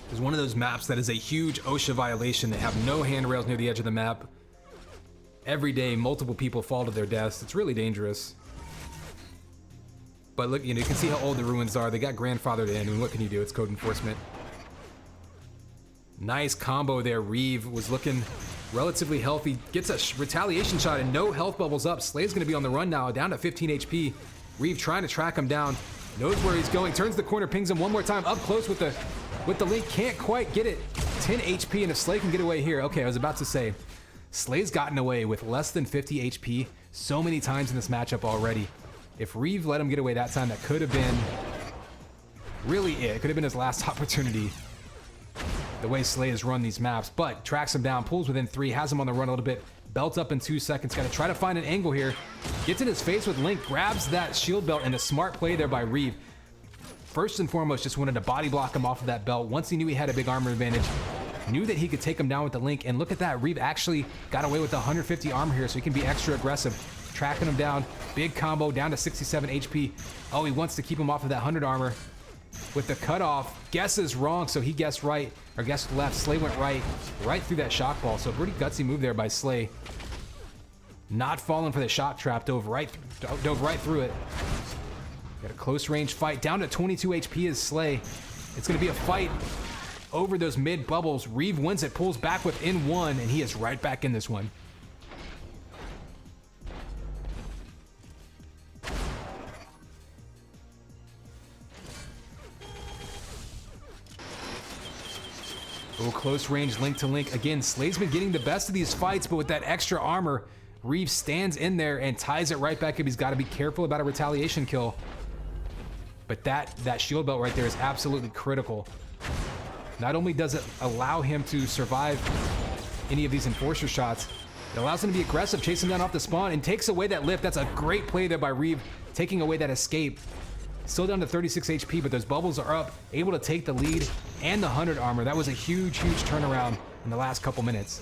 There's one of those maps that is a huge OSHA violation. They have no handrails near the edge of the map. Every day, multiple people fall to their deaths. It's really dangerous. But look, you know, you can see how old the ruins are. They got grandfathered in, and what can you do? It's code enforcement. Nice combo there. Reeve was looking relatively healthy. Gets a retaliation shot and no health bubbles up. Slay's going to be on the run now, down to 15 HP. Reeve trying to track him down. Knows where he's going. Turns the corner, pings him one more time. Up close with the link. Can't quite get it. 10 HP, and if Slay can get away here. Okay, I was about to say, Slay's gotten away with less than 50 HP so many times in this matchup already. If Reeve let him get away that time, that could have been really it. It could have been his last opportunity, the way Slay has run these maps. But tracks him down, pulls within 3, has him on the run a little bit, belts up in 2 seconds. Got to try to find an angle here. Gets in his face with Link, grabs that shield belt, and a smart play there by Reeve. First and foremost, just wanted to body block him off of that belt. Once he knew he had a big armor advantage, knew that he could take him down with the Link. And look at that, Reeve actually got away with the 150 armor here, so he can be extra aggressive. Tracking him down, big combo, down to 67 HP. Oh, he wants to keep him off of that 100 armor. With the cutoff, guesses wrong, so he guessed right, or guessed left. Slay went right through that shock ball. So pretty gutsy move there by Slay. Not falling for the shock trap, dove right through it. Got a close range fight, down to 22 HP is Slay. It's gonna be a fight over those mid bubbles. Reeve wins it, pulls back within 1, and he is right back in this one. Oh, close range link to link. Again, Slay's been getting the best of these fights, but with that extra armor, Reeve stands in there and ties it right back up. He's got to be careful about a retaliation kill. But that shield belt right there is absolutely critical. Not only does it allow him to survive any of these enforcer shots, it allows him to be aggressive, chase him down off the spawn, and takes away that lift. That's a great play there by Reeve, taking away that escape. Still down to 36 HP, but those bubbles are up, able to take the lead and the 100 armor. That was a huge, huge turnaround in the last couple minutes.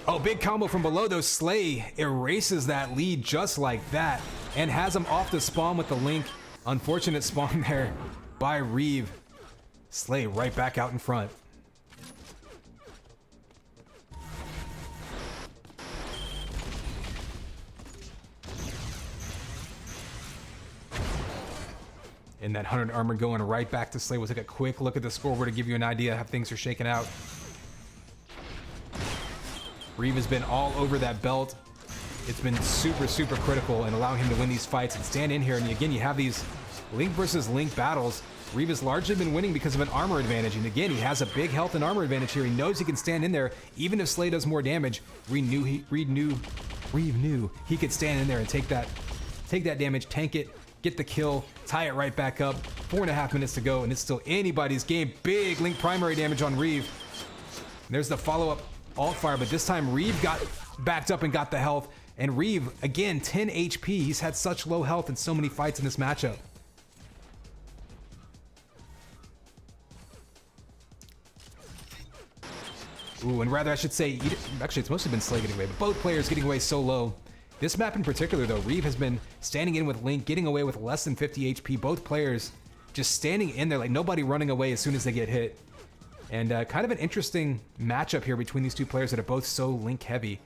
Oh, big combo from below, though. Slay erases that lead just like that and has him off the spawn with the Link. Unfortunate spawn there by Reeve. Slay right back out in front. And that 100 armor going right back to Slay. We'll take a quick look at the scoreboard to give you an idea how things are shaking out. Reeve has been all over that belt. It's been super, super critical in allowing him to win these fights and stand in here. And again, you have these Link versus Link battles. Reeve has largely been winning because of an armor advantage. And again, he has a big health and armor advantage here. He knows he can stand in there. Even if Slay does more damage, Reeve knew he could stand in there and take that damage, tank it, get the kill, tie it right back up. 4.5 minutes to go, and it's still anybody's game. Big Link primary damage on Reeve. There's the follow-up alt fire, but this time Reeve got backed up and got the health. And Reeve, again, 10 HP. He's had such low health in so many fights in this matchup. Ooh, and rather I should say, actually it's mostly been Slay getting away, but both players getting away so low. This map in particular, though, Reeve has been standing in with Link, getting away with less than 50 HP. Both players just standing in there, like nobody running away as soon as they get hit. And kind of an interesting matchup here between these two players that are both so Link heavy.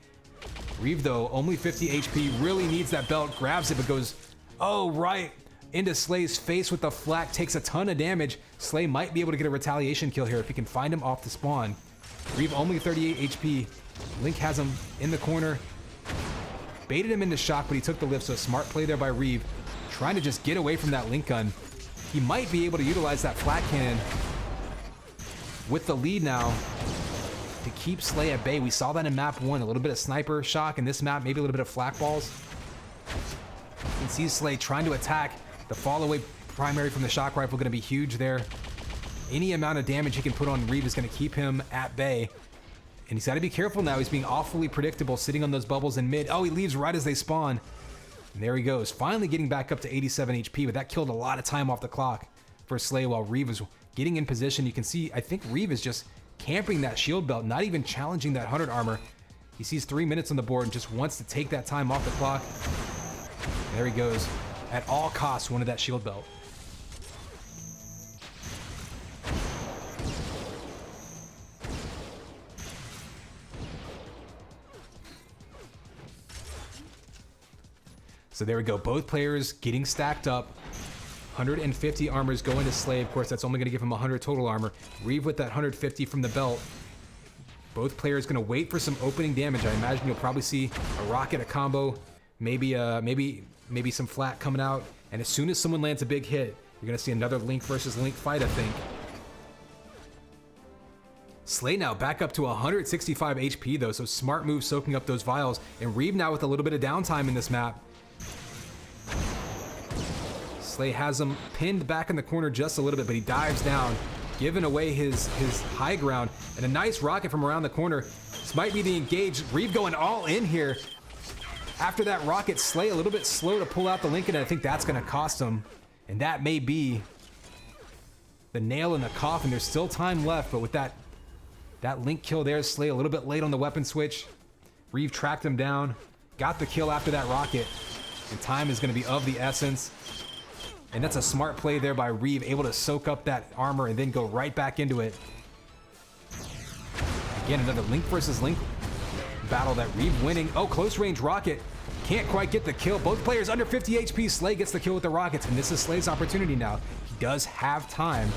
Reeve, though, only 50 HP, really needs that belt, grabs it, but goes Oh, right into Slay's face with the flak. Takes a ton of damage. Slay might be able to get a retaliation kill here if he can find him off the spawn. Reeve only 38 HP. Link has him in the corner. Baited him into shock, but he took the lift, so a smart play there by Reeve. Trying to just get away from that Link gun. He might be able to utilize that flak cannon with the lead now to keep Slay at bay. We saw that in map 1, a little bit of sniper shock. In this map, maybe a little bit of flak balls. You can see Slay trying to attack. The fall away primary from the shock rifle going to be huge there. Any amount of damage he can put on Reeve is going to keep him at bay. And he's got to be careful now. He's being awfully predictable, sitting on those bubbles in mid. Oh, he leaves right as they spawn. And there he goes, finally getting back up to 87 HP, but that killed a lot of time off the clock for Slay while Reeve is getting in position. You can see, I think Reeve is just camping that shield belt, not even challenging that 100 armor. He sees 3 minutes on the board and just wants to take that time off the clock. There he goes. At all costs, wanted that shield belt. So there we go, both players getting stacked up. 150 armors going to Slay. Of course, that's only going to give him 100 total armor. Reeve with that 150 from the belt. Both players going to wait for some opening damage. I imagine you'll probably see a rocket, a combo, maybe some flat coming out. And as soon as someone lands a big hit, you're going to see another Link versus Link fight, I think. Slay now back up to 165 HP though, so smart move soaking up those vials. And Reeve now with a little bit of downtime in this map. Slay has him pinned back in the corner just a little bit, but he dives down, giving away his high ground. And a nice rocket from around the corner. This might be the engage. Reeve going all in here. After that rocket, Slay a little bit slow to pull out the Link, and I think that's going to cost him. And that may be the nail in the coffin. There's still time left, but with that Link kill there, Slay a little bit late on the weapon switch. Reeve tracked him down, got the kill after that rocket, and time is going to be of the essence. And that's a smart play there by Reeve, able to soak up that armor and then go right back into it. Again, another Link versus Link battle that Reeve winning. Oh, close range rocket. Can't quite get the kill. Both players under 50 HP. Slay gets the kill with the rockets, and this is Slay's opportunity now. He does have time.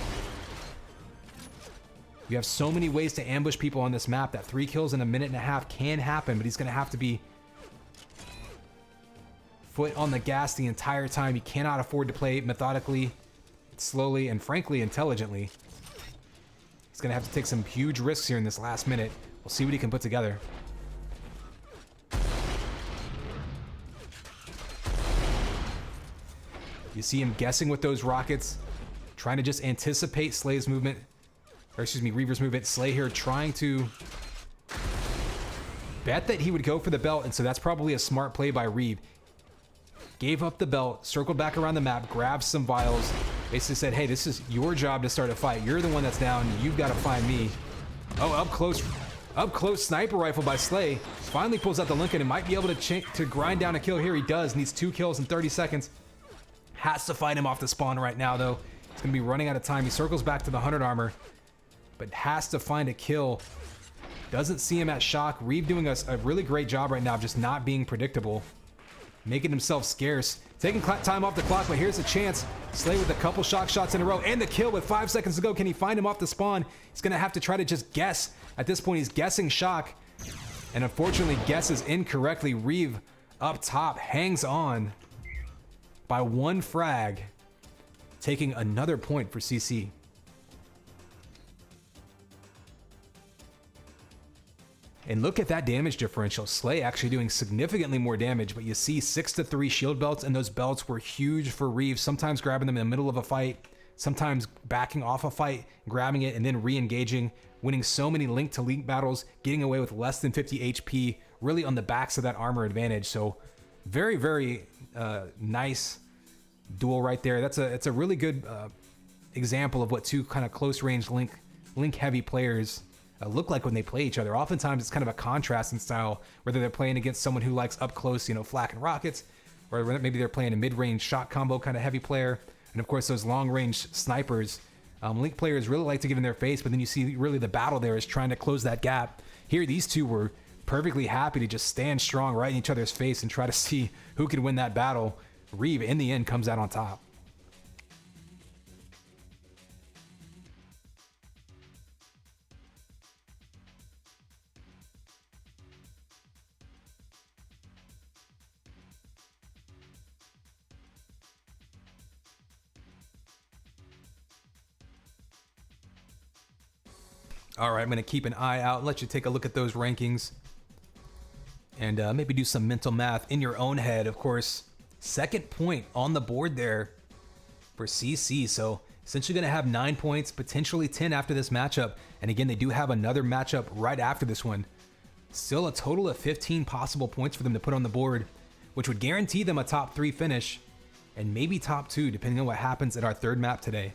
You have so many ways to ambush people on this map that 3 kills in a minute and a half can happen, but he's going to have to be foot on the gas the entire time. He cannot afford to play methodically, slowly, and frankly, intelligently. He's going to have to take some huge risks here in this last minute. We'll see what he can put together. You see him guessing with those rockets, trying to just anticipate Slay's movement, or excuse me, Reaver's movement. Slay here trying to bet that he would go for the belt, and so that's probably a smart play by Reeve. Gave up the belt, circled back around the map, grabbed some vials, basically said, hey, this is your job to start a fight. You're the one that's down. You've got to find me. Oh, up close sniper rifle by Slay. Finally pulls out the Link and might be able to grind down a kill here. He does. Needs 2 kills in 30 seconds. Has to fight him off the spawn right now, though. He's going to be running out of time. He circles back to the 100 armor, but has to find a kill. Doesn't see him at shock. Reeve doing a really great job right now of just not being predictable. Making himself scarce. Taking time off the clock, but here's a chance. Slay with a couple shock shots in a row and the kill with 5 seconds to go. Can he find him off the spawn? He's going to have to try to just guess. At this point, he's guessing shock. And unfortunately, guesses incorrectly. Reeve up top hangs on by 1 frag, taking another point for CC. And look at that damage differential. Slay actually doing significantly more damage, but you see 6-3 shield belts, and those belts were huge for Reeve, sometimes grabbing them in the middle of a fight, sometimes backing off a fight, grabbing it, and then re-engaging, winning so many Link to Link battles, getting away with less than 50 HP, really on the backs of that armor advantage. So very, very nice duel right there. It's a really good example of what 2 kind of close range Link heavy players look like when they play each other. Oftentimes it's kind of a contrast in style, whether they're playing against someone who likes up close, flak and rockets, or maybe they're playing a mid-range shot combo kind of heavy player. And of course those long-range snipers, Link players really like to give in their face, but then you see really the battle there is trying to close that gap. Here these 2 were perfectly happy to just stand strong right in each other's face and try to see who could win that battle. Reeve, in the end, comes out on top. All right, I'm going to keep an eye out and let you take a look at those rankings and maybe do some mental math in your own head. Of course, second point on the board there for CC. So essentially going to have 9 points, potentially 10 after this matchup. And again, they do have another matchup right after this one. Still a total of 15 possible points for them to put on the board, which would guarantee them a top 3 finish and maybe top 2, depending on what happens at our third map today.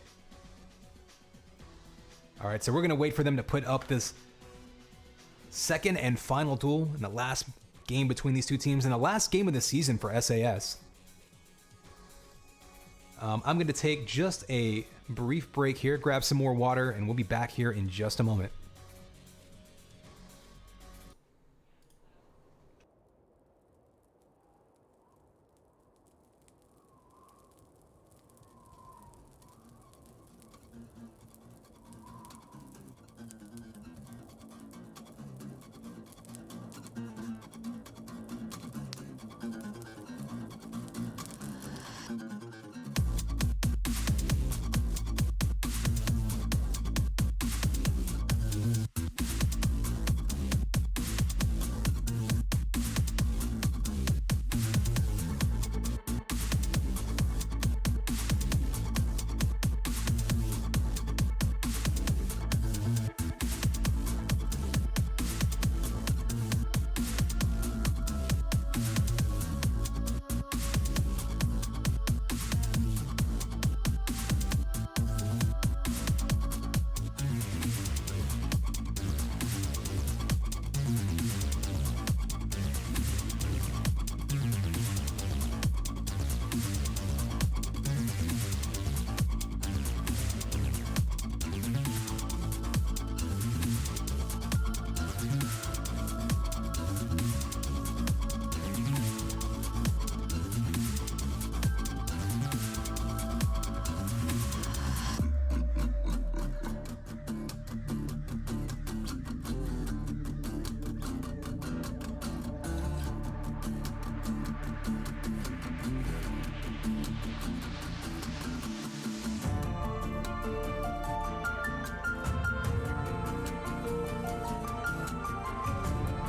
All right, so we're going to wait for them to put up this second and final duel in the last game between these two teams and the last game of the season for SAS. I'm going to take just a brief break here, grab some more water, and we'll be back here in just a moment.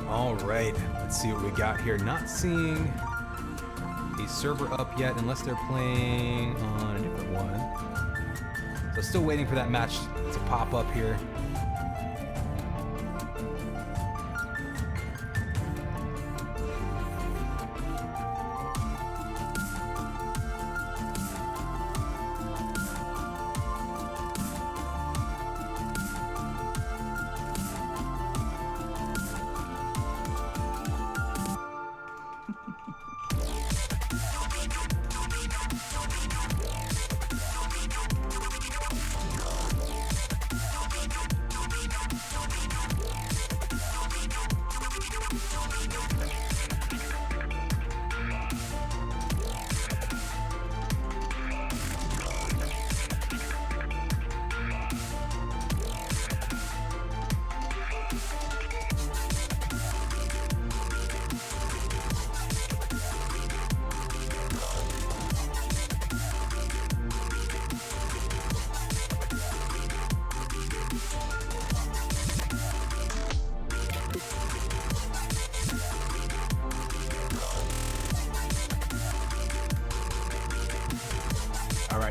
All right, let's see what we got here. Not seeing a server up yet, unless they're playing on a different one. So still waiting for that match to pop up here.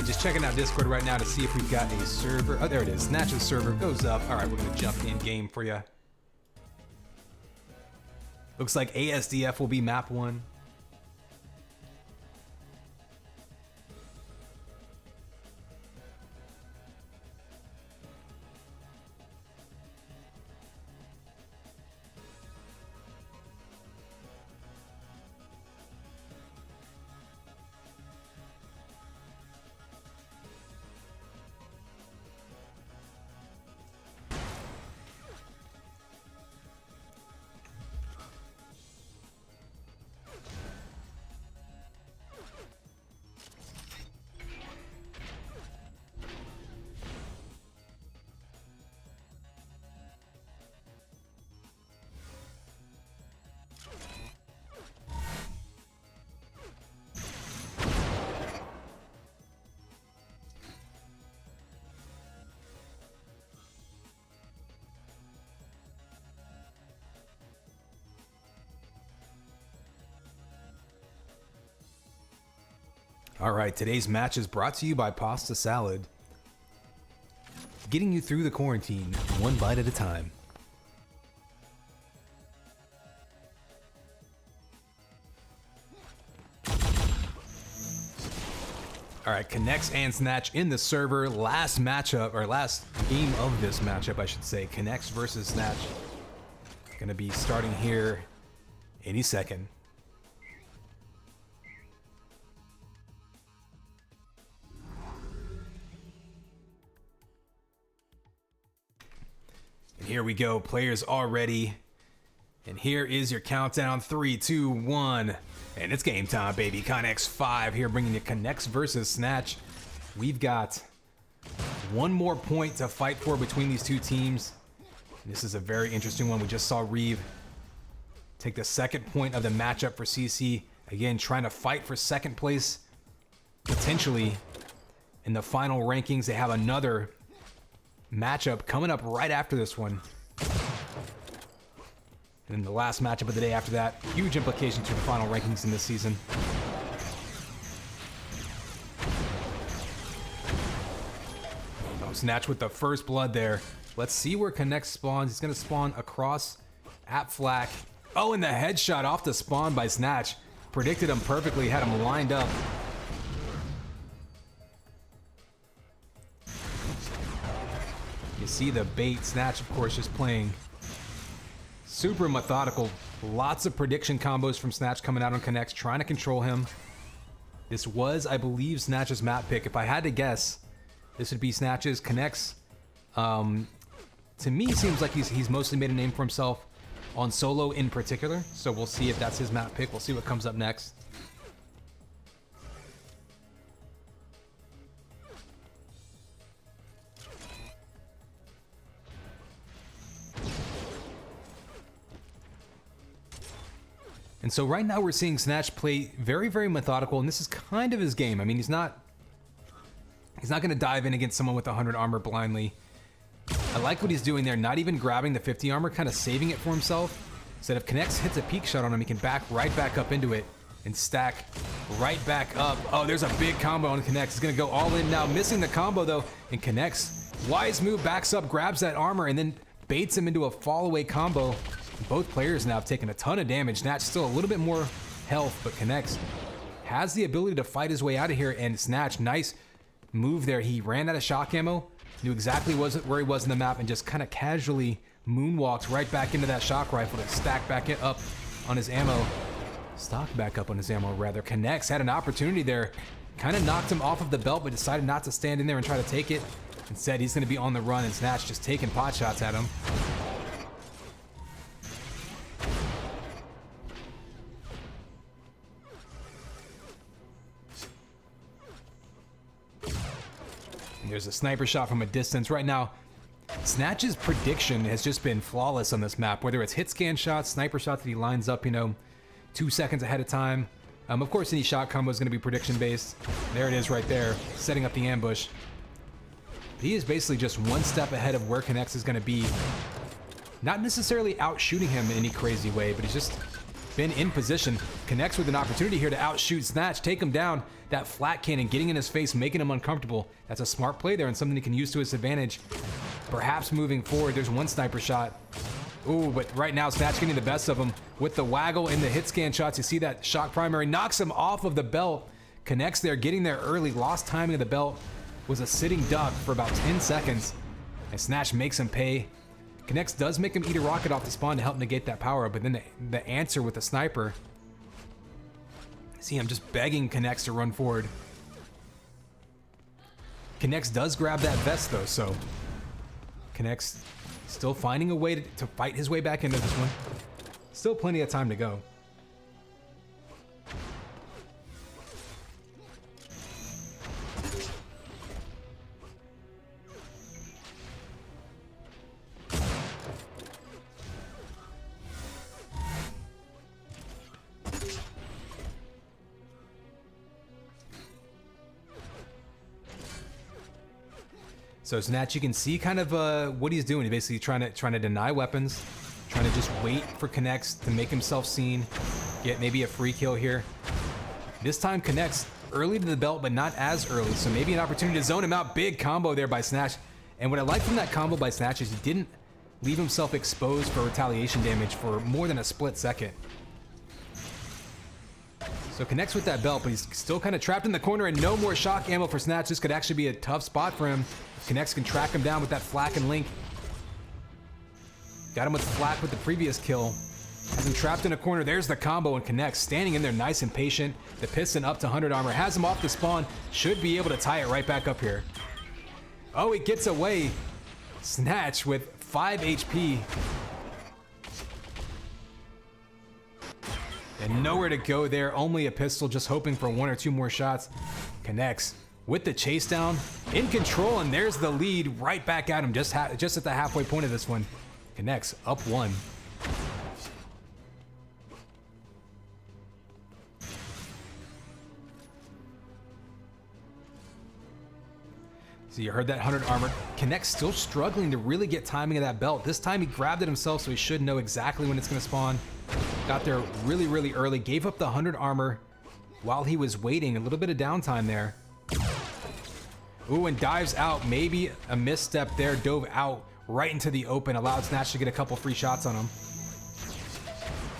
Just checking out Discord right now to see if we've got a server. Oh, there it is. Snatch's server goes up. All right, we're going to jump in game for you. Looks like ASDF will be map 1. All right, today's match is brought to you by Pasta Salad, getting you through the quarantine one bite at a time. All right, Connects and Snatch in the server. Last matchup, or last game of this matchup, I should say. Connects versus Snatch. Gonna be starting here any second. And here we go, players are ready. And here is your countdown, 3, 2, 1. And it's game time, baby. Connex 5 here, bringing you Connects versus Snatch. We've got one more point to fight for between these two teams. This is a very interesting one. We just saw Reeve take the second point of the matchup for CC. Again, trying to fight for second place, potentially in the final rankings. They have another matchup coming up right after this one. And then the last matchup of the day after that. Huge implications for the final rankings in this season. Oh, Snatch with the first blood there. Let's see where Connect spawns. He's going to spawn across at Flak. Oh, and the headshot off the spawn by Snatch. Predicted him perfectly, had him lined up. You see the bait. Snatch, of course, just playing super methodical. Lots of prediction combos from Snatch coming out on Connects, trying to control him. This was, I believe, Snatch's map pick. If I had to guess, this would be Snatch's. Connects, to me, seems like he's mostly made a name for himself on solo in particular. So we'll see if that's his map pick. We'll see what comes up next. And so right now we're seeing Snatch play very, very methodical, and this is kind of his game. I mean, he's not going to dive in against someone with 100 armor blindly. I like what he's doing there, not even grabbing the 50 armor, kind of saving it for himself. So that if Connects hits a peek shot on him, he can back right back up into it and stack right back up. Oh, there's a big combo on Connects. He's going to go all in now, missing the combo though, and Connects, wise move, backs up, grabs that armor, and then baits him into a fall away combo. Both players now have taken a ton of damage. Snatch still a little bit more health, but Connects has the ability to fight his way out of here. And Snatch, nice move there. He ran out of shock ammo, knew exactly where he was in the map, and just kind of casually moonwalked right back into that shock rifle to stack back up on his ammo. Stock back up on his ammo, rather. Connects had an opportunity there. Kind of knocked him off of the belt, but decided not to stand in there and try to take it. Instead, he's going to be on the run, and Snatch just taking pot shots at him. There's a sniper shot from a distance. Right now, Snatch's prediction has just been flawless on this map, whether it's hit scan shots, sniper shots that he lines up, 2 seconds ahead of time. Of course, any shot combo is going to be prediction based. There it is right there, setting up the ambush. He is basically just one step ahead of where Connects is going to be. Not necessarily out shooting him in any crazy way, but he's just been in position. Connects with an opportunity here to outshoot Snatch, take him down. That flat cannon getting in his face, making him uncomfortable. That's a smart play there and something he can use to his advantage. Perhaps moving forward, there's one sniper shot. Ooh, but right now Snatch getting the best of him with the waggle and the hit scan shots. You see that shock primary knocks him off of the belt. Connects there, getting there early, lost timing of the belt. Was a sitting duck for about 10 seconds. And Snatch makes him pay. Connects does make him eat a rocket off the spawn to help negate that power, but then the answer with the sniper. See, I'm just begging Connects to run forward. Connects does grab that vest though, so Connects still finding a way to fight his way back into this one. Still plenty of time to go. So Snatch, you can see kind of what he's doing. He's basically trying to deny weapons, trying to just wait for Connects to make himself seen, get maybe a free kill here. This time Connects early to the belt, but not as early. So maybe an opportunity to zone him out. Big combo there by Snatch. And what I like from that combo by Snatch is he didn't leave himself exposed for retaliation damage for more than a split second. So connects with that belt, but he's still kind of trapped in the corner and no more shock ammo for Snatch. This could actually be a tough spot for him. If Connects can track him down with that flak and link. Got him with flak with the previous kill. Has him trapped in a corner. There's the combo and Connects standing in there nice and patient. The piston up to 100 armor. Has him off the spawn. Should be able to tie it right back up here. Oh, he gets away. Snatch with 5 HP. And nowhere to go there. Only a pistol, just hoping for 1 or 2 more shots. Connects with the chase down. In control, and there's the lead right back at him. Just at the halfway point of this one. Connects up 1. So you heard that 100 armor. Connects still struggling to really get timing of that belt. This time he grabbed it himself, so he should know exactly when it's going to spawn. Got there really, really early. Gave up the 100 armor while he was waiting. A little bit of downtime there. Ooh, and dives out. Maybe a misstep there. Dove out right into the open. Allowed Snatch to get a couple free shots on him.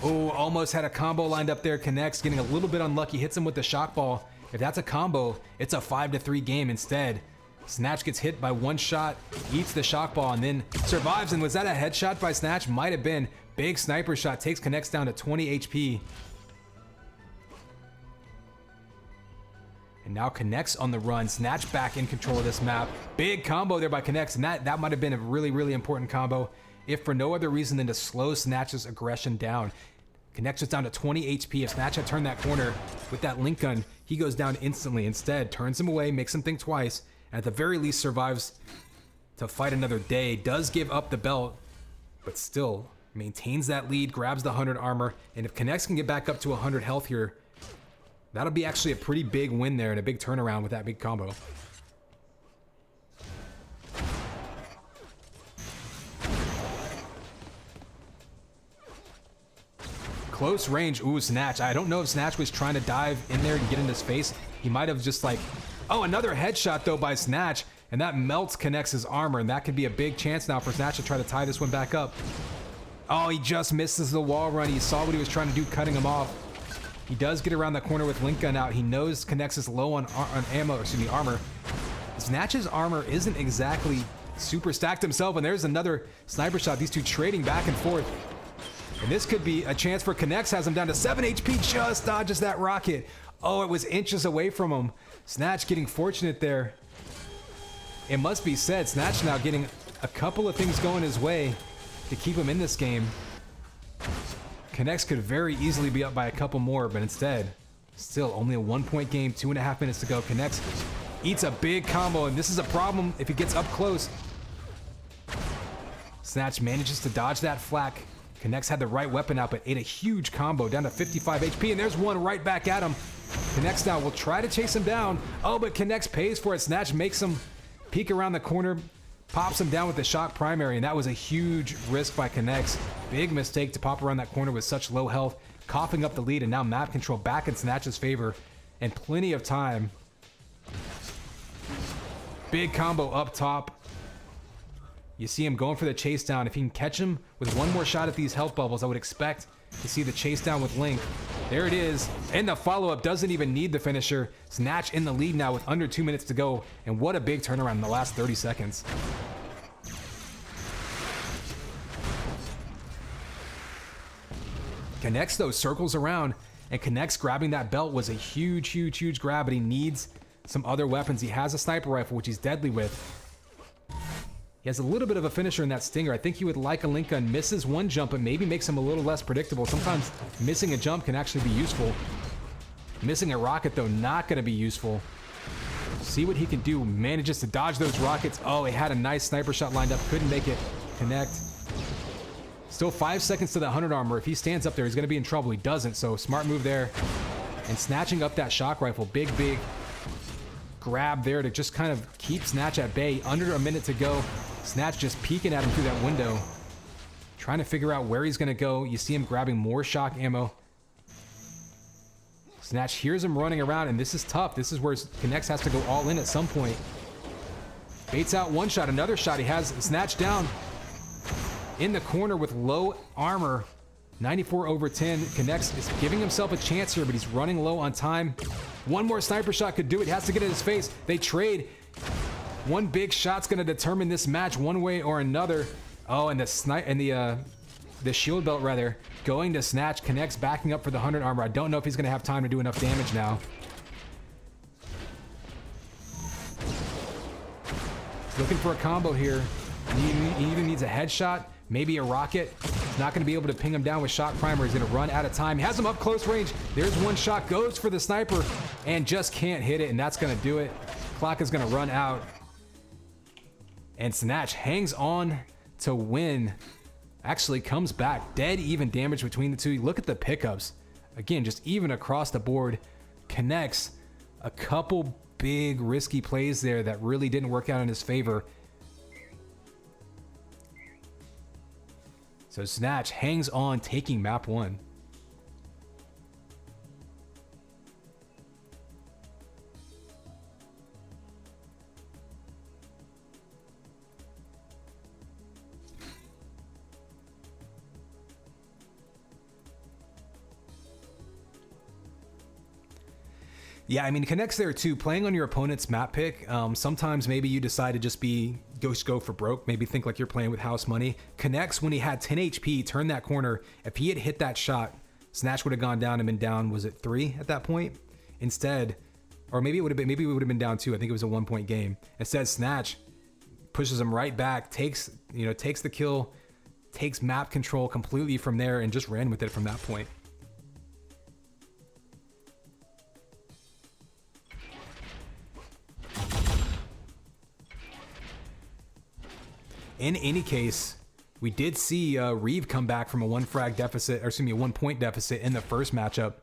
Ooh, almost had a combo lined up there. Connects, getting a little bit unlucky. Hits him with the shock ball. If that's a combo, it's a 5-3 game instead. Snatch gets hit by 1 shot, eats the shock ball, and then survives. And was that a headshot by Snatch? Might have been. Big sniper shot, takes Connects down to 20 HP. And now Connects on the run. Snatch back in control of this map. Big combo there by Connects, and that might have been a really, really important combo, if for no other reason than to slow Snatch's aggression down. Connects is down to 20 HP. If Snatch had turned that corner with that link gun, he goes down instantly. Instead, turns him away, makes him think twice. At the very least, survives to fight another day. Does give up the belt, but still maintains that lead, grabs the 100 armor, and if Connects can get back up to 100 health here, that'll be actually a pretty big win there and a big turnaround with that big combo. Close range. Ooh, Snatch. I don't know if Snatch was trying to dive in there and get in his face. He might have just like... Oh, another headshot though by Snatch, and that melts Connects' armor, and that could be a big chance now for Snatch to try to tie this one back up. Oh, he just misses the wall run. He saw what he was trying to do, cutting him off. He does get around the corner with link gun out. He knows Connects is low on armor. Snatch's armor isn't exactly super stacked himself, and there's another sniper shot. These two trading back and forth. And this could be a chance for Connects. Has him down to 7 HP, just dodges that rocket. Oh, it was inches away from him. Snatch getting fortunate there. It must be said, Snatch now getting a couple of things going his way to keep him in this game. Connects could very easily be up by a couple more, but instead, still only a 1-point game, 2.5 minutes to go. Connects eats a big combo, and this is a problem if he gets up close. Snatch manages to dodge that flak. Connects had the right weapon out, but ate a huge combo down to 55 HP, and there's one right back at him. Connects now will try to chase him down. Oh, but Connects pays for it. Snatch makes him peek around the corner, pops him down with the shock primary, and that was a huge risk by Connects. Big mistake to pop around that corner with such low health, coughing up the lead, and now map control back in Snatch's favor, and plenty of time. Big combo up top. You see him going for the chase down. If he can catch him with one more shot at these health bubbles, I would expect to see the chase down with Link. There it is. And the follow-up doesn't even need the finisher. Snatch in the lead now with under 2 minutes to go. And what a big turnaround in the last 30 seconds. Connects though, circles around. And Connects grabbing that belt was a huge, huge, huge grab. But he needs some other weapons. He has a sniper rifle, which he's deadly with. He has a little bit of a finisher in that Stinger. I think he would like a link gun. Misses one jump, but maybe makes him a little less predictable. Sometimes missing a jump can actually be useful. Missing a rocket, though, not going to be useful. See what he can do. Manages to dodge those rockets. Oh, he had a nice sniper shot lined up. Couldn't make it connect. Still 5 seconds to the 100 armor. If he stands up there, he's going to be in trouble. He doesn't, so smart move there. And snatching up that shock rifle. Big grab there to just kind of keep Snatch at bay. Under a minute to go. Snatch just peeking at him through that window. Trying to figure out where he's going to go. You see him grabbing more shock ammo. Snatch hears him running around, and this is tough. This is where Connects has to go all in at some point. Baits out one shot, another shot. He has Snatch down in the corner with low armor. 94/10. Connects is giving himself a chance here, but he's running low on time. One more sniper shot could do it. He has to get in his face. They trade. One big shot's going to determine this match one way or another. Oh, and the shield belt rather going to Snatch. Connects backing up for the 100 armor. I don't know if he's going to have time to do enough damage now. He's looking for a combo here. He either needs a headshot, maybe a rocket. He's not going to be able to ping him down with shot primer. He's going to run out of time. He has him up close range. There's one shot, goes for the sniper, and just can't hit it, and that's going to do it. Clock is going to run out. And Snatch hangs on to win. Actually comes back. Dead even damage between the two. Look at the pickups. Again, just even across the board. Connects a couple big risky plays there that really didn't work out in his favor. So Snatch hangs on, taking map 1. Yeah, I mean, Connects there too. Playing on your opponent's map pick, sometimes maybe you decide to just go for broke. Maybe think like you're playing with house money. Connects, when he had 10 HP, turned that corner. If he had hit that shot, Snatch would have gone down and been down. Was it 3 at that point? Instead, or maybe it would have been. Maybe we would have been down 2. I think it was a 1-point game. Instead, Snatch pushes him right back, takes the kill, takes map control completely from there, and just ran with it from that point. In any case, we did see Reeve come back from a 1-point deficit in the first matchup.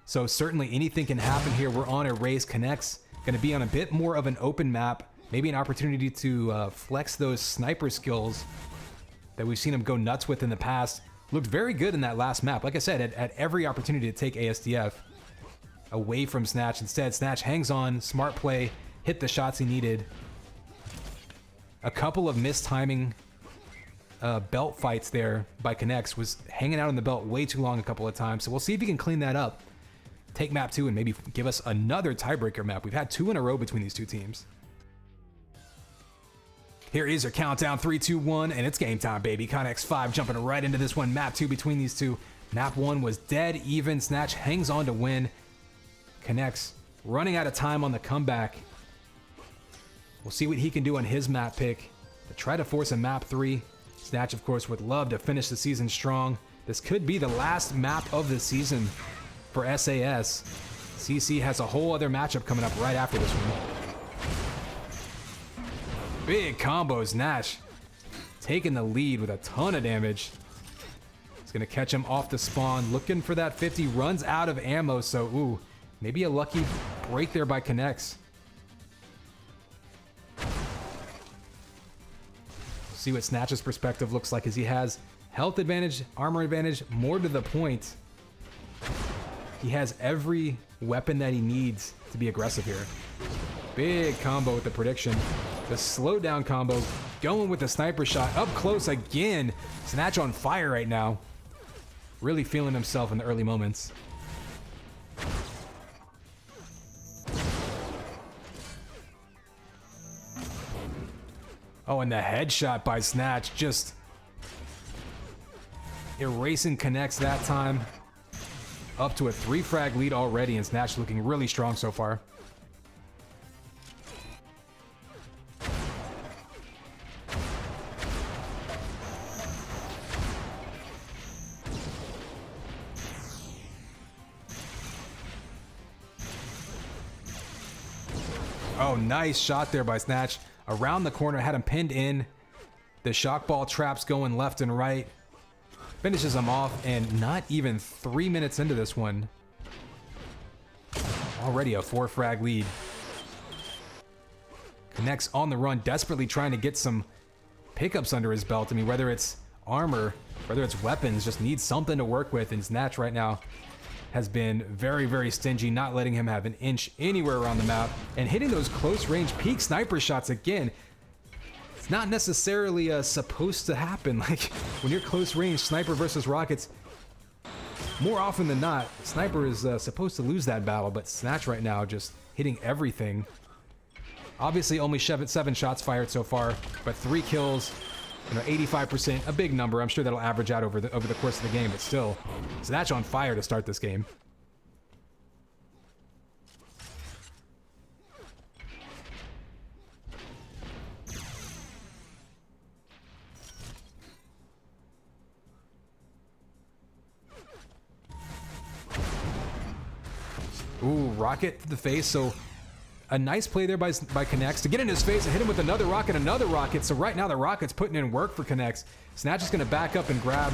So certainly anything can happen here. We're on a race. Connects going to be on a bit more of an open map. Maybe an opportunity to flex those sniper skills that we've seen him go nuts with in the past. Looked very good in that last map. Like I said, at every opportunity to take ASDF away from Snatch. Instead, Snatch hangs on, smart play, hit the shots he needed. A couple of mistiming belt fights there by Connects. Was hanging out on the belt way too long a couple of times. So we'll see if he can clean that up. Take map 2 and maybe give us another tiebreaker map. We've had 2 in a row between these two teams. Here is your countdown, 3, 2, 1, and it's game time, baby. Connects 5 jumping right into this one. Map 2 between these two. Map 1 was dead even. Snatch hangs on to win. Connects running out of time on the comeback. We'll see what he can do on his map pick to try to force a map 3. Snatch, of course, would love to finish the season strong. This could be the last map of the season for SAS. CC has a whole other matchup coming up right after this one. Big combos. Snatch taking the lead with a ton of damage. He's going to catch him off the spawn. Looking for that 50. Runs out of ammo, so ooh, maybe a lucky break there by Connects. See what Snatch's perspective looks like, as he has health advantage, armor advantage. More to the point, he has every weapon that he needs to be aggressive here. Big combo with the prediction. The slowdown combo, going with the sniper shot up close again. Snatch on fire right now. Really feeling himself in the early moments. Oh, and the headshot by Snatch, just erasing Connects that time. Up to a 3-frag lead already, and Snatch looking really strong so far. Oh, nice shot there by Snatch. Around the corner, had him pinned in. The shock ball traps going left and right. Finishes him off, and not even 3 minutes into this one, already a 4-frag lead. Connects on the run, desperately trying to get some pickups under his belt. I mean, whether it's armor, whether it's weapons, just needs something to work with. And Snatch right now has been very, very stingy, not letting him have an inch anywhere around the map, and hitting those close range peak sniper shots again. It's not necessarily supposed to happen. Like, when you're close range sniper versus rockets, more often than not, sniper is supposed to lose that battle, but Snatch right now just hitting everything. Obviously only 7 shots fired so far, but 3 kills, 85%, a big number. I'm sure that'll average out over the course of the game, but still, Snatch on fire to start this game. Ooh, rocket to the face. So a nice play there by K'Nex to get in his face and hit him with another rocket. So right now the rocket's putting in work for K'Nex. Snatch is going to back up and grab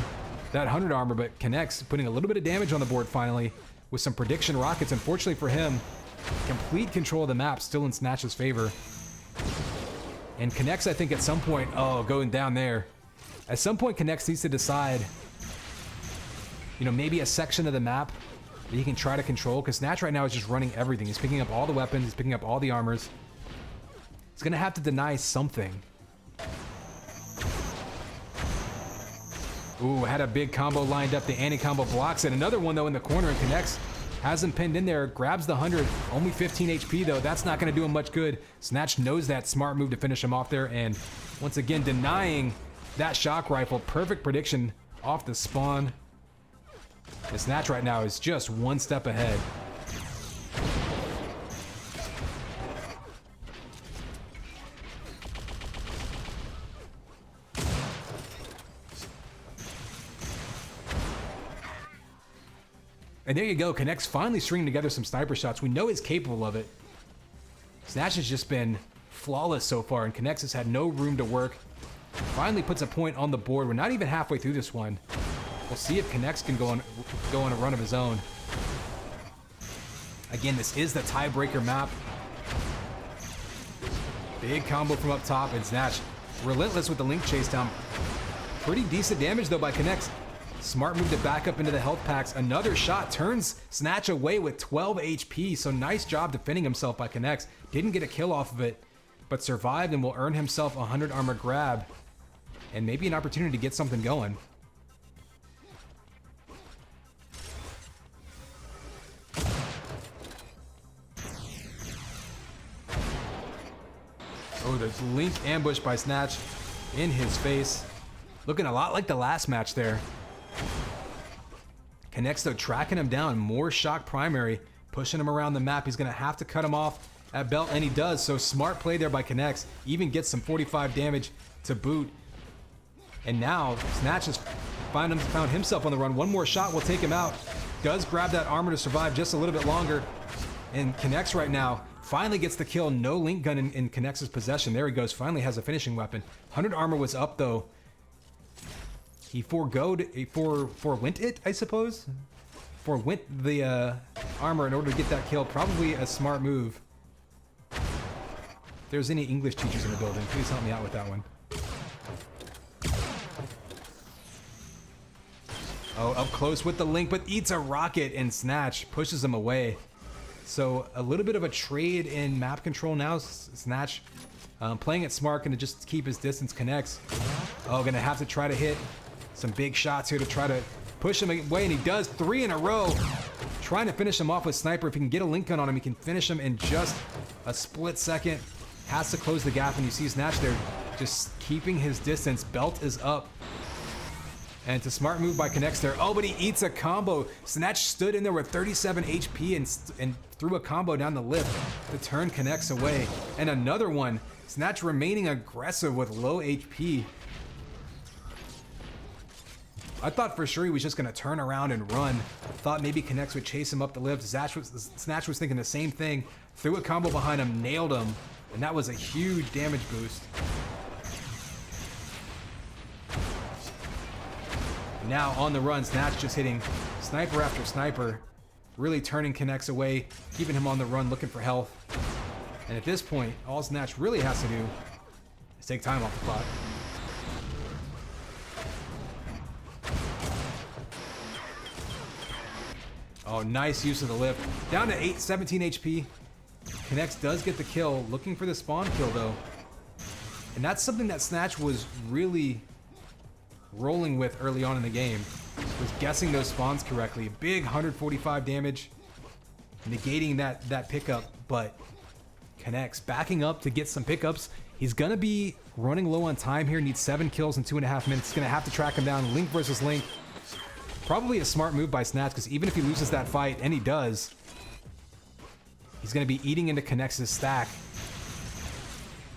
that 100 armor, but K'Nex putting a little bit of damage on the board finally with some prediction rockets. Unfortunately for him, complete control of the map still in Snatch's favor. And K'Nex, I think at some point, going down there. At some point, K'Nex needs to decide, maybe a section of the map that he can try to control, because Snatch right now is just running everything. He's picking up all the weapons, he's picking up all the armors. He's gonna have to deny something. Ooh, had a big combo lined up. The anti-combo blocks it. Another one though in the corner, and K'Nex has him pinned in there, grabs the 100, only 15 HP though. That's not gonna do him much good. Snatch knows that smart move to finish him off there, and once again denying that shock rifle. Perfect prediction off the spawn. The Snatch right now is just one step ahead. And there you go, K'Nex finally stringing together some sniper shots. We know he's capable of it. Snatch has just been flawless so far, and K'Nex has had no room to work. Finally puts a point on the board. We're not even halfway through this one. We'll see if K'Nex can go on a run of his own. Again, this is the tiebreaker map. Big combo from up top, and Snatch relentless with the link chase down. Pretty decent damage though by K'Nex. Smart move to back up into the health packs. Another shot turns Snatch away with 12 HP. So nice job defending himself by K'Nex. Didn't get a kill off of it, but survived and will earn himself a 100 armor grab. And maybe an opportunity to get something going. Oh, the link ambush by Snatch in his face. Looking a lot like the last match there. K'Nex though tracking him down. More shock primary. Pushing him around the map. He's going to have to cut him off at belt, and he does. So smart play there by K'Nex. Even gets some 45 damage to boot. And now Snatch has found himself on the run. One more shot will take him out. Does grab that armor to survive just a little bit longer. And K'Nex right now finally gets the kill. No link gun in K'Nex's possession. There he goes. Finally has a finishing weapon. 100 armor was up though. He forwent it, I suppose? Forwent the armor in order to get that kill. Probably a smart move. If there's any English teachers in the building, please help me out with that one. Oh, up close with the link, but eats a rocket, and Snatch pushes him away. So a little bit of a trade in map control now. Snatch playing it smart, gonna just keep his distance. K'Nex, gonna have to try to hit some big shots here to try to push him away, and he does 3 in a row. Trying to finish him off with Sniper. If he can get a link gun on him, he can finish him in just a split second. Has to close the gap, and you see Snatch there just keeping his distance. Belt is up. And it's a smart move by K'Nex there. Oh, but he eats a combo. Snatch stood in there with 37 HP and threw a combo down the lip to turn K'Nex away. And another one. Snatch remaining aggressive with low HP. I thought for sure he was just going to turn around and run. Thought maybe K'Nex would chase him up the lift. Snatch was thinking the same thing. Threw a combo behind him, nailed him. And that was a huge damage boost. Now on the run, Snatch just hitting sniper after sniper, really turning K'Nex away, keeping him on the run, looking for health. And at this point, all Snatch really has to do is take time off the clock. Oh, nice use of the lift. Down to 17 HP. Connects does get the kill. Looking for the spawn kill, though. And that's something that Snatch was really rolling with early on in the game. Was guessing those spawns correctly. Big 145 damage. Negating that pickup, but Connects backing up to get some pickups. He's going to be running low on time here. Needs 7 kills in 2.5 minutes. He's going to have to track him down. Link versus Link. Probably a smart move by Snatch, because even if he loses that fight, and he does, he's going to be eating into Connects' stack.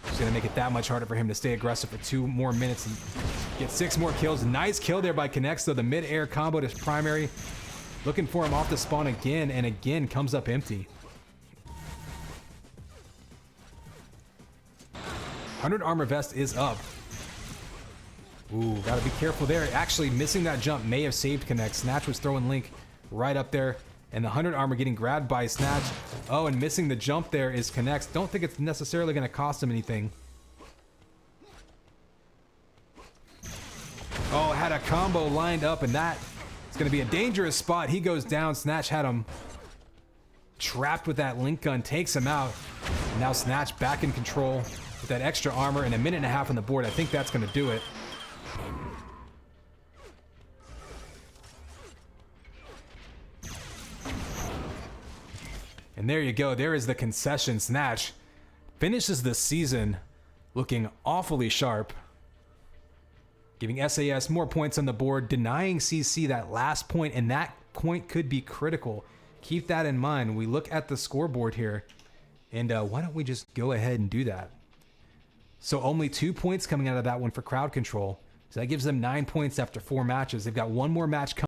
It's going to make it that much harder for him to stay aggressive for 2 more minutes and get 6 more kills. Nice kill there by Connects, though. The mid-air combo to primary. Looking for him off the spawn again, and again comes up empty. 100 armor vest is up. Ooh, gotta be careful there. Actually, missing that jump may have saved Connect. Snatch was throwing Link right up there, and the 100 armor getting grabbed by Snatch. Oh, and missing the jump there is Connect. Don't think it's necessarily gonna cost him anything. Oh, had a combo lined up, and that is gonna be a dangerous spot. He goes down. Snatch had him trapped with that Link gun, takes him out. And now Snatch back in control with that extra armor and a minute and a half on the board. I think that's gonna do it. And there you go. There is the concession. Snatch finishes the season looking awfully sharp, giving SAS more points on the board, denying CC that last point, and that point could be critical. Keep that in mind. We look at the scoreboard here, and why don't we just go ahead and do that? So only 2 points coming out of that one for crowd control. So that gives them 9 points after 4 matches. They've got one more match coming.